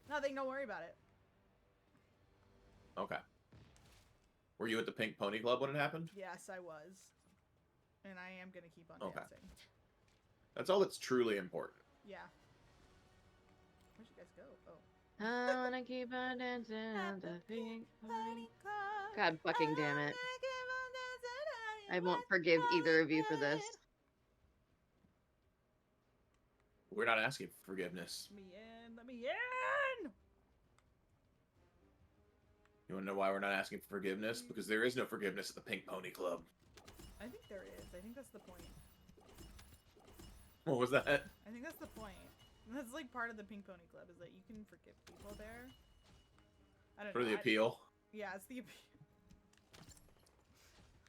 Speaker 1: Nothing. Don't worry about it.
Speaker 3: Okay. Were you at the Pink Pony Club when it happened?
Speaker 1: Yes, I was, and I am gonna keep on
Speaker 3: Okay.
Speaker 1: dancing.
Speaker 3: That's all that's truly important.
Speaker 1: Yeah. Where'd you guys go? Oh.
Speaker 2: I wanna keep on dancing on the Pink Pony.
Speaker 1: Club.
Speaker 2: God fucking damn it.
Speaker 1: I keep on dancing
Speaker 2: I
Speaker 1: on
Speaker 2: won't
Speaker 1: the
Speaker 2: forgive either of you for
Speaker 1: Pony
Speaker 2: this.
Speaker 1: Club.
Speaker 3: We're not asking for forgiveness.
Speaker 1: Let me in. Let me in.
Speaker 3: You want to know why we're not asking for forgiveness? Because there is no forgiveness at the Pink Pony Club.
Speaker 1: I think there is. I think that's the point.
Speaker 3: What was that?
Speaker 1: I think that's the point. That's like part of the Pink Pony Club is that you can forgive people there. I don't
Speaker 3: For
Speaker 1: know.
Speaker 3: the appeal?
Speaker 1: Yeah, it's the appeal.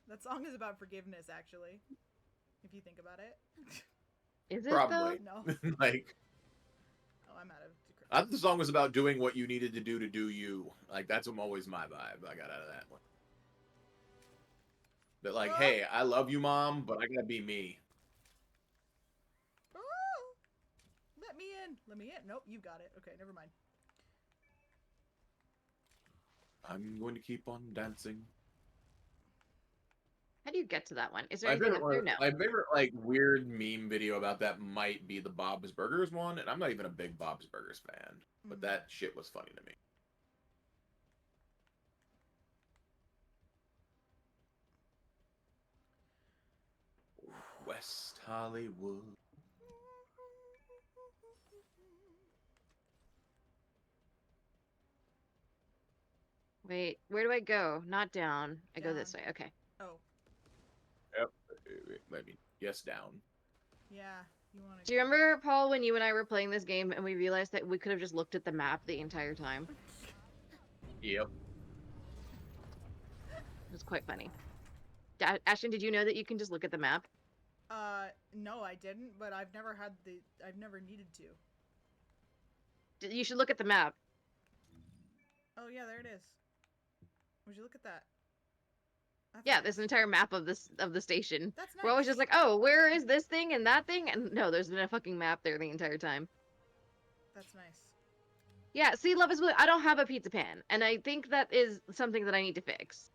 Speaker 1: That song is about forgiveness, actually. If you think about it.
Speaker 2: Is it
Speaker 3: Probably.
Speaker 1: No.
Speaker 3: Like,
Speaker 1: Oh, I'm out of.
Speaker 3: I thought the song was about doing what you needed to do you. Like, that's always my vibe I got out of that one. But like, hey, I love you, Mom, but I gotta be me.
Speaker 1: Oh, let me in. Let me in. Nope, you got it. Okay, never mind.
Speaker 3: I'm going to keep on dancing.
Speaker 2: How do you get to that one? Is there anything up there? No.
Speaker 3: My favorite like weird meme video about that might be the Bob's Burgers one, and I'm not even a big Bob's Burgers fan, but that shit was funny to me. West Hollywood.
Speaker 2: Wait, where do I go? Not down. I go this
Speaker 1: Down.
Speaker 2: way. Okay.
Speaker 1: Oh,
Speaker 3: Yep. I mean, yes, down.
Speaker 1: yeah. You want to?
Speaker 2: Do you remember, Paul, when you and I were playing this game and we realized that we could have just looked at the map the entire time?
Speaker 3: Yep.
Speaker 2: It was quite funny. Ashton, did you know that you can just look at the map?
Speaker 1: No, I didn't, but I've never had the. I've never needed to.
Speaker 2: You should look at the map.
Speaker 1: Oh yeah, there it is. Would you look at that? That's
Speaker 2: Yeah,
Speaker 1: nice.
Speaker 2: there's an entire map of the station.
Speaker 1: That's nice.
Speaker 2: We're always just like, oh, where is this thing and that thing? And no, there's been a fucking map there the entire time.
Speaker 1: That's nice.
Speaker 2: Yeah, see, Love is Blue, I don't have a pizza pan, and I think that is something that I need to fix.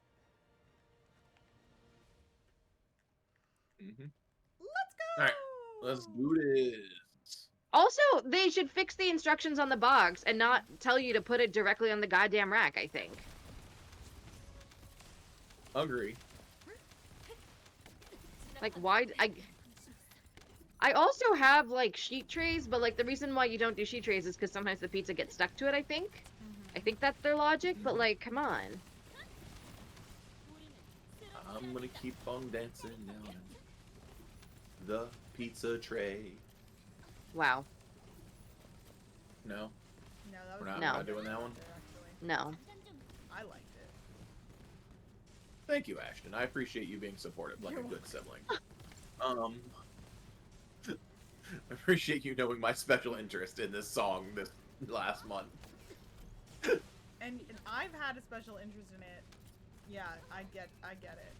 Speaker 3: Mm-hmm.
Speaker 1: Let's go.
Speaker 3: All right, let's do this.
Speaker 2: Also, they should fix the instructions on the box and not tell you to put it directly on the goddamn rack, I think.
Speaker 3: Agree.
Speaker 2: Like, why? I also have, like, sheet trays, but, like, the reason why you don't do sheet trays is because sometimes the pizza gets stuck to it, I think. I think that's their logic, but, like, come on.
Speaker 3: I'm gonna keep on dancing down the pizza tray.
Speaker 2: Wow.
Speaker 3: No,
Speaker 1: No, that was
Speaker 3: we're not,
Speaker 2: No.
Speaker 3: we're not doing that one.
Speaker 1: there, actually.
Speaker 2: No.
Speaker 1: I liked it.
Speaker 3: Thank you, Ashton. I appreciate you being supportive like
Speaker 1: You're
Speaker 3: a good sibling. I appreciate you knowing my special interest in this song this last month.
Speaker 1: And I've had a special interest in it Yeah, I get it.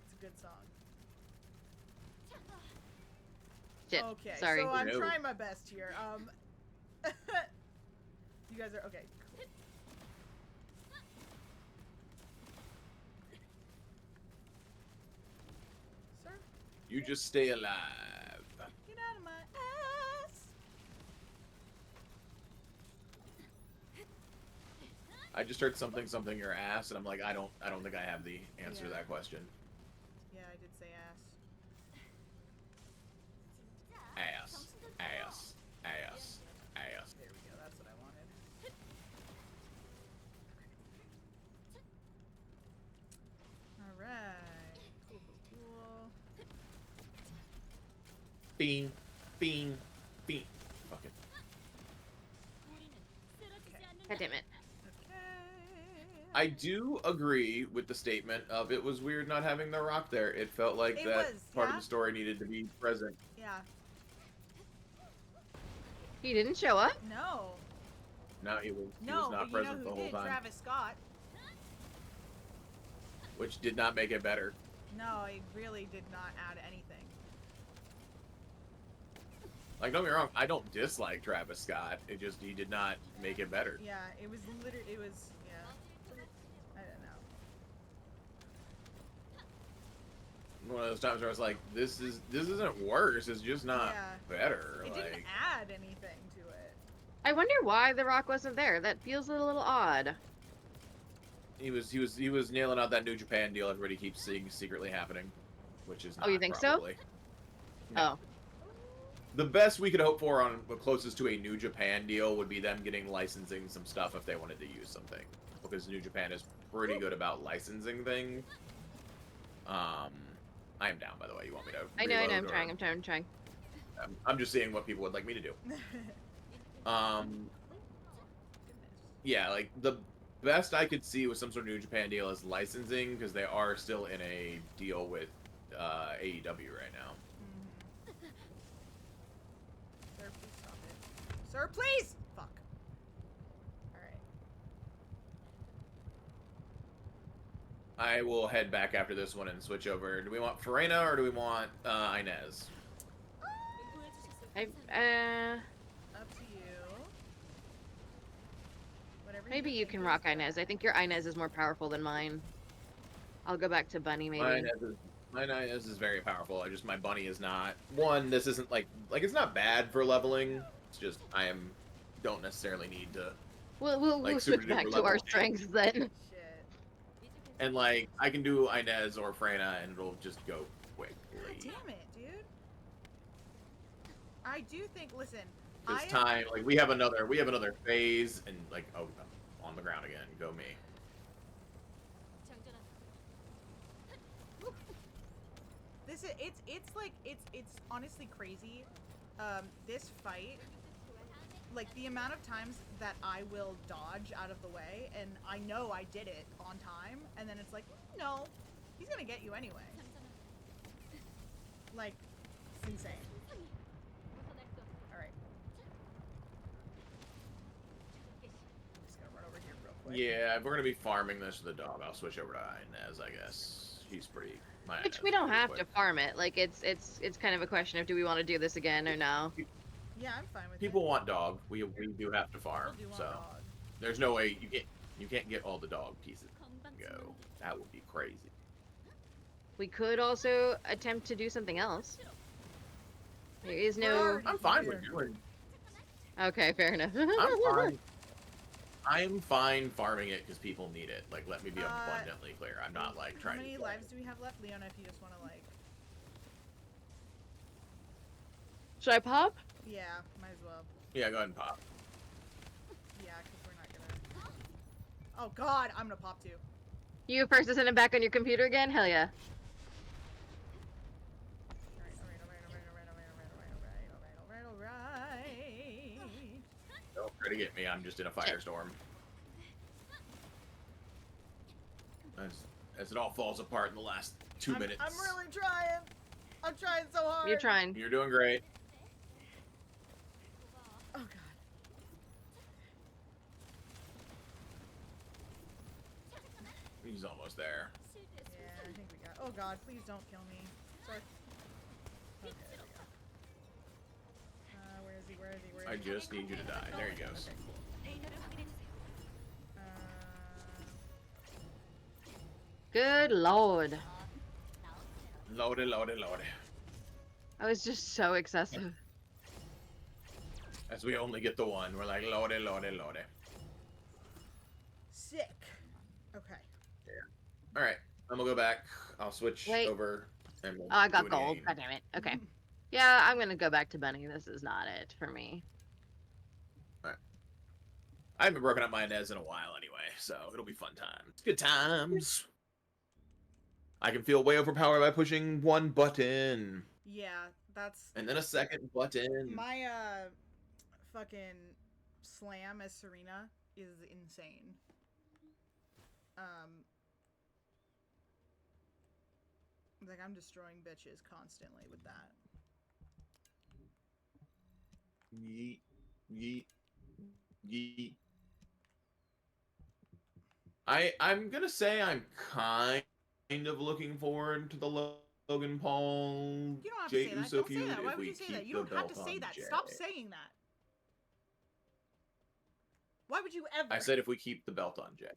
Speaker 1: It's a good song.
Speaker 2: Shit.
Speaker 1: Okay,
Speaker 2: Sorry.
Speaker 1: so I'm
Speaker 3: No.
Speaker 1: trying my best here. You guys are okay. Cool. Sir,
Speaker 3: You just stay alive.
Speaker 1: get out of my ass.
Speaker 3: I just heard something your ass, and I'm like, I don't think I have the answer to
Speaker 1: Yeah.
Speaker 3: that question.
Speaker 1: Yeah, I did say ass.
Speaker 3: Ass, ass, ass, ass.
Speaker 1: There we go. That's what I wanted. All right. Cool, cool, cool.
Speaker 3: Bean, bean, bean. Fuck it.
Speaker 2: God damn it.
Speaker 1: Okay.
Speaker 3: I do agree with the statement of it was weird not having the rock there. It felt like
Speaker 1: It
Speaker 3: that
Speaker 1: was,
Speaker 3: part
Speaker 1: yeah.
Speaker 3: of the story needed to be present.
Speaker 1: Yeah.
Speaker 2: He didn't show up?
Speaker 1: No.
Speaker 3: No, he was
Speaker 1: No,
Speaker 3: not
Speaker 1: but you
Speaker 3: present
Speaker 1: know
Speaker 3: the
Speaker 1: who
Speaker 3: whole
Speaker 1: did?
Speaker 3: time,
Speaker 1: Travis Scott.
Speaker 3: which did not make it better.
Speaker 1: No, it really did not add anything.
Speaker 3: Like, don't get me wrong, I don't dislike Travis Scott. It just he did not make it better.
Speaker 1: Yeah, it was literally, yeah. I don't know.
Speaker 3: One of those times where I was like, this isn't worse. It's just not
Speaker 1: Yeah.
Speaker 3: better.
Speaker 1: It
Speaker 3: Like,
Speaker 1: didn't add anything to it.
Speaker 2: I wonder why The Rock wasn't there. That feels a little odd.
Speaker 3: he was nailing out that New Japan deal. Everybody keeps seeing secretly happening, which is not
Speaker 2: Oh, you think
Speaker 3: probably.
Speaker 2: so?
Speaker 3: No.
Speaker 2: Oh.
Speaker 3: The best we could hope for on the closest to a New Japan deal would be them getting licensing some stuff if they wanted to use something, because New Japan is pretty good about licensing things. I am down, by the way. You want me to?
Speaker 2: I know,
Speaker 3: reload,
Speaker 2: I'm
Speaker 3: or-
Speaker 2: trying.
Speaker 3: I'm just seeing what people would like me to do. Yeah, like the best I could see with some sort of New Japan deal is licensing, because they are still in a deal with AEW right now.
Speaker 1: Sir, please stop it. Sir, please! Fuck. Alright.
Speaker 3: I will head back after this one and switch over. Do we want Farena or do we want Inez?
Speaker 1: Up to you. Whatever
Speaker 2: Maybe you
Speaker 1: think
Speaker 2: can
Speaker 1: is
Speaker 2: rock
Speaker 1: best.
Speaker 2: Inez. I think your Inez is more powerful than mine. I'll go back to Bunny, maybe.
Speaker 3: My Inez is very powerful. My bunny is not. One, this isn't like it's not bad for leveling. It's just don't necessarily need to.
Speaker 2: We'll
Speaker 3: like,
Speaker 2: switch
Speaker 3: super
Speaker 2: back
Speaker 3: duper
Speaker 2: to our
Speaker 3: level.
Speaker 2: strengths then.
Speaker 1: Shit.
Speaker 3: And like I can do Inez or Freyna and it'll just go quickly.
Speaker 1: Damn it, dude. I do think, listen,
Speaker 3: It's time. Like we have another phase and like oh I'm on the ground again. Go me.
Speaker 1: This is, it's honestly crazy. This fight, like the amount of times that I will dodge out of the way, and I know I did it on time, and then it's like, no, he's gonna get you anyway. Like, it's insane. Alright. Just gonna run over here real quick.
Speaker 3: Yeah, if we're gonna be farming this with the dog, I'll switch over to Inez. I guess he's pretty.
Speaker 2: Which we don't have to farm it. Like it's kind of a question of do we want to do this again or no?
Speaker 1: Yeah, I'm fine with
Speaker 3: People
Speaker 1: it.
Speaker 3: want dog. We do have to farm.
Speaker 1: People do want
Speaker 3: So
Speaker 1: dog.
Speaker 3: there's no way you can't get all the dog pieces. Go. That would be crazy.
Speaker 2: We could also attempt to do something else. There is no.
Speaker 3: I'm fine with doing.
Speaker 2: Okay, fair enough.
Speaker 3: I'm fine. I'm fine farming it because people need it. Like, let me be abundantly clear. I'm not like
Speaker 1: How
Speaker 3: trying.
Speaker 1: many
Speaker 3: to
Speaker 1: lives do we have left, Leona? If you just want to like,
Speaker 2: Should I pop?
Speaker 1: yeah, might as well.
Speaker 3: Yeah, go ahead and pop.
Speaker 1: Yeah, because we're not gonna. Oh God, I'm gonna pop too.
Speaker 2: You first to send it back on your computer again? Hell yeah.
Speaker 1: Alright.
Speaker 3: Don't try to get me. I'm just in a firestorm. As it all falls apart in the last 2 minutes.
Speaker 1: I'm really trying. I'm trying so hard.
Speaker 2: You're trying.
Speaker 3: You're doing great.
Speaker 1: Oh God.
Speaker 3: He's almost there.
Speaker 1: Yeah, I think we got. Oh God, please don't kill me. Sorry. Okay, there we go. Where is he? Where is he? Where is he?
Speaker 3: I just need you to die. There he goes.
Speaker 1: Okay, cool.
Speaker 2: Good lord.
Speaker 3: Lordy, lordy, lordy.
Speaker 2: I was just so excessive.
Speaker 3: As we only get the one, we're like, lordy, lordy, lordy.
Speaker 1: Sick. Okay.
Speaker 3: All right, I'm gonna go back. I'll switch over. And we'll
Speaker 2: Oh, I got
Speaker 3: do it
Speaker 2: gold.
Speaker 3: again.
Speaker 2: God damn it. Okay. Yeah, I'm gonna go back to Bunny. This is not it for me.
Speaker 3: All right. I haven't broken up my Inez in a while anyway, so it'll be fun times. Good times. I can feel way overpowered by pushing one button.
Speaker 1: Yeah, that's.
Speaker 3: And then a second button.
Speaker 1: My fucking slam as Serena is insane. Like I'm destroying bitches constantly with that.
Speaker 3: Yeet, yeet, yeet. I'm gonna say I'm kind of looking forward to the Logan Paul
Speaker 1: You don't have
Speaker 3: Jey
Speaker 1: to say that.
Speaker 3: Uso
Speaker 1: Don't say
Speaker 3: feud
Speaker 1: that. Why
Speaker 3: if
Speaker 1: would
Speaker 3: we
Speaker 1: you say
Speaker 3: keep
Speaker 1: that? You
Speaker 3: the
Speaker 1: don't have to
Speaker 3: belt
Speaker 1: say
Speaker 3: on
Speaker 1: that.
Speaker 3: Jey.
Speaker 1: Stop saying that. Why would you ever?
Speaker 3: I said if we keep the belt on Jey.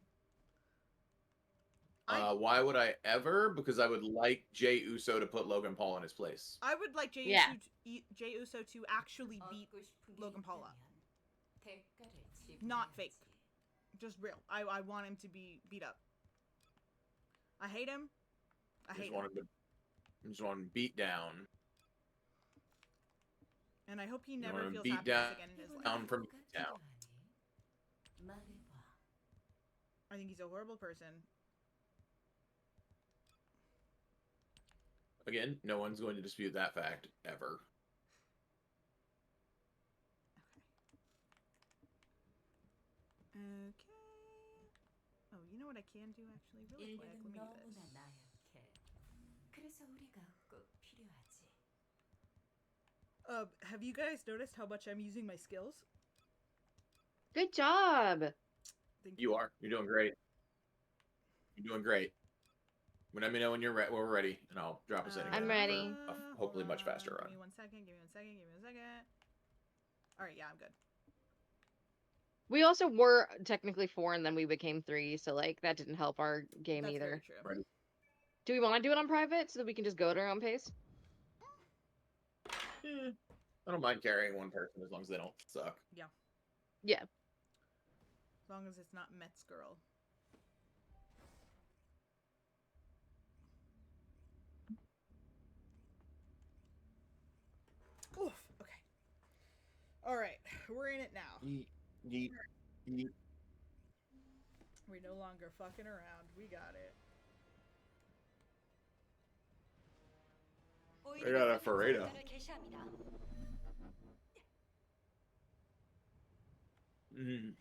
Speaker 3: Why would I ever? Because I would like Jey Uso to put Logan Paul in his place.
Speaker 1: I would like Jey Uso to actually beat Logan Paul up. Not fake. Just real. I want him to be beat up. I hate him. I just
Speaker 3: want him beat down.
Speaker 1: And I hope he never feels
Speaker 3: beat
Speaker 1: happiness again in his life.
Speaker 3: Down from down.
Speaker 1: I think he's a horrible person.
Speaker 3: Again, no one's going to dispute that fact ever.
Speaker 1: Okay. Oh, you know what I can do actually? Really quick. Let me do this. Have you guys noticed how much I'm using my skills?
Speaker 2: Good job.
Speaker 1: Thank
Speaker 3: You are. You're doing great. You're doing great. Let me know when we're ready, and I'll drop us in again.
Speaker 2: I'm ready.
Speaker 3: For a hopefully much faster run.
Speaker 1: Give me 1 second. Give me 1 second. Give me 1 second. All right. Yeah, I'm good.
Speaker 2: We also were technically 4 and then we became 3, so like that didn't help our game
Speaker 1: That's
Speaker 2: either.
Speaker 1: very true.
Speaker 3: Ready?
Speaker 2: Do we want to do it on private so that we can just go at our own pace?
Speaker 3: I don't mind carrying one person as long as they don't suck.
Speaker 1: Yeah.
Speaker 2: Yeah.
Speaker 1: As long as it's not Met's girl. Oof. Okay. All right. We're in it now.
Speaker 3: Yeet, yeet, yeet.
Speaker 1: We're no longer fucking around. We got it.
Speaker 3: I got a Ferreira. Mm.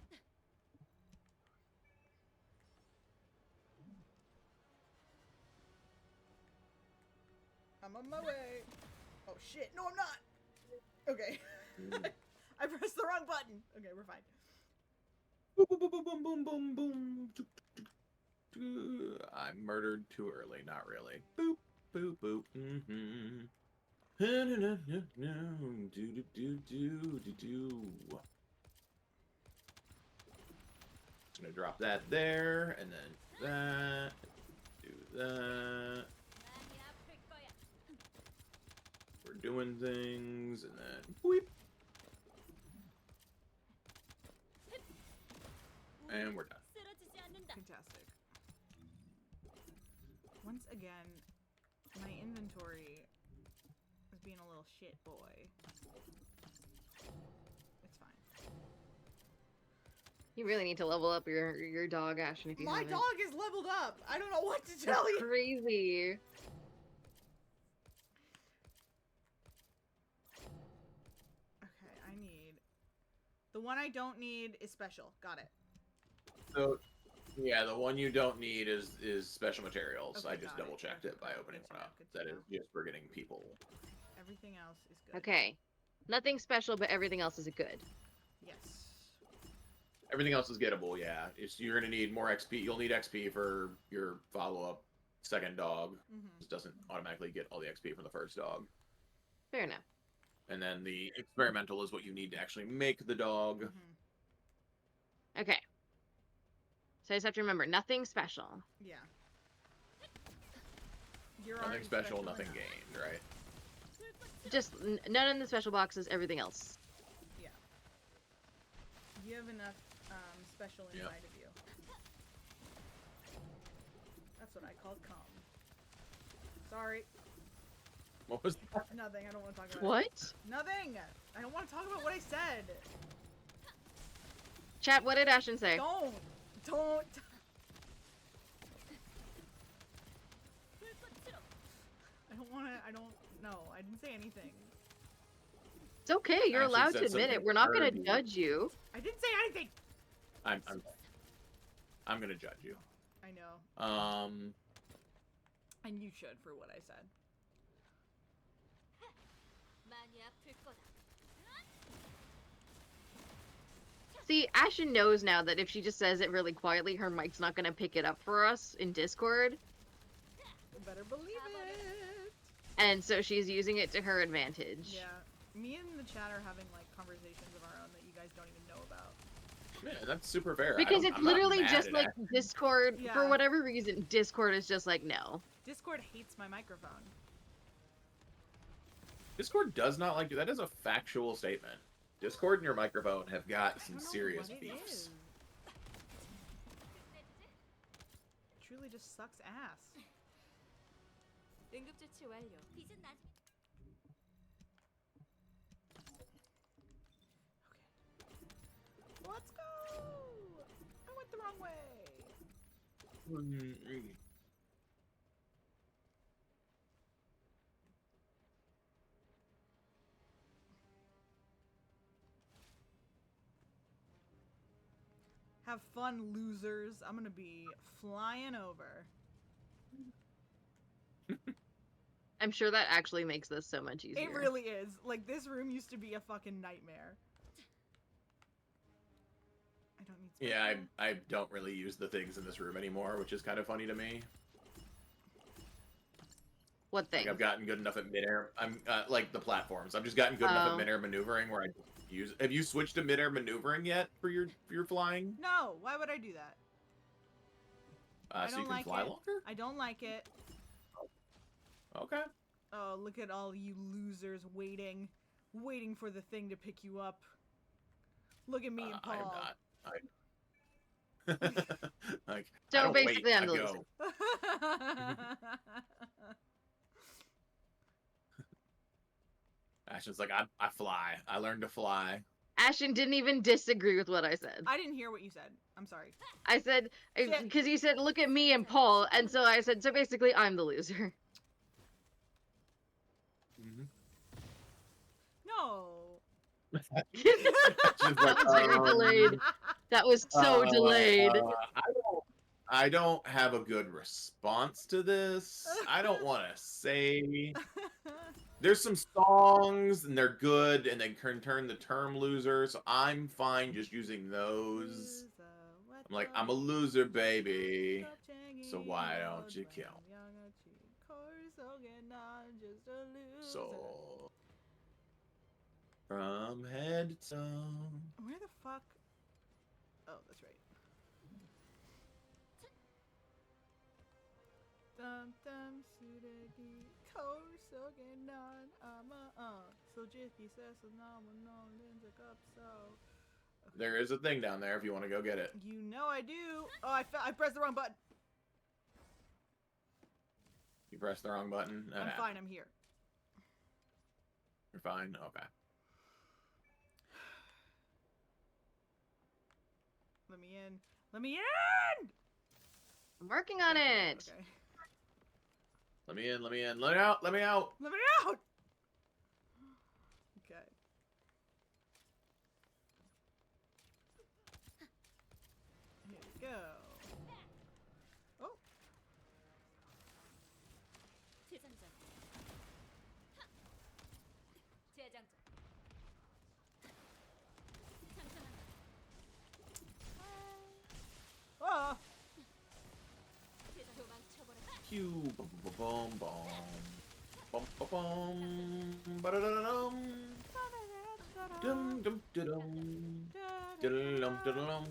Speaker 1: I'm on my way. Oh shit. No, I'm not. Okay. I pressed the wrong button. Okay, we're fine.
Speaker 3: Boom, boom, boom, boom, boom, boom, boom. I murdered too early. Not really. Boop, boop, boop. Mm-hmm. Do do do do do do. Just gonna drop that there, and then that. Do that. We're doing things, and then boop. And we're done.
Speaker 1: Fantastic. Once again, my inventory is being a little shit boy. It's fine.
Speaker 2: You really need to level up your dog, Ashton, if you
Speaker 1: My
Speaker 2: haven't.
Speaker 1: dog is leveled up. I don't know what to tell
Speaker 2: That's
Speaker 1: you.
Speaker 2: crazy.
Speaker 1: Okay, I need... The one I don't need is special. Got it.
Speaker 3: So, yeah, the one you don't need is special materials.
Speaker 1: Okay,
Speaker 3: I just
Speaker 1: got it.
Speaker 3: double checked it by opening
Speaker 1: Good to
Speaker 3: one
Speaker 1: know,
Speaker 3: up.
Speaker 1: good to
Speaker 3: That
Speaker 1: know.
Speaker 3: is just for getting people.
Speaker 1: Everything else is good.
Speaker 2: Okay. Nothing special, but everything else is good.
Speaker 1: Yes.
Speaker 3: Everything else is gettable, yeah. You're gonna need more XP. You'll need XP for your follow-up second dog. It doesn't automatically get all the XP from the first dog.
Speaker 2: Fair enough.
Speaker 3: And then the experimental is what you need to actually make the dog.
Speaker 2: Okay. So I just have to remember, nothing special.
Speaker 1: Yeah.
Speaker 3: Nothing special, nothing gained, right?
Speaker 2: Just none in the special boxes, everything else.
Speaker 1: Yeah. You have enough special inside of you. That's what I call calm. Sorry.
Speaker 3: What was that?
Speaker 1: Nothing. I don't want to talk about
Speaker 2: What?
Speaker 1: it. Nothing. I don't want to talk about what I said.
Speaker 2: Chat, what did Ashton say?
Speaker 1: Don't. I don't know. I didn't say anything.
Speaker 2: It's okay. You're
Speaker 3: Ashton
Speaker 2: allowed
Speaker 3: said
Speaker 2: to admit it.
Speaker 3: something
Speaker 2: We're not gonna
Speaker 3: dirty.
Speaker 2: judge you.
Speaker 1: I didn't say anything.
Speaker 3: I'm gonna judge you.
Speaker 1: I know. And you should for what I said.
Speaker 2: See, Ashton knows now that if she just says it really quietly, her mic's not gonna pick it up for us in Discord.
Speaker 1: You better believe it.
Speaker 2: And so she's using it to her advantage.
Speaker 1: Yeah. Me and the chat are having like conversations of our own that you guys don't even know about.
Speaker 3: Yeah, that's super fair.
Speaker 2: Because it's
Speaker 3: I'm not
Speaker 2: literally
Speaker 3: mad
Speaker 2: just
Speaker 3: at
Speaker 2: like
Speaker 3: Ashton.
Speaker 2: Discord,
Speaker 1: Yeah.
Speaker 2: for whatever reason, Discord is just like, no.
Speaker 1: Discord hates my microphone.
Speaker 3: Discord does not like you. That is a factual statement. Discord and your microphone have got some serious
Speaker 1: what it
Speaker 3: beefs.
Speaker 1: is. It truly just sucks ass. Let's go! I went the wrong way. Have fun, losers. I'm gonna be flying over.
Speaker 2: I'm sure that actually makes this so much easier.
Speaker 1: It really is. Like, this room used to be a fucking nightmare. I don't need
Speaker 3: Yeah,
Speaker 1: special.
Speaker 3: I don't really use the things in this room anymore, which is kind of funny to me.
Speaker 2: What thing?
Speaker 3: Like, I've gotten good enough at midair. I'm like the platforms. I've just gotten good enough at midair maneuvering where I just use. Have you switched to midair maneuvering yet for your flying?
Speaker 1: No, why would I do that? I
Speaker 3: So
Speaker 1: don't
Speaker 3: you can
Speaker 1: like
Speaker 3: fly
Speaker 1: it.
Speaker 3: longer.
Speaker 1: I don't like it.
Speaker 3: Okay.
Speaker 1: Oh, look at all you losers waiting for the thing to pick you up. Look at me and
Speaker 3: I am
Speaker 1: Paul.
Speaker 3: not. Like,
Speaker 2: So
Speaker 3: I don't
Speaker 2: basically,
Speaker 3: wait,
Speaker 2: I'm
Speaker 3: I
Speaker 2: the
Speaker 3: go.
Speaker 2: loser.
Speaker 3: Ashton's like, I fly. I learned to fly.
Speaker 2: Ashton didn't even disagree with what I said.
Speaker 1: I didn't hear what you said. I'm sorry.
Speaker 2: I said,
Speaker 1: Shit.
Speaker 2: because you said, look at me and Paul, and so I said, so basically, I'm the loser.
Speaker 1: No.
Speaker 3: She's
Speaker 2: That was very delayed. That was so delayed.
Speaker 3: I don't have a good response to this. I don't want to say. There's some songs and they're good and they can turn the term loser, so I'm fine just using those. I'm like, I'm a loser, baby. So why don't you kill me? So from head to toe.
Speaker 1: Where the fuck? Oh, that's right. Dum dum suregi korsogen nan ama sojiki says no linda so.
Speaker 3: There is a thing down there if you want to go get it.
Speaker 1: You know I do. Oh, I pressed the wrong button.
Speaker 3: You pressed the wrong button. That
Speaker 1: I'm
Speaker 3: happened.
Speaker 1: fine. I'm here.
Speaker 3: You're fine? Okay.
Speaker 1: Let me in. Let me in!
Speaker 2: I'm working on it.
Speaker 1: Okay.
Speaker 3: Let me in, let me in. Let me out, let me out!
Speaker 1: Let me out! Okay. Here we go. Oh.
Speaker 3: Boom, boom. Bum, ba, bum. Ba-da-da-da-dum. Dum, dum, da-dum. Da-da-dum, da-da-dum.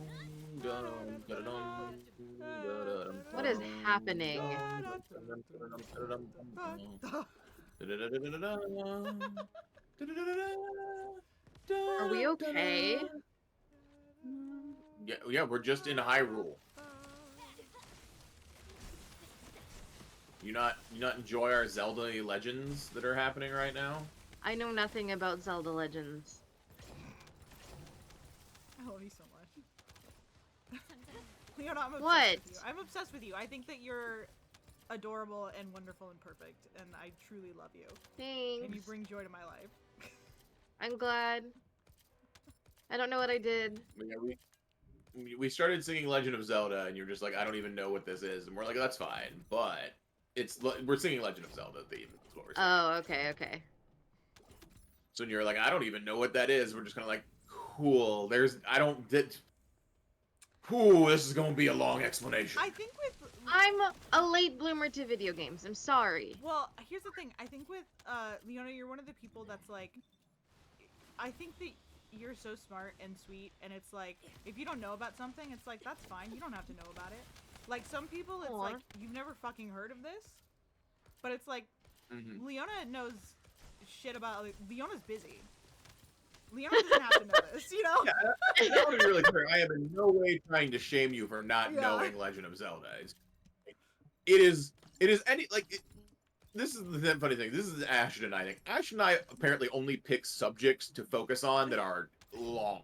Speaker 3: Dum, da-da-dum. Da-da-dum,
Speaker 2: What is
Speaker 3: da-dum.
Speaker 2: happening?
Speaker 3: Dum, da-da-dum, da-da-dum, da-da-dum. Da-da-da-da-da-da.
Speaker 2: Are we okay?
Speaker 3: Yeah, we're just in Hyrule. You not enjoy our Zelda legends that are happening right now?
Speaker 2: I know nothing about Zelda Legends.
Speaker 1: I love you so much. Leona, I'm obsessed
Speaker 2: What?
Speaker 1: with you. I'm obsessed with you. I think that you're adorable and wonderful and perfect, and I truly love you.
Speaker 2: Thanks.
Speaker 1: And you bring joy to my life.
Speaker 2: I'm glad. I don't know what I did.
Speaker 3: Yeah, we started singing Legend of Zelda, and you're just like, I don't even know what this is, and we're like, that's fine, but we're singing Legend of Zelda theme. Is what we're singing.
Speaker 2: Oh, okay, okay.
Speaker 3: So when you're like, I don't even know what that is, we're just kind of like, cool. This is gonna be a long explanation.
Speaker 1: I think with...
Speaker 2: I'm a late bloomer to video games. I'm sorry.
Speaker 1: Well, here's the thing. I think with, Leona, you're one of the people that's like... I think that you're so smart and sweet, and it's like, if you don't know about something, it's like, that's fine. You don't have to know about it. Like, some people, it's like, you've never fucking heard of this, but it's like, Leona knows shit about, like, Leona's busy. Leona doesn't have to know this, you know?
Speaker 3: Yeah, that would be really clear. I am in no way trying to shame you for not knowing Legend of Zelda. It is any, like, this is the funny thing. This is Ashton, I think. Ashton and I apparently only pick subjects to focus on that are long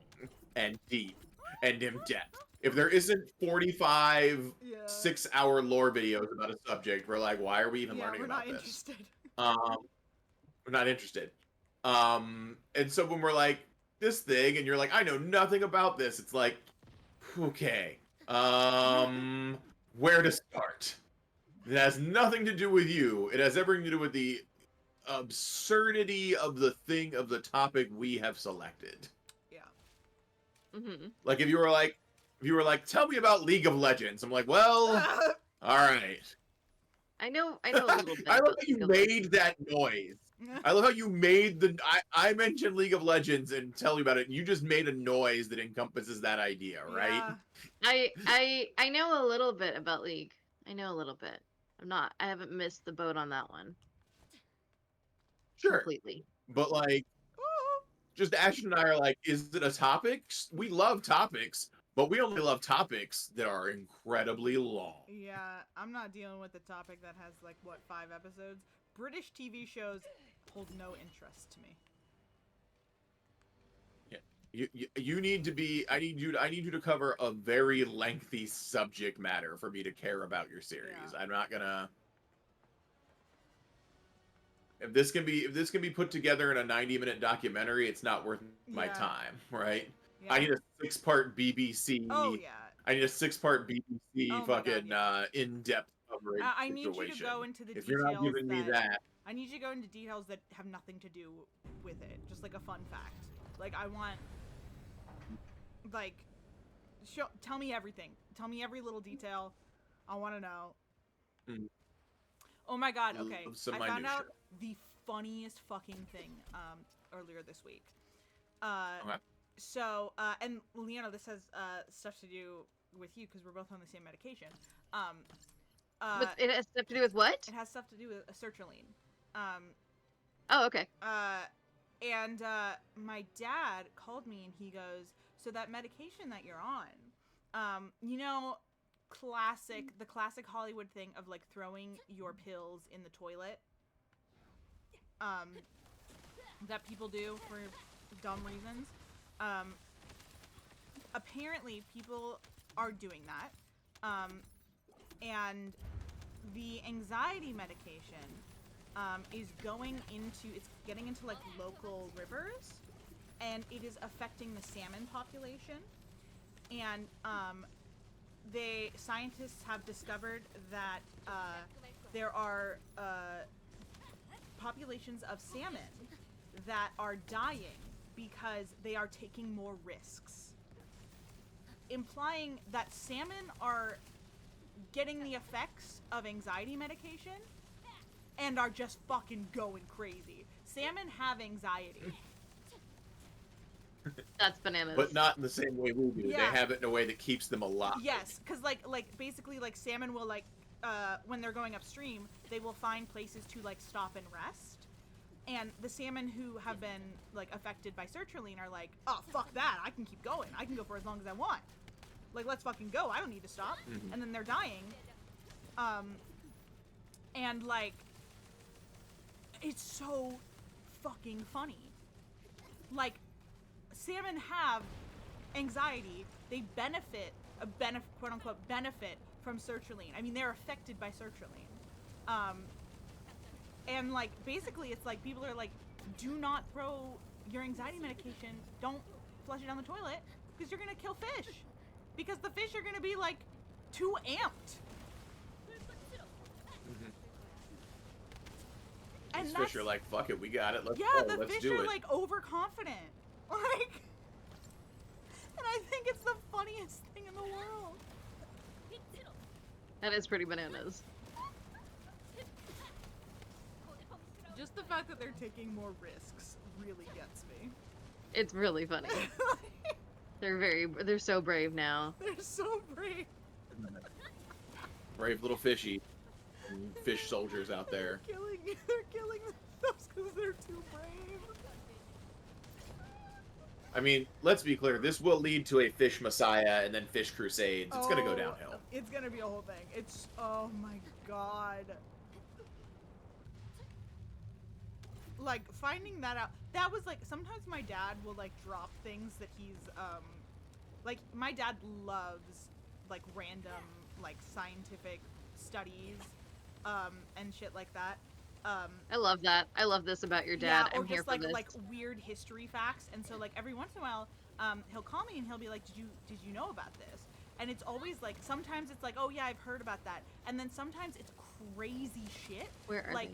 Speaker 3: and deep and in depth. If there isn't 45 6-hour lore videos about a subject, we're like, why are we even learning about this?
Speaker 1: Interested.
Speaker 3: We're not interested. And so when we're like, this thing, and you're like, I know nothing about this, it's like, okay, where to start? It has nothing to do with you. It has everything to do with the absurdity of the topic we have selected.
Speaker 1: Yeah.
Speaker 3: Like if you were like, tell me about League of Legends. I'm like, well, all right.
Speaker 2: I know a little bit.
Speaker 3: I love how you made that noise. I love how you made I mentioned League of Legends and tell you about it, and you just made a noise that encompasses that idea, right?
Speaker 2: I know a little bit about League. I know a little bit. I haven't missed the boat on that one.
Speaker 3: Sure.
Speaker 2: Completely.
Speaker 3: But like, just Ashton and I are like, is it a topic? We love topics, but we only love topics that are incredibly long.
Speaker 1: Yeah, I'm not dealing with the topic that has like, what, 5 episodes? British TV shows hold no interest to me.
Speaker 3: You need to be. I need you to cover a very lengthy subject matter for me to care about your series. Yeah. I'm not gonna. If this can be put together in a 90-minute documentary, it's not worth my time, right? Yeah. I need a 6-part BBC.
Speaker 1: Oh yeah.
Speaker 3: I need a 6-part BBC fucking in-depth coverage.
Speaker 1: I need you to go into the details.
Speaker 3: If you're not giving me that,
Speaker 1: I need you to go into details that have nothing to do with it. Just like a fun fact. Like I want. Like, tell me everything. Tell me every little detail. I want to know. Oh my god, okay. I found out the funniest fucking thing earlier this week.
Speaker 3: Okay.
Speaker 1: So, and Leona, this has stuff to do with you because we're both on the same medication.
Speaker 2: But it has stuff to do with what?
Speaker 1: It has stuff to do with sertraline.
Speaker 2: Oh, okay.
Speaker 1: And my dad called me and he goes, so that medication that you're on, you know, the classic Hollywood thing of like throwing your pills in the toilet, that people do for dumb reasons. Apparently people are doing that. And the anxiety medication, is getting into like local rivers, and it is affecting the salmon population. And scientists have discovered that there are populations of salmon that are dying because they are taking more risks, implying that salmon are getting the effects of anxiety medication and are just fucking going crazy. Salmon have anxiety.
Speaker 2: That's bananas.
Speaker 3: But not in the same way we do.
Speaker 1: Yeah.
Speaker 3: They have it in a way that keeps them alive.
Speaker 1: Yes, because basically salmon will when they're going upstream, they will find places to stop and rest. And the salmon who have been affected by sertraline are like, oh fuck that, I can keep going. I can go for as long as I want. Let's fucking go. I don't need to stop.
Speaker 3: Mm-hmm.
Speaker 1: And then they're dying. And it's so fucking funny. Salmon have anxiety. They quote unquote benefit from sertraline. I mean, they're affected by sertraline. And basically it's people are do not throw your anxiety medication. Don't flush it down the toilet because you're gonna kill fish. Because the fish are gonna be too amped.
Speaker 3: Mm-hmm.
Speaker 1: And
Speaker 3: These fish are like, fuck it, we got it. Let's
Speaker 1: yeah,
Speaker 3: go.
Speaker 1: the
Speaker 3: Let's
Speaker 1: fish
Speaker 3: do
Speaker 1: are
Speaker 3: it.
Speaker 1: overconfident. And I think it's the funniest thing in the world.
Speaker 2: That is pretty bananas.
Speaker 1: Just the fact that they're taking more risks really gets me.
Speaker 2: It's really funny. They're so brave now.
Speaker 1: They're so brave.
Speaker 3: Brave little fishy. Fish soldiers out there.
Speaker 1: They're killing themselves because they're too brave.
Speaker 3: I mean, let's be clear. This will lead to a fish messiah and then fish crusades. It's gonna go downhill.
Speaker 1: It's gonna be a whole thing. It's, oh my god. Finding that out. That was sometimes my dad will drop things that he's my dad loves random scientific studies and shit like that.
Speaker 2: I love that. I love this about your dad.
Speaker 1: Yeah, or
Speaker 2: I'm here
Speaker 1: just
Speaker 2: for this.
Speaker 1: weird history facts. And so every once in a while, he'll call me and he'll be like, did you know about this? And it's always sometimes it's oh yeah, I've heard about that. And then sometimes it's crazy shit.
Speaker 2: Where are they?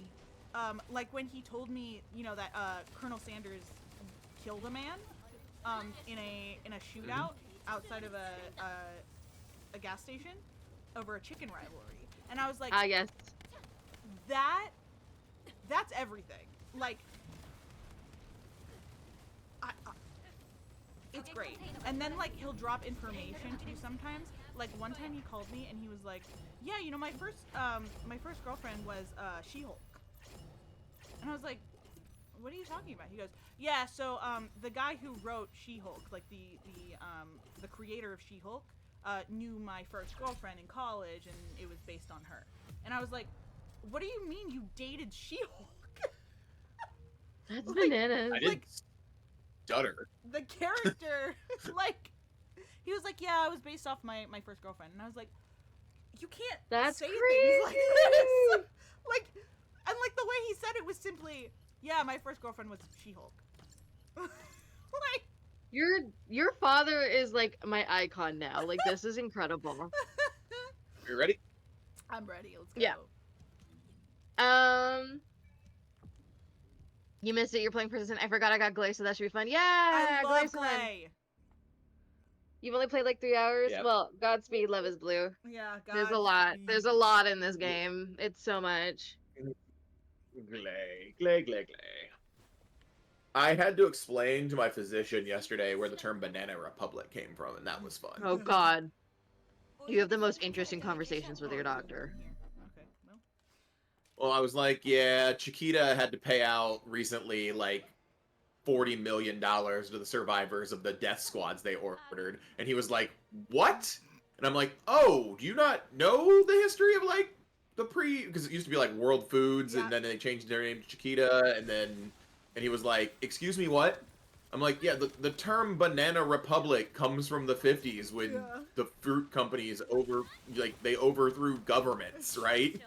Speaker 1: When he told me, that Colonel Sanders killed a man in a shootout outside of a gas station over a chicken rivalry. And I was like,
Speaker 2: yes.
Speaker 1: That's everything. It's great. And then he'll drop information too sometimes. One time he called me and he was like, yeah, my first girlfriend was She-Hulk. And I was like, what are you talking about? He goes, yeah, so the guy who wrote She-Hulk, the creator of She-Hulk, knew my first girlfriend in college and it was based on her. And I was like, what do you mean you dated She-Hulk?
Speaker 2: That's bananas.
Speaker 3: I didn't stutter.
Speaker 1: The character, he was like, yeah, I was based off my first girlfriend. And I was like, you can't say
Speaker 2: crazy.
Speaker 1: things like this. And the way he said it was simply, yeah, my first girlfriend was She-Hulk.
Speaker 2: Your father is my icon now. This is incredible.
Speaker 3: You ready?
Speaker 1: I'm ready. Let's go.
Speaker 2: Yeah. You missed it. You're playing Persistent. I forgot I got Glay, so that should be fun. Yeah,
Speaker 1: I love
Speaker 2: Glay's fun.
Speaker 1: Glay.
Speaker 2: You've only played 3 hours?
Speaker 3: Yep.
Speaker 2: Well, Godspeed, Love is Blue.
Speaker 1: Yeah, God.
Speaker 2: There's a lot. There's a lot in this game. It's so much.
Speaker 3: Glay. I had to explain to my physician yesterday where the term Banana Republic came from, and that was fun.
Speaker 2: Oh god. You have the most interesting conversations with your doctor.
Speaker 1: Okay, well.
Speaker 3: Well, I was like, yeah, Chiquita had to pay out recently $40 million to the survivors of the death squads they ordered. And he was like, what? And I'm like, oh, do you not know the history of the because it used to be World Foods,
Speaker 1: Yeah.
Speaker 3: and then they changed their name to Chiquita, and he was like, excuse me, what? I'm like, yeah, the term Banana Republic comes from the 50s when the fruit companies they overthrew governments, right?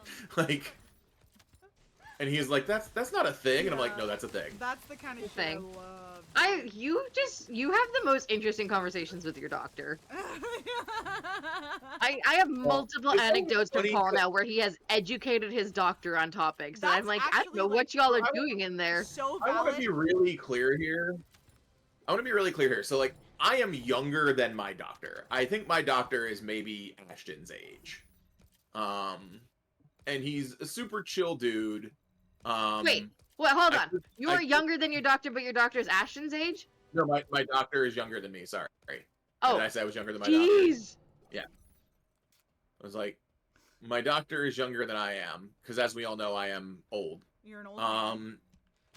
Speaker 3: And he's like, that's not a thing, and I'm like, no, that's a thing.
Speaker 1: That's the kind of shit
Speaker 2: Thing.
Speaker 1: I love.
Speaker 2: You have the most interesting conversations with your doctor. I have multiple
Speaker 3: it's
Speaker 2: anecdotes from
Speaker 3: funny
Speaker 2: Paul
Speaker 3: 'cause-
Speaker 2: now where he has educated his doctor on topics, and I'm
Speaker 1: That's
Speaker 2: like, I don't
Speaker 1: actually,
Speaker 2: know what y'all are
Speaker 3: I-
Speaker 2: doing in there.
Speaker 1: So
Speaker 3: I want
Speaker 1: valid.
Speaker 3: to be really clear here. So, I am younger than my doctor. I think my doctor is maybe Ashton's age. And he's a super chill dude.
Speaker 2: Wait, hold on.
Speaker 3: could-
Speaker 2: You are younger than your doctor, but your doctor is Ashton's age?
Speaker 3: No, my doctor is younger than me. Sorry.
Speaker 2: Oh,
Speaker 3: Did I say I was younger than my doctor?
Speaker 2: jeez.
Speaker 3: Yeah. I was like, my doctor is younger than I am, because as we all know, I am old.
Speaker 1: You're an old man.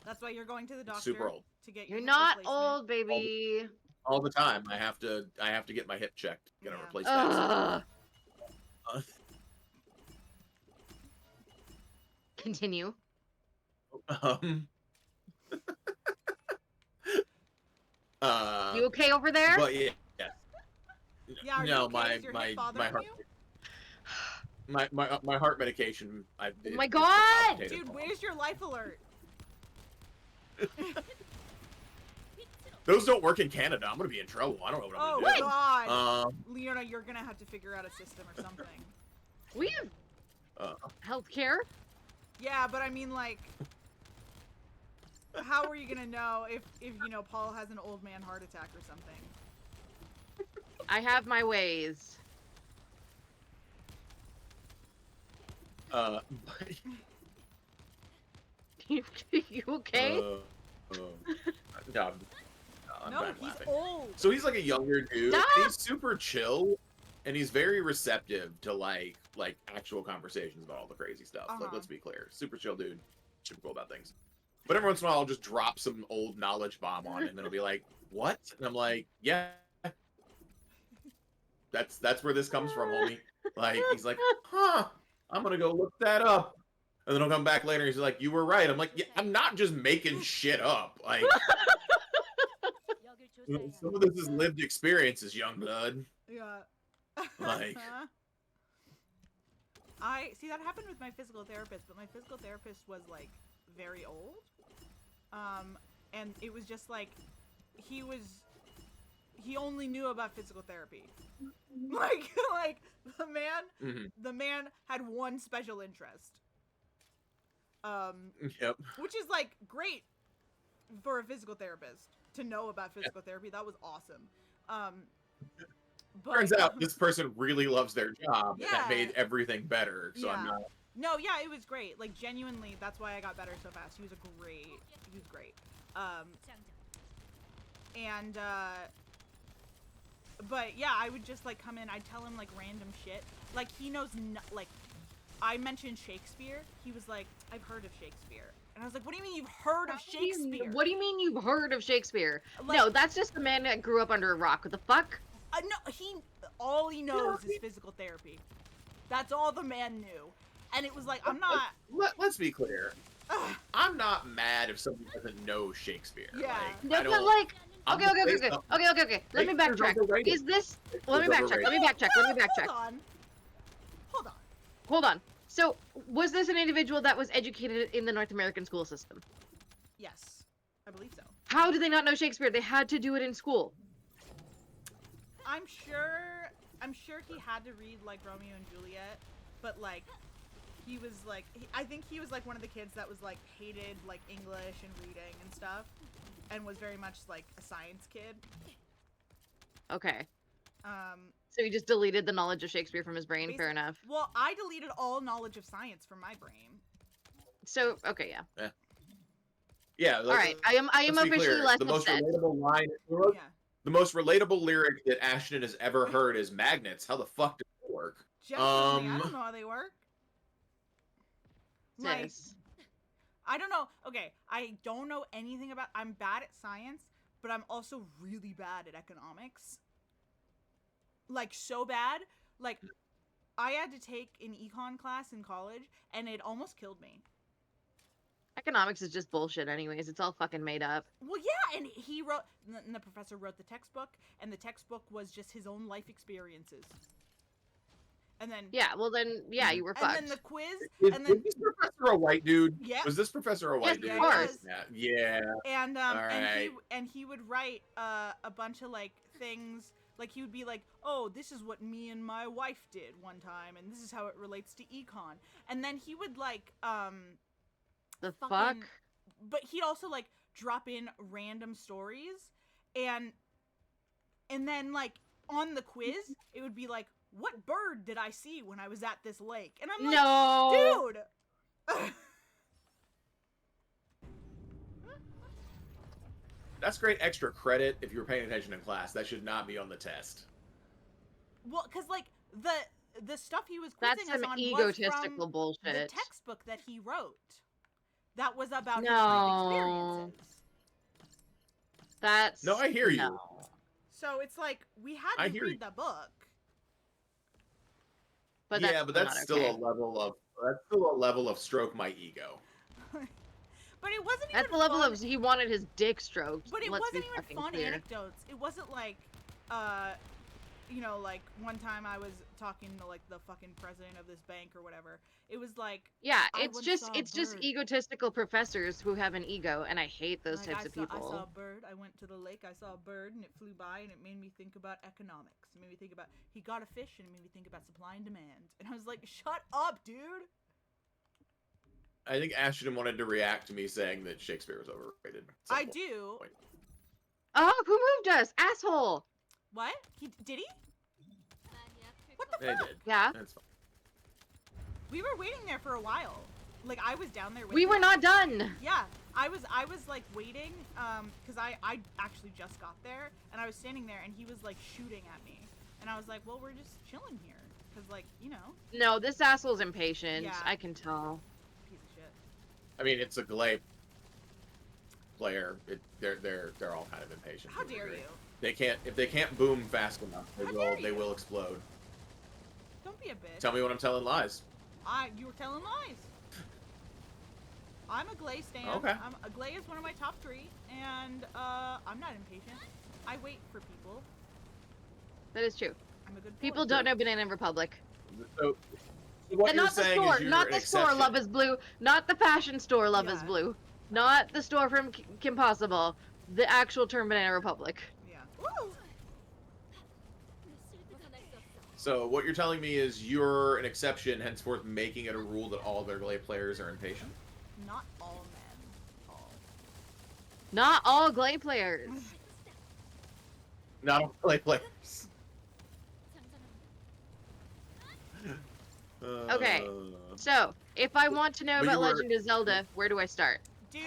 Speaker 1: That's why you're going to the doctor.
Speaker 3: Super old.
Speaker 1: To get your
Speaker 2: You're
Speaker 1: hip
Speaker 2: not
Speaker 1: replacement.
Speaker 2: old, baby.
Speaker 3: All the time. I have to get my hip checked. Get a
Speaker 1: Yeah.
Speaker 3: replacement.
Speaker 2: Ugh. Continue. You okay over there?
Speaker 3: But yeah.
Speaker 1: Yeah, are you
Speaker 3: No,
Speaker 1: okay? Is your hip bothering
Speaker 3: heart.
Speaker 1: you?
Speaker 3: My heart medication.
Speaker 2: Oh my god!
Speaker 1: Dude, where's your life alert?
Speaker 3: Those don't work in Canada. I'm gonna be in trouble. I don't know what I'm gonna do.
Speaker 1: God! Leona, you're gonna have to figure out a system or something.
Speaker 2: We have healthcare.
Speaker 1: Yeah, but I mean, like, how are you gonna know if you know Paul has an old man heart attack or something?
Speaker 2: I have my ways. You okay?
Speaker 3: No, I'm
Speaker 1: No,
Speaker 3: bad
Speaker 1: he's
Speaker 3: laughing.
Speaker 1: old.
Speaker 3: So he's like a younger dude.
Speaker 2: Stop!
Speaker 3: And he's super chill, and he's very receptive to like actual conversations about all the crazy stuff. Like, let's be clear, super chill dude, super cool about things. But every once in a while, I'll just drop some old knowledge bomb on him, and it'll be like, "What?" And I'm like, "Yeah, that's where this comes from, homie." Like, he's like, "Huh, I'm gonna go look that up." And then he'll come back later. He's like, "You were right." I'm like, "Yeah, I'm not just making shit up." Like, some of this is lived experiences, young blood.
Speaker 1: Yeah.
Speaker 3: Like,
Speaker 1: I see that happened with my physical therapist, but my physical therapist was like very old. And it was just like he only knew about physical therapy. like the man had one special interest.
Speaker 3: Yep.
Speaker 1: Which is like great for a physical therapist to know about physical therapy. That was awesome. But,
Speaker 3: Turns out this person really loves their job, and that
Speaker 1: Yeah.
Speaker 3: made everything better. So I'm
Speaker 1: Yeah.
Speaker 3: not.
Speaker 1: No, yeah, it was great. Like, genuinely, that's why I got better so fast. He was great. But yeah, I would just like come in, I'd tell him like random shit. Like, he knows, like, I mentioned Shakespeare. He was like, I've heard of Shakespeare. And I was like, what do you mean you've heard of Shakespeare?
Speaker 2: What do you mean you've heard of Shakespeare?
Speaker 1: Like,
Speaker 2: no, that's just a man that grew up under a rock. What the fuck?
Speaker 1: No, all he knows is physical therapy. That's all the man knew. And it was like, I'm not...
Speaker 3: Let's be clear. I'm not mad if someone doesn't know Shakespeare.
Speaker 1: Yeah.
Speaker 3: Like,
Speaker 2: No,
Speaker 3: I
Speaker 2: but
Speaker 3: don't,
Speaker 2: like,
Speaker 3: I'm
Speaker 2: okay.
Speaker 3: just saying
Speaker 2: Okay. Let me
Speaker 3: Shakespeare's
Speaker 2: backtrack.
Speaker 3: overrated.
Speaker 2: Is this? Let me
Speaker 3: Shakespeare's
Speaker 2: backtrack.
Speaker 3: overrated.
Speaker 1: Hold on.
Speaker 2: So, was this an individual that was educated in the North American school system?
Speaker 1: Yes, I believe so.
Speaker 2: How did they not know Shakespeare? They had to do it in school.
Speaker 1: I'm sure he had to read like Romeo and Juliet, but like he was like I think he was like one of the kids that was like hated like English and reading and stuff, and was very much like a science kid.
Speaker 2: Okay. So he just deleted the knowledge of Shakespeare from his brain. Fair enough.
Speaker 1: Well, I deleted all knowledge of science from my brain.
Speaker 2: So okay, yeah.
Speaker 3: Yeah.
Speaker 2: All right, I am officially less upset.
Speaker 3: The most relatable lyric that Ashton has ever heard is magnets. How the fuck does it work?
Speaker 1: Genuinely, I don't know how they work. Like,
Speaker 2: Sis.
Speaker 1: I don't know. Okay, I don't know anything about... I'm bad at science, but I'm also really bad at economics. Like, so bad. Like, I had to take an econ class in college, and it almost killed me.
Speaker 2: Economics is just bullshit anyways. It's all fucking made up.
Speaker 1: Well, yeah, and he wrote... And the professor wrote the textbook, and the textbook was just his own life experiences. And then...
Speaker 2: Yeah, well then, yeah, you were fucked.
Speaker 1: And then the quiz...
Speaker 3: Was
Speaker 1: this
Speaker 3: professor a white dude?
Speaker 1: Yeah.
Speaker 3: Was this professor a white
Speaker 2: Yes,
Speaker 3: dude?
Speaker 2: of course.
Speaker 3: Yeah.
Speaker 1: And
Speaker 3: right.
Speaker 1: and he would write a bunch of like things, like he would be like, oh, this is what me and my wife did one time, and this is how it relates to econ. And then he would like
Speaker 2: the fuck?
Speaker 1: But he'd also like drop in random stories, and then like on the quiz it would be like, what bird did I see when I was at this lake? And I'm like,
Speaker 2: no,
Speaker 1: dude.
Speaker 3: That's great extra credit if you were paying attention in class. That should not be on the test.
Speaker 1: Well, because like the stuff he was
Speaker 2: That's
Speaker 1: quizzing us
Speaker 2: some
Speaker 1: on
Speaker 2: egotistical
Speaker 1: was from the
Speaker 2: bullshit.
Speaker 1: textbook that he wrote. That was about his life
Speaker 2: No.
Speaker 1: experiences.
Speaker 2: That's
Speaker 3: No, I hear you.
Speaker 2: no.
Speaker 1: So it's like we had
Speaker 3: I
Speaker 1: to
Speaker 3: hear
Speaker 1: read
Speaker 3: you.
Speaker 1: the book.
Speaker 2: But
Speaker 3: yeah, but that's
Speaker 2: not
Speaker 3: still
Speaker 2: okay.
Speaker 3: a level of stroke my ego.
Speaker 1: But it wasn't
Speaker 2: That's
Speaker 1: even
Speaker 2: the level
Speaker 1: fun.
Speaker 2: of he wanted his dick stroked.
Speaker 1: But it
Speaker 2: Let's
Speaker 1: wasn't
Speaker 2: be
Speaker 1: even
Speaker 2: fucking
Speaker 1: fun
Speaker 2: clear.
Speaker 1: anecdotes. It wasn't like, you know, like one time I was talking to like the fucking president of this bank or whatever. It was like,
Speaker 2: Yeah,
Speaker 1: I
Speaker 2: it's
Speaker 1: once
Speaker 2: just
Speaker 1: saw a bird.
Speaker 2: egotistical professors who have an ego, and I hate those
Speaker 1: Like,
Speaker 2: types of people.
Speaker 1: I saw a bird. I went to the lake. I saw a bird, and it flew by, and it made me think about economics. It made me think about he got a fish, and it made me think about supply and demand. And I was like, shut up, dude.
Speaker 3: I think Ashton wanted to react to me saying that Shakespeare was overrated.
Speaker 1: I do.
Speaker 2: Oh, who moved us? Asshole!
Speaker 1: What? Did he? What the
Speaker 3: They
Speaker 1: fuck?
Speaker 3: did.
Speaker 2: Yeah.
Speaker 3: That's fine.
Speaker 1: We were waiting there for a while. Like, I was down there with
Speaker 2: We
Speaker 1: him.
Speaker 2: were not done!
Speaker 1: Yeah, I was like waiting, because I actually just got there, and I was standing there, and he was like shooting at me, and I was like, well, we're just chilling here, because like, you know.
Speaker 2: No, this asshole's impatient.
Speaker 1: Yeah.
Speaker 2: I can tell.
Speaker 1: Piece of shit.
Speaker 3: I mean, it's a Glaive player. They're all kind of impatient.
Speaker 1: How dare you?
Speaker 3: If they can't boom fast enough,
Speaker 1: How
Speaker 3: they will explode.
Speaker 1: Don't be a bitch.
Speaker 3: Tell me when I'm telling lies.
Speaker 1: You were telling lies. I'm a Glay stan.
Speaker 3: Okay.
Speaker 1: A Glay is one of my top 3, and I'm not impatient. I wait for people.
Speaker 2: That is true.
Speaker 1: I'm a good boy.
Speaker 2: People don't know Banana Republic.
Speaker 3: So what
Speaker 2: And
Speaker 3: you're
Speaker 2: not the
Speaker 3: saying
Speaker 2: store,
Speaker 3: is you're
Speaker 2: not
Speaker 3: an
Speaker 2: the store,
Speaker 3: exception.
Speaker 2: Love is Blue, not the fashion store, Love is
Speaker 1: Yeah.
Speaker 2: Blue, not the store from Kim Possible, the actual term Banana Republic.
Speaker 1: Yeah. Woo!
Speaker 3: So what you're telling me is you're an exception, henceforth making it a rule that all their Glaive players are impatient?
Speaker 1: Not all men. All.
Speaker 2: Not all Glaive players.
Speaker 3: Not all Glaive players.
Speaker 2: Okay. So, if I want to know
Speaker 3: But
Speaker 2: about
Speaker 3: you were-
Speaker 2: Legend of Zelda, where do I start?
Speaker 1: Dude.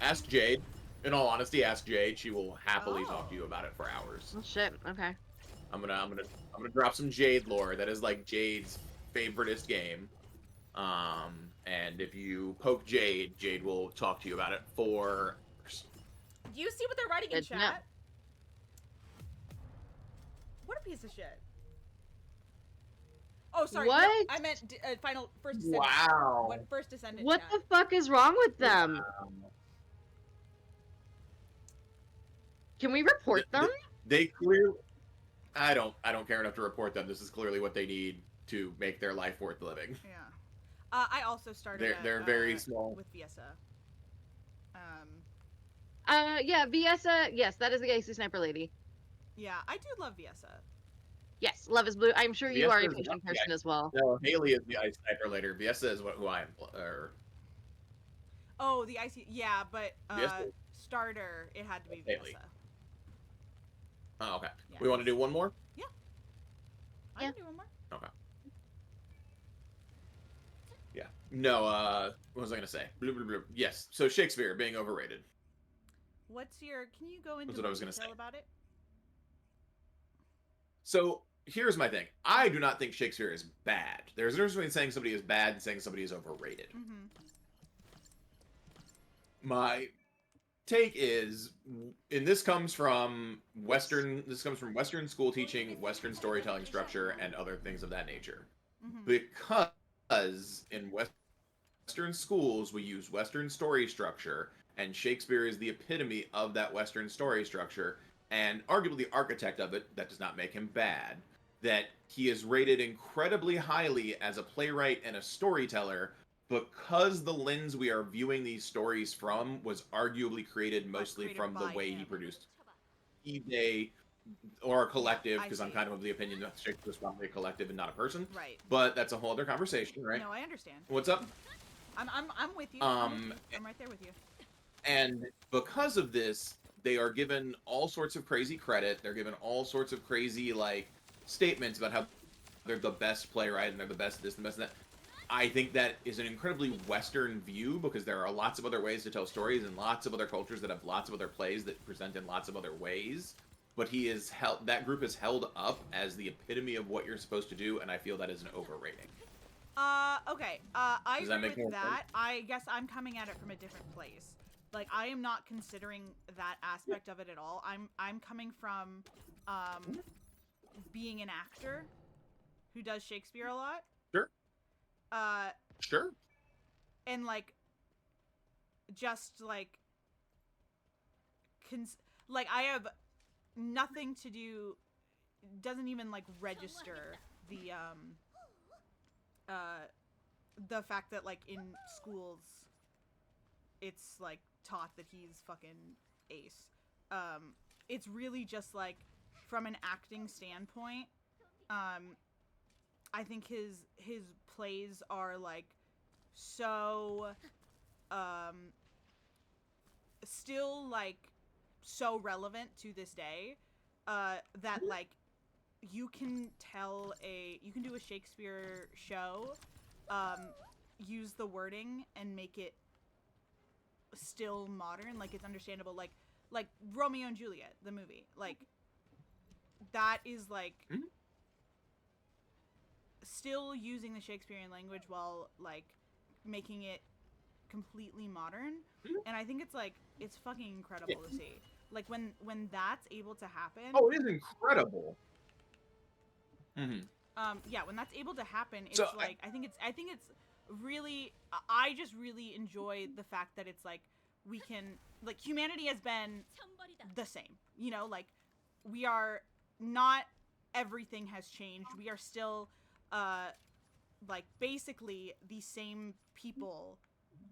Speaker 3: Ask Jade. In all honesty, ask Jade. She will happily talk
Speaker 1: Oh.
Speaker 3: to you about it for hours.
Speaker 2: Oh shit, okay.
Speaker 3: I'm gonna drop some Jade lore. That is like Jade's favoritist game. And if you poke Jade, Jade will talk to you about it for hours.
Speaker 1: Do you see what they're writing in
Speaker 2: Good to
Speaker 1: chat?
Speaker 2: know.
Speaker 1: What a piece of shit. Oh, sorry.
Speaker 2: What?
Speaker 1: No, I meant first Descendant.
Speaker 3: Wow.
Speaker 1: What first Descendant
Speaker 2: What
Speaker 1: chat?
Speaker 2: the fuck is wrong with them? Can we report them?
Speaker 3: They clearly. I don't care enough to report them. This is clearly what they need to make their life worth living.
Speaker 1: Yeah. I also started.
Speaker 3: They're very small.
Speaker 1: with Viesa.
Speaker 2: Yeah, Viesa, yes, that is the Icy Sniper Lady.
Speaker 1: Yeah, I do love Viesa.
Speaker 2: Yes, Love is Blue. I'm sure you
Speaker 3: Viesa
Speaker 2: are a
Speaker 3: is
Speaker 2: patient
Speaker 3: not the
Speaker 2: person as well.
Speaker 3: No, Haley is the Ice Sniper later. Viesa is who I am.
Speaker 1: Oh, the icy. Yeah, but
Speaker 3: Viesa.
Speaker 1: starter, it had to be
Speaker 3: Haley.
Speaker 1: Viesa.
Speaker 3: Oh, okay.
Speaker 1: Yeah.
Speaker 3: We want to do one more?
Speaker 1: I can do one more.
Speaker 3: Okay. Yeah. No, what was I going to say? Blah, blah, blah. Yes. So Shakespeare being overrated.
Speaker 1: What's your? Can you go into
Speaker 3: That's what I
Speaker 1: more
Speaker 3: was gonna
Speaker 1: detail
Speaker 3: say.
Speaker 1: about it?
Speaker 3: So here's my thing. I do not think Shakespeare is bad. There's a difference between saying somebody is bad and saying somebody is overrated.
Speaker 1: Mm-hmm.
Speaker 3: My take is, and this comes from Western school teaching, Western storytelling structure, and other things of that nature.
Speaker 1: Mm-hmm.
Speaker 3: Because in Western schools we use Western story structure, and Shakespeare is the epitome of that Western story structure, and arguably the architect of it. That does not make him bad. That he is rated incredibly highly as a playwright and a storyteller, because the lens we are viewing these stories from was arguably created mostly
Speaker 1: created
Speaker 3: from the
Speaker 1: by
Speaker 3: way
Speaker 1: him.
Speaker 3: he produced. Or a collective,
Speaker 1: I
Speaker 3: because I'm
Speaker 1: see.
Speaker 3: kind of the opinion that Shakespeare is probably a collective and not a person.
Speaker 1: Right.
Speaker 3: But that's a whole other conversation, right?
Speaker 1: No, I understand.
Speaker 3: What's up?
Speaker 1: I'm with you. I'm right there with you.
Speaker 3: And because of this, they are given all sorts of crazy credit. They're given all sorts of crazy, like, statements about how they're the best playwright and they're the best this and best that. I think that is an incredibly Western view because there are lots of other ways to tell stories and lots of other cultures that have lots of other plays that present in lots of other ways. But he is held. That group is held up as the epitome of what you're supposed to do, and I feel that is an overrating.
Speaker 1: Okay. I
Speaker 3: Does that
Speaker 1: agree
Speaker 3: make
Speaker 1: with
Speaker 3: more
Speaker 1: that. I guess I'm coming at it from a different place. Like, I am not considering that aspect of it at all. I'm coming from, being an actor who does Shakespeare a lot.
Speaker 3: Sure.
Speaker 1: Uh,
Speaker 3: Sure.
Speaker 1: and like, just like, like I have nothing to do. Doesn't even like register the fact that like in schools, it's like taught that he's fucking ace. It's really just like from an acting standpoint. I think his plays are like so still like so relevant to this day that like you can do a Shakespeare show, use the wording and make it still modern, like it's understandable, like Romeo and Juliet, the movie, like that is like still using the Shakespearean language while like making it completely modern. And I think it's like it's fucking incredible to see, like when that's able to happen.
Speaker 3: Oh, it is incredible.
Speaker 1: Yeah, when that's able to happen, it's
Speaker 3: So,
Speaker 1: like I think it's really, I just really enjoy the fact that it's like we can, like, humanity has been the same, you know, like we are not, everything has changed, we are still like basically the same people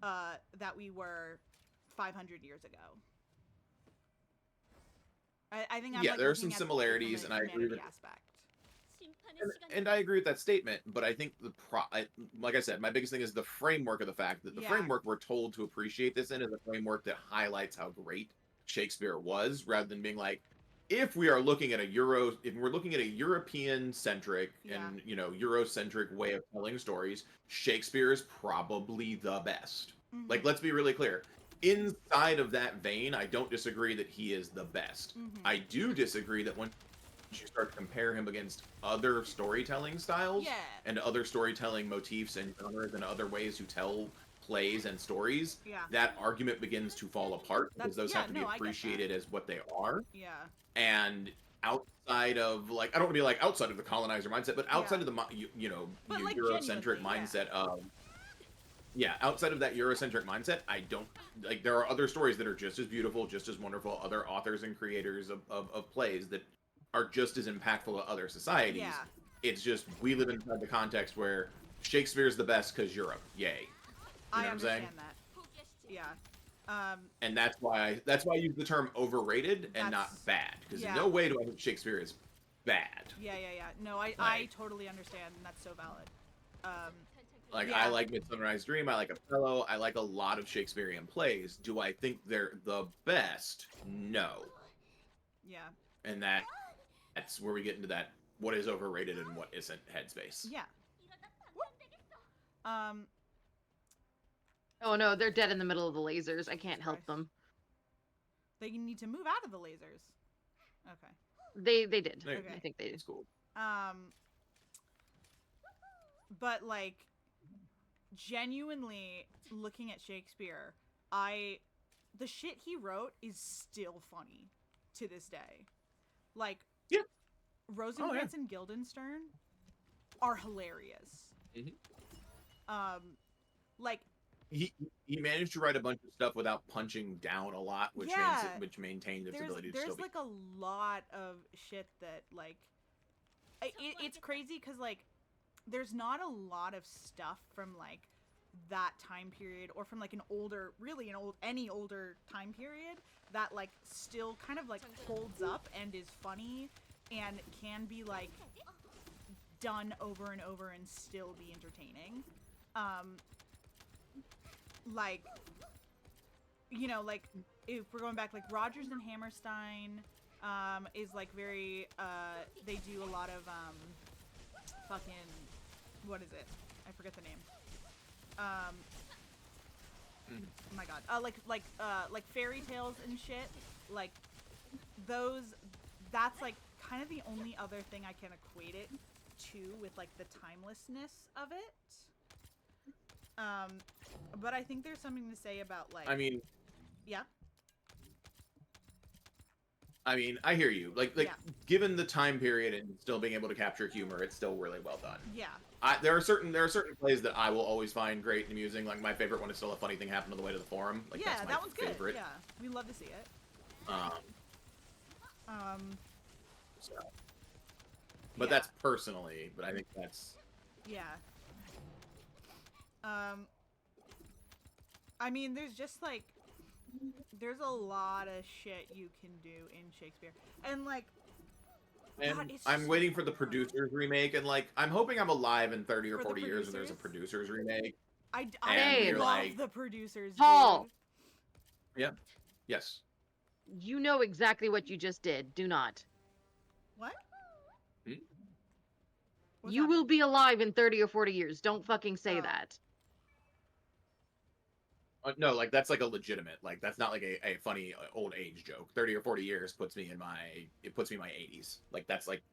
Speaker 1: that we were 500 years ago. I think I'm like
Speaker 3: there are some
Speaker 1: looking at
Speaker 3: similarities,
Speaker 1: it
Speaker 3: and
Speaker 1: from
Speaker 3: I
Speaker 1: a
Speaker 3: agree with
Speaker 1: humanity aspect.
Speaker 3: and I agree with that statement, but I think like I said, my biggest thing is the framework of the fact that the framework we're told to appreciate this in is a framework that highlights how great Shakespeare was, rather than being like, if we're looking at a European centric and Eurocentric way of telling stories, Shakespeare is probably the best. Like, let's be really clear. Inside of that vein, I don't disagree that he is the best. I do disagree that when you start to compare him against other storytelling styles and other storytelling motifs and genres and other ways to tell plays and stories, that argument begins to fall apart because those have to be appreciated as what they are. And outside of, like, I don't want to be like outside of the colonizer mindset, but outside of the like Eurocentric mindset of outside of that Eurocentric mindset, I don't, like, there are other stories that are just as beautiful, just as wonderful, other authors and creators of plays that are just as impactful to other societies. It's just we live inside the context where Shakespeare's the best because Europe. Yay. You know what I'm saying?
Speaker 1: That.
Speaker 3: And that's why I use the term overrated and not bad, because in no way do I think Shakespeare is bad.
Speaker 1: No, I totally understand, and that's so valid.
Speaker 3: I like Midsummer Night's Dream, I like Othello, I like a lot of Shakespearean plays. Do I think they're the best? No. And that's where we get into that what is overrated and what isn't headspace.
Speaker 2: Oh no, they're dead in the middle of the lasers. I can't help them.
Speaker 1: They need to move out of the lasers. Okay.
Speaker 2: They did.
Speaker 1: Okay.
Speaker 2: I think they did.
Speaker 3: It's cool.
Speaker 1: But like, genuinely looking at Shakespeare, the shit he wrote is still funny to this day. Like, Rosencrantz and Guildenstern are hilarious. Like,
Speaker 3: he managed to write a bunch of stuff without punching down a lot, which maintained its ability to still be.
Speaker 1: There's like a lot of shit that like it's crazy because like there's not a lot of stuff from like that time period or from like any older time period that like still kind of like holds up and is funny and can be like done over and over and still be entertaining. Like, you know, like if we're going back, like Rodgers and Hammerstein is like very they do a lot of fucking, what is it? I forget the name. Oh my god. Like fairy tales and shit. Like those. That's like kind of the only other thing I can equate it to with like the timelessness of it. But I think there's something to say about like.
Speaker 3: I mean.
Speaker 1: Yeah.
Speaker 3: I mean, I hear you. Like,
Speaker 1: Yeah.
Speaker 3: given the time period and still being able to capture humor, it's still really well done.
Speaker 1: Yeah.
Speaker 3: There are certain plays that I will always find great and amusing. Like my favorite one is still A Funny Thing Happened on the Way to the Forum. Like,
Speaker 1: yeah,
Speaker 3: that's my
Speaker 1: that one's
Speaker 3: favorite.
Speaker 1: good. Yeah, we love to see it.
Speaker 3: So. But that's personally. But I think that's.
Speaker 1: Yeah. I mean, there's just like. There's a lot of shit you can do in Shakespeare. And, like...
Speaker 3: And
Speaker 1: God,
Speaker 3: I'm waiting for the producers remake, and, like, I'm hoping I'm alive in 30 or 40 years when there's a producers remake.
Speaker 1: I
Speaker 3: And
Speaker 1: love
Speaker 3: like,
Speaker 1: the producers,
Speaker 2: Paul!
Speaker 1: dude.
Speaker 3: Yeah. Yes.
Speaker 2: You know exactly what you just did. Do not.
Speaker 1: What?
Speaker 2: You will be alive in 30 or 40 years. Don't fucking say that.
Speaker 3: No, like that's like a legitimate, like that's not like a funny old age joke. 30 or 40 years puts me in my 80s. Like that's like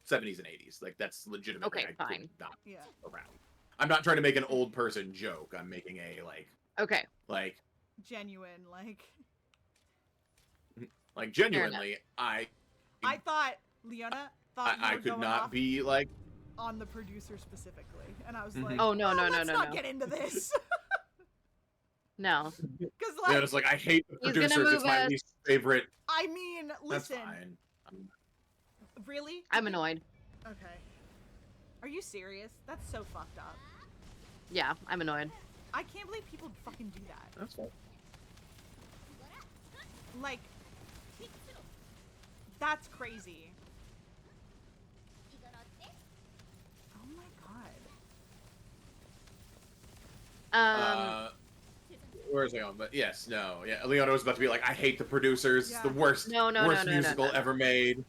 Speaker 3: 70s and 80s. Like that's legitimate.
Speaker 2: Okay, fine.
Speaker 3: Not
Speaker 1: Yeah.
Speaker 3: around. I'm not trying to make an old person joke. I'm making a like.
Speaker 2: Okay.
Speaker 3: Like.
Speaker 1: Genuine, like.
Speaker 3: Like genuinely, I
Speaker 1: thought Leona thought you
Speaker 3: I
Speaker 1: were
Speaker 3: could
Speaker 1: going
Speaker 3: not
Speaker 1: off
Speaker 3: be like
Speaker 1: on the producer specifically, and I was like,
Speaker 2: oh no,
Speaker 1: let's not get into this.
Speaker 2: No.
Speaker 1: Because like,
Speaker 3: yeah, it's like I hate the
Speaker 2: He's gonna
Speaker 3: producers.
Speaker 2: move
Speaker 3: It's my
Speaker 2: us.
Speaker 3: least favorite.
Speaker 1: I mean,
Speaker 3: That's
Speaker 1: listen.
Speaker 3: fine.
Speaker 1: Really?
Speaker 2: I'm annoyed.
Speaker 1: Okay. Are you serious? That's so fucked up.
Speaker 2: Yeah, I'm annoyed.
Speaker 1: I can't believe people fucking do that.
Speaker 3: That's fine.
Speaker 1: Like, that's crazy. Oh my
Speaker 2: Um,
Speaker 3: Where's I going? But yes, no, yeah. Leona was about to be like, I hate the producers.
Speaker 1: Yeah.
Speaker 3: It's the worst, worst musical ever made.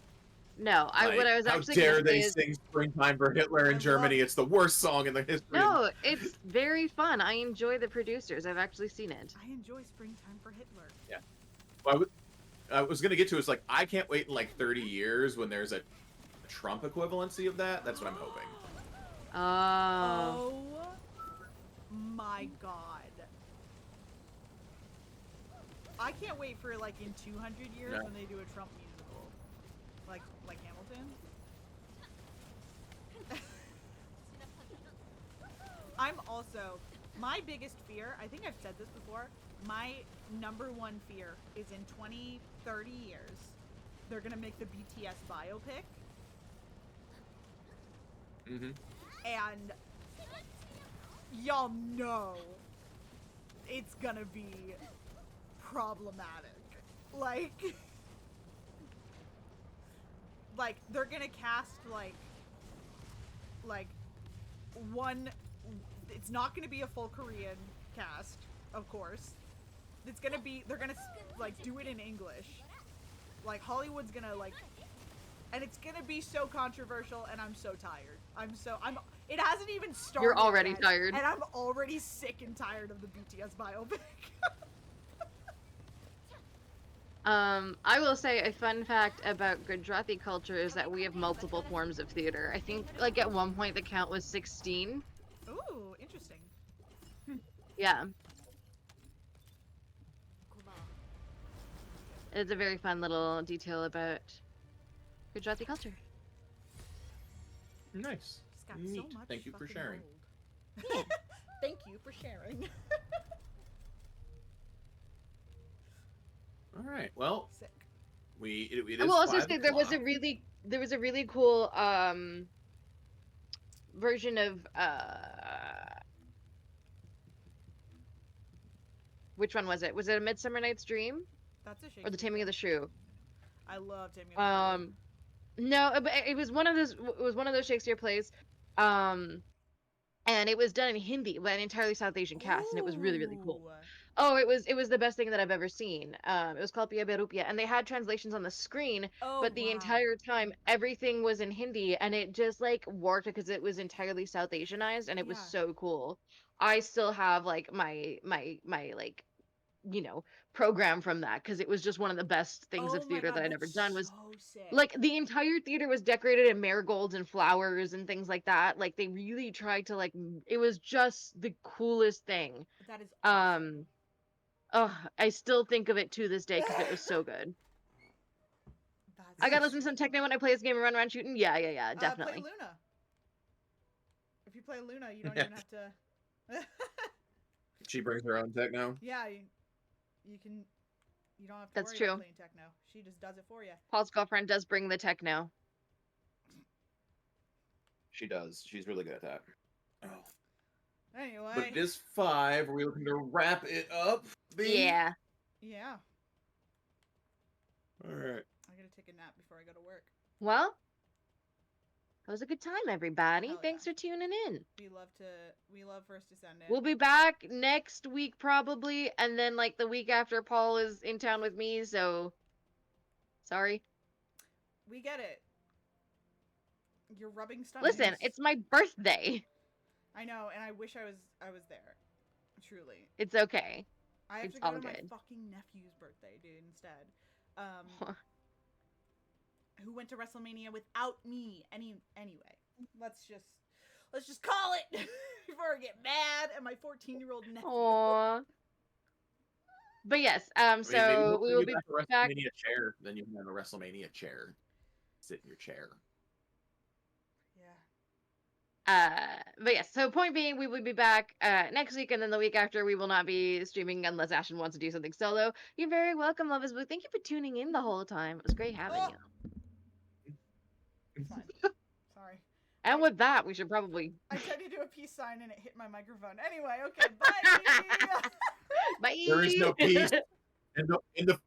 Speaker 2: No,
Speaker 3: Like,
Speaker 2: what I was actually
Speaker 3: how dare
Speaker 2: gonna say
Speaker 3: they
Speaker 2: is,
Speaker 3: sing "Springtime for Hitler" in Germany? It's the worst song in the history.
Speaker 2: no, it's very fun. I enjoy the producers. I've actually seen it.
Speaker 1: I enjoy Springtime for Hitler.
Speaker 3: Yeah. Well, I was gonna get to is like I can't wait in like 30 years when there's a Trump equivalency of that. That's what I'm hoping.
Speaker 2: Oh.
Speaker 1: Oh my god. I can't wait for like in 200 years when they do a Trump musical. Like Hamilton. I'm also, my biggest fear, I think I've said this before, my number one fear is in 20, 30 years, they're gonna make the BTS biopic.
Speaker 3: Mm-hmm.
Speaker 1: And y'all know it's gonna be problematic. Like they're gonna cast like one. It's not gonna be a full Korean cast, of course. It's gonna be, they're gonna like do it in English. Like Hollywood's gonna like, and it's gonna be so controversial, and I'm so tired. It hasn't even started.
Speaker 2: You're already
Speaker 1: yet,
Speaker 2: tired.
Speaker 1: and I'm already sick and tired of the BTS biopic.
Speaker 2: I will say a fun fact about Gujarati culture is that we have multiple forms of theater. I think, like, at one point the count was 16.
Speaker 1: Ooh, interesting.
Speaker 2: Yeah. It's a very fun little detail about Gujarati culture.
Speaker 3: Nice.
Speaker 1: It's got
Speaker 3: Neat.
Speaker 1: so much
Speaker 3: Thank you for
Speaker 1: fucking
Speaker 3: sharing.
Speaker 1: gold. Thank you for sharing.
Speaker 3: All right. Well,
Speaker 1: Sick.
Speaker 3: it is
Speaker 2: I will also
Speaker 3: 5
Speaker 2: say there was a
Speaker 3: o'clock.
Speaker 2: really cool version of which one was it? Was it A Midsummer Night's Dream
Speaker 1: That's a Shakespeare.
Speaker 2: or The Taming of the Shrew?
Speaker 1: I love Taming of the Shrew.
Speaker 2: No, but it was one of those. It was one of those Shakespeare plays, and it was done in Hindi by an entirely South Asian cast, and it was really, really cool. Oh, it was the best thing that I've ever seen. It was called Pia Berupia, and they had translations on the screen,
Speaker 1: Oh,
Speaker 2: but the
Speaker 1: wow.
Speaker 2: entire time everything was in Hindi, and it just like worked because it was entirely South Asianized, and it was
Speaker 1: Yeah.
Speaker 2: so cool. I still have like my like program from that because it was just one of the best things of
Speaker 1: Oh my
Speaker 2: theater
Speaker 1: god,
Speaker 2: that I'd ever
Speaker 1: that's
Speaker 2: done. Was
Speaker 1: so sick.
Speaker 2: like the entire theater was decorated in marigolds and flowers and things like that. Like they really tried to like it was just the coolest thing.
Speaker 1: That is awesome.
Speaker 2: Oh, I still think of it to this day because it was so good. I gotta listen to some techno when I play this game and run around shooting. Yeah,
Speaker 1: Play
Speaker 2: definitely.
Speaker 1: Luna. If you play Luna, you don't even have to.
Speaker 3: She brings her own techno.
Speaker 1: Yeah, you can. You don't have to
Speaker 2: That's
Speaker 1: worry
Speaker 2: true.
Speaker 1: about playing techno. She just does it for you.
Speaker 2: Paul's girlfriend does bring the techno.
Speaker 3: She does. She's really good at that. Oh.
Speaker 1: Anyway.
Speaker 3: But it is 5. Are we looking to wrap it up?
Speaker 2: Yeah.
Speaker 1: Yeah.
Speaker 3: All right.
Speaker 1: I gotta take a nap before I go to work.
Speaker 2: Well, that was a good time, everybody.
Speaker 1: Hell
Speaker 2: Thanks
Speaker 1: yeah.
Speaker 2: for tuning in.
Speaker 1: We love First Descendant.
Speaker 2: We'll be back next week probably, and then like the week after Paul is in town with me, so sorry.
Speaker 1: We get it. You're rubbing stuff.
Speaker 2: Listen, it's my birthday.
Speaker 1: I know, and I wish I was there. Truly.
Speaker 2: It's okay.
Speaker 1: I have
Speaker 2: It's
Speaker 1: to go
Speaker 2: all
Speaker 1: to
Speaker 2: good.
Speaker 1: my fucking nephew's birthday, dude, instead. Who went to WrestleMania without me anyway. Let's just call it before I get mad at my 14-year-old nephew.
Speaker 2: Aww. But yes,
Speaker 3: Maybe
Speaker 2: so we will be
Speaker 3: back. A
Speaker 2: back.
Speaker 3: WrestleMania chair. Then you can have a WrestleMania chair. Sit in your chair.
Speaker 2: But yes, so point being, we will be back next week, and then the week after we will not be streaming unless Ashton wants to do something solo. You're very welcome, Love is Blue. Thank you for tuning in the whole time. It was great having you.
Speaker 1: Fine. Sorry.
Speaker 2: And with that, we should probably.
Speaker 1: I tried to do a peace sign and it hit my microphone. Anyway, okay, bye.
Speaker 2: Bye.
Speaker 3: There is no peace in the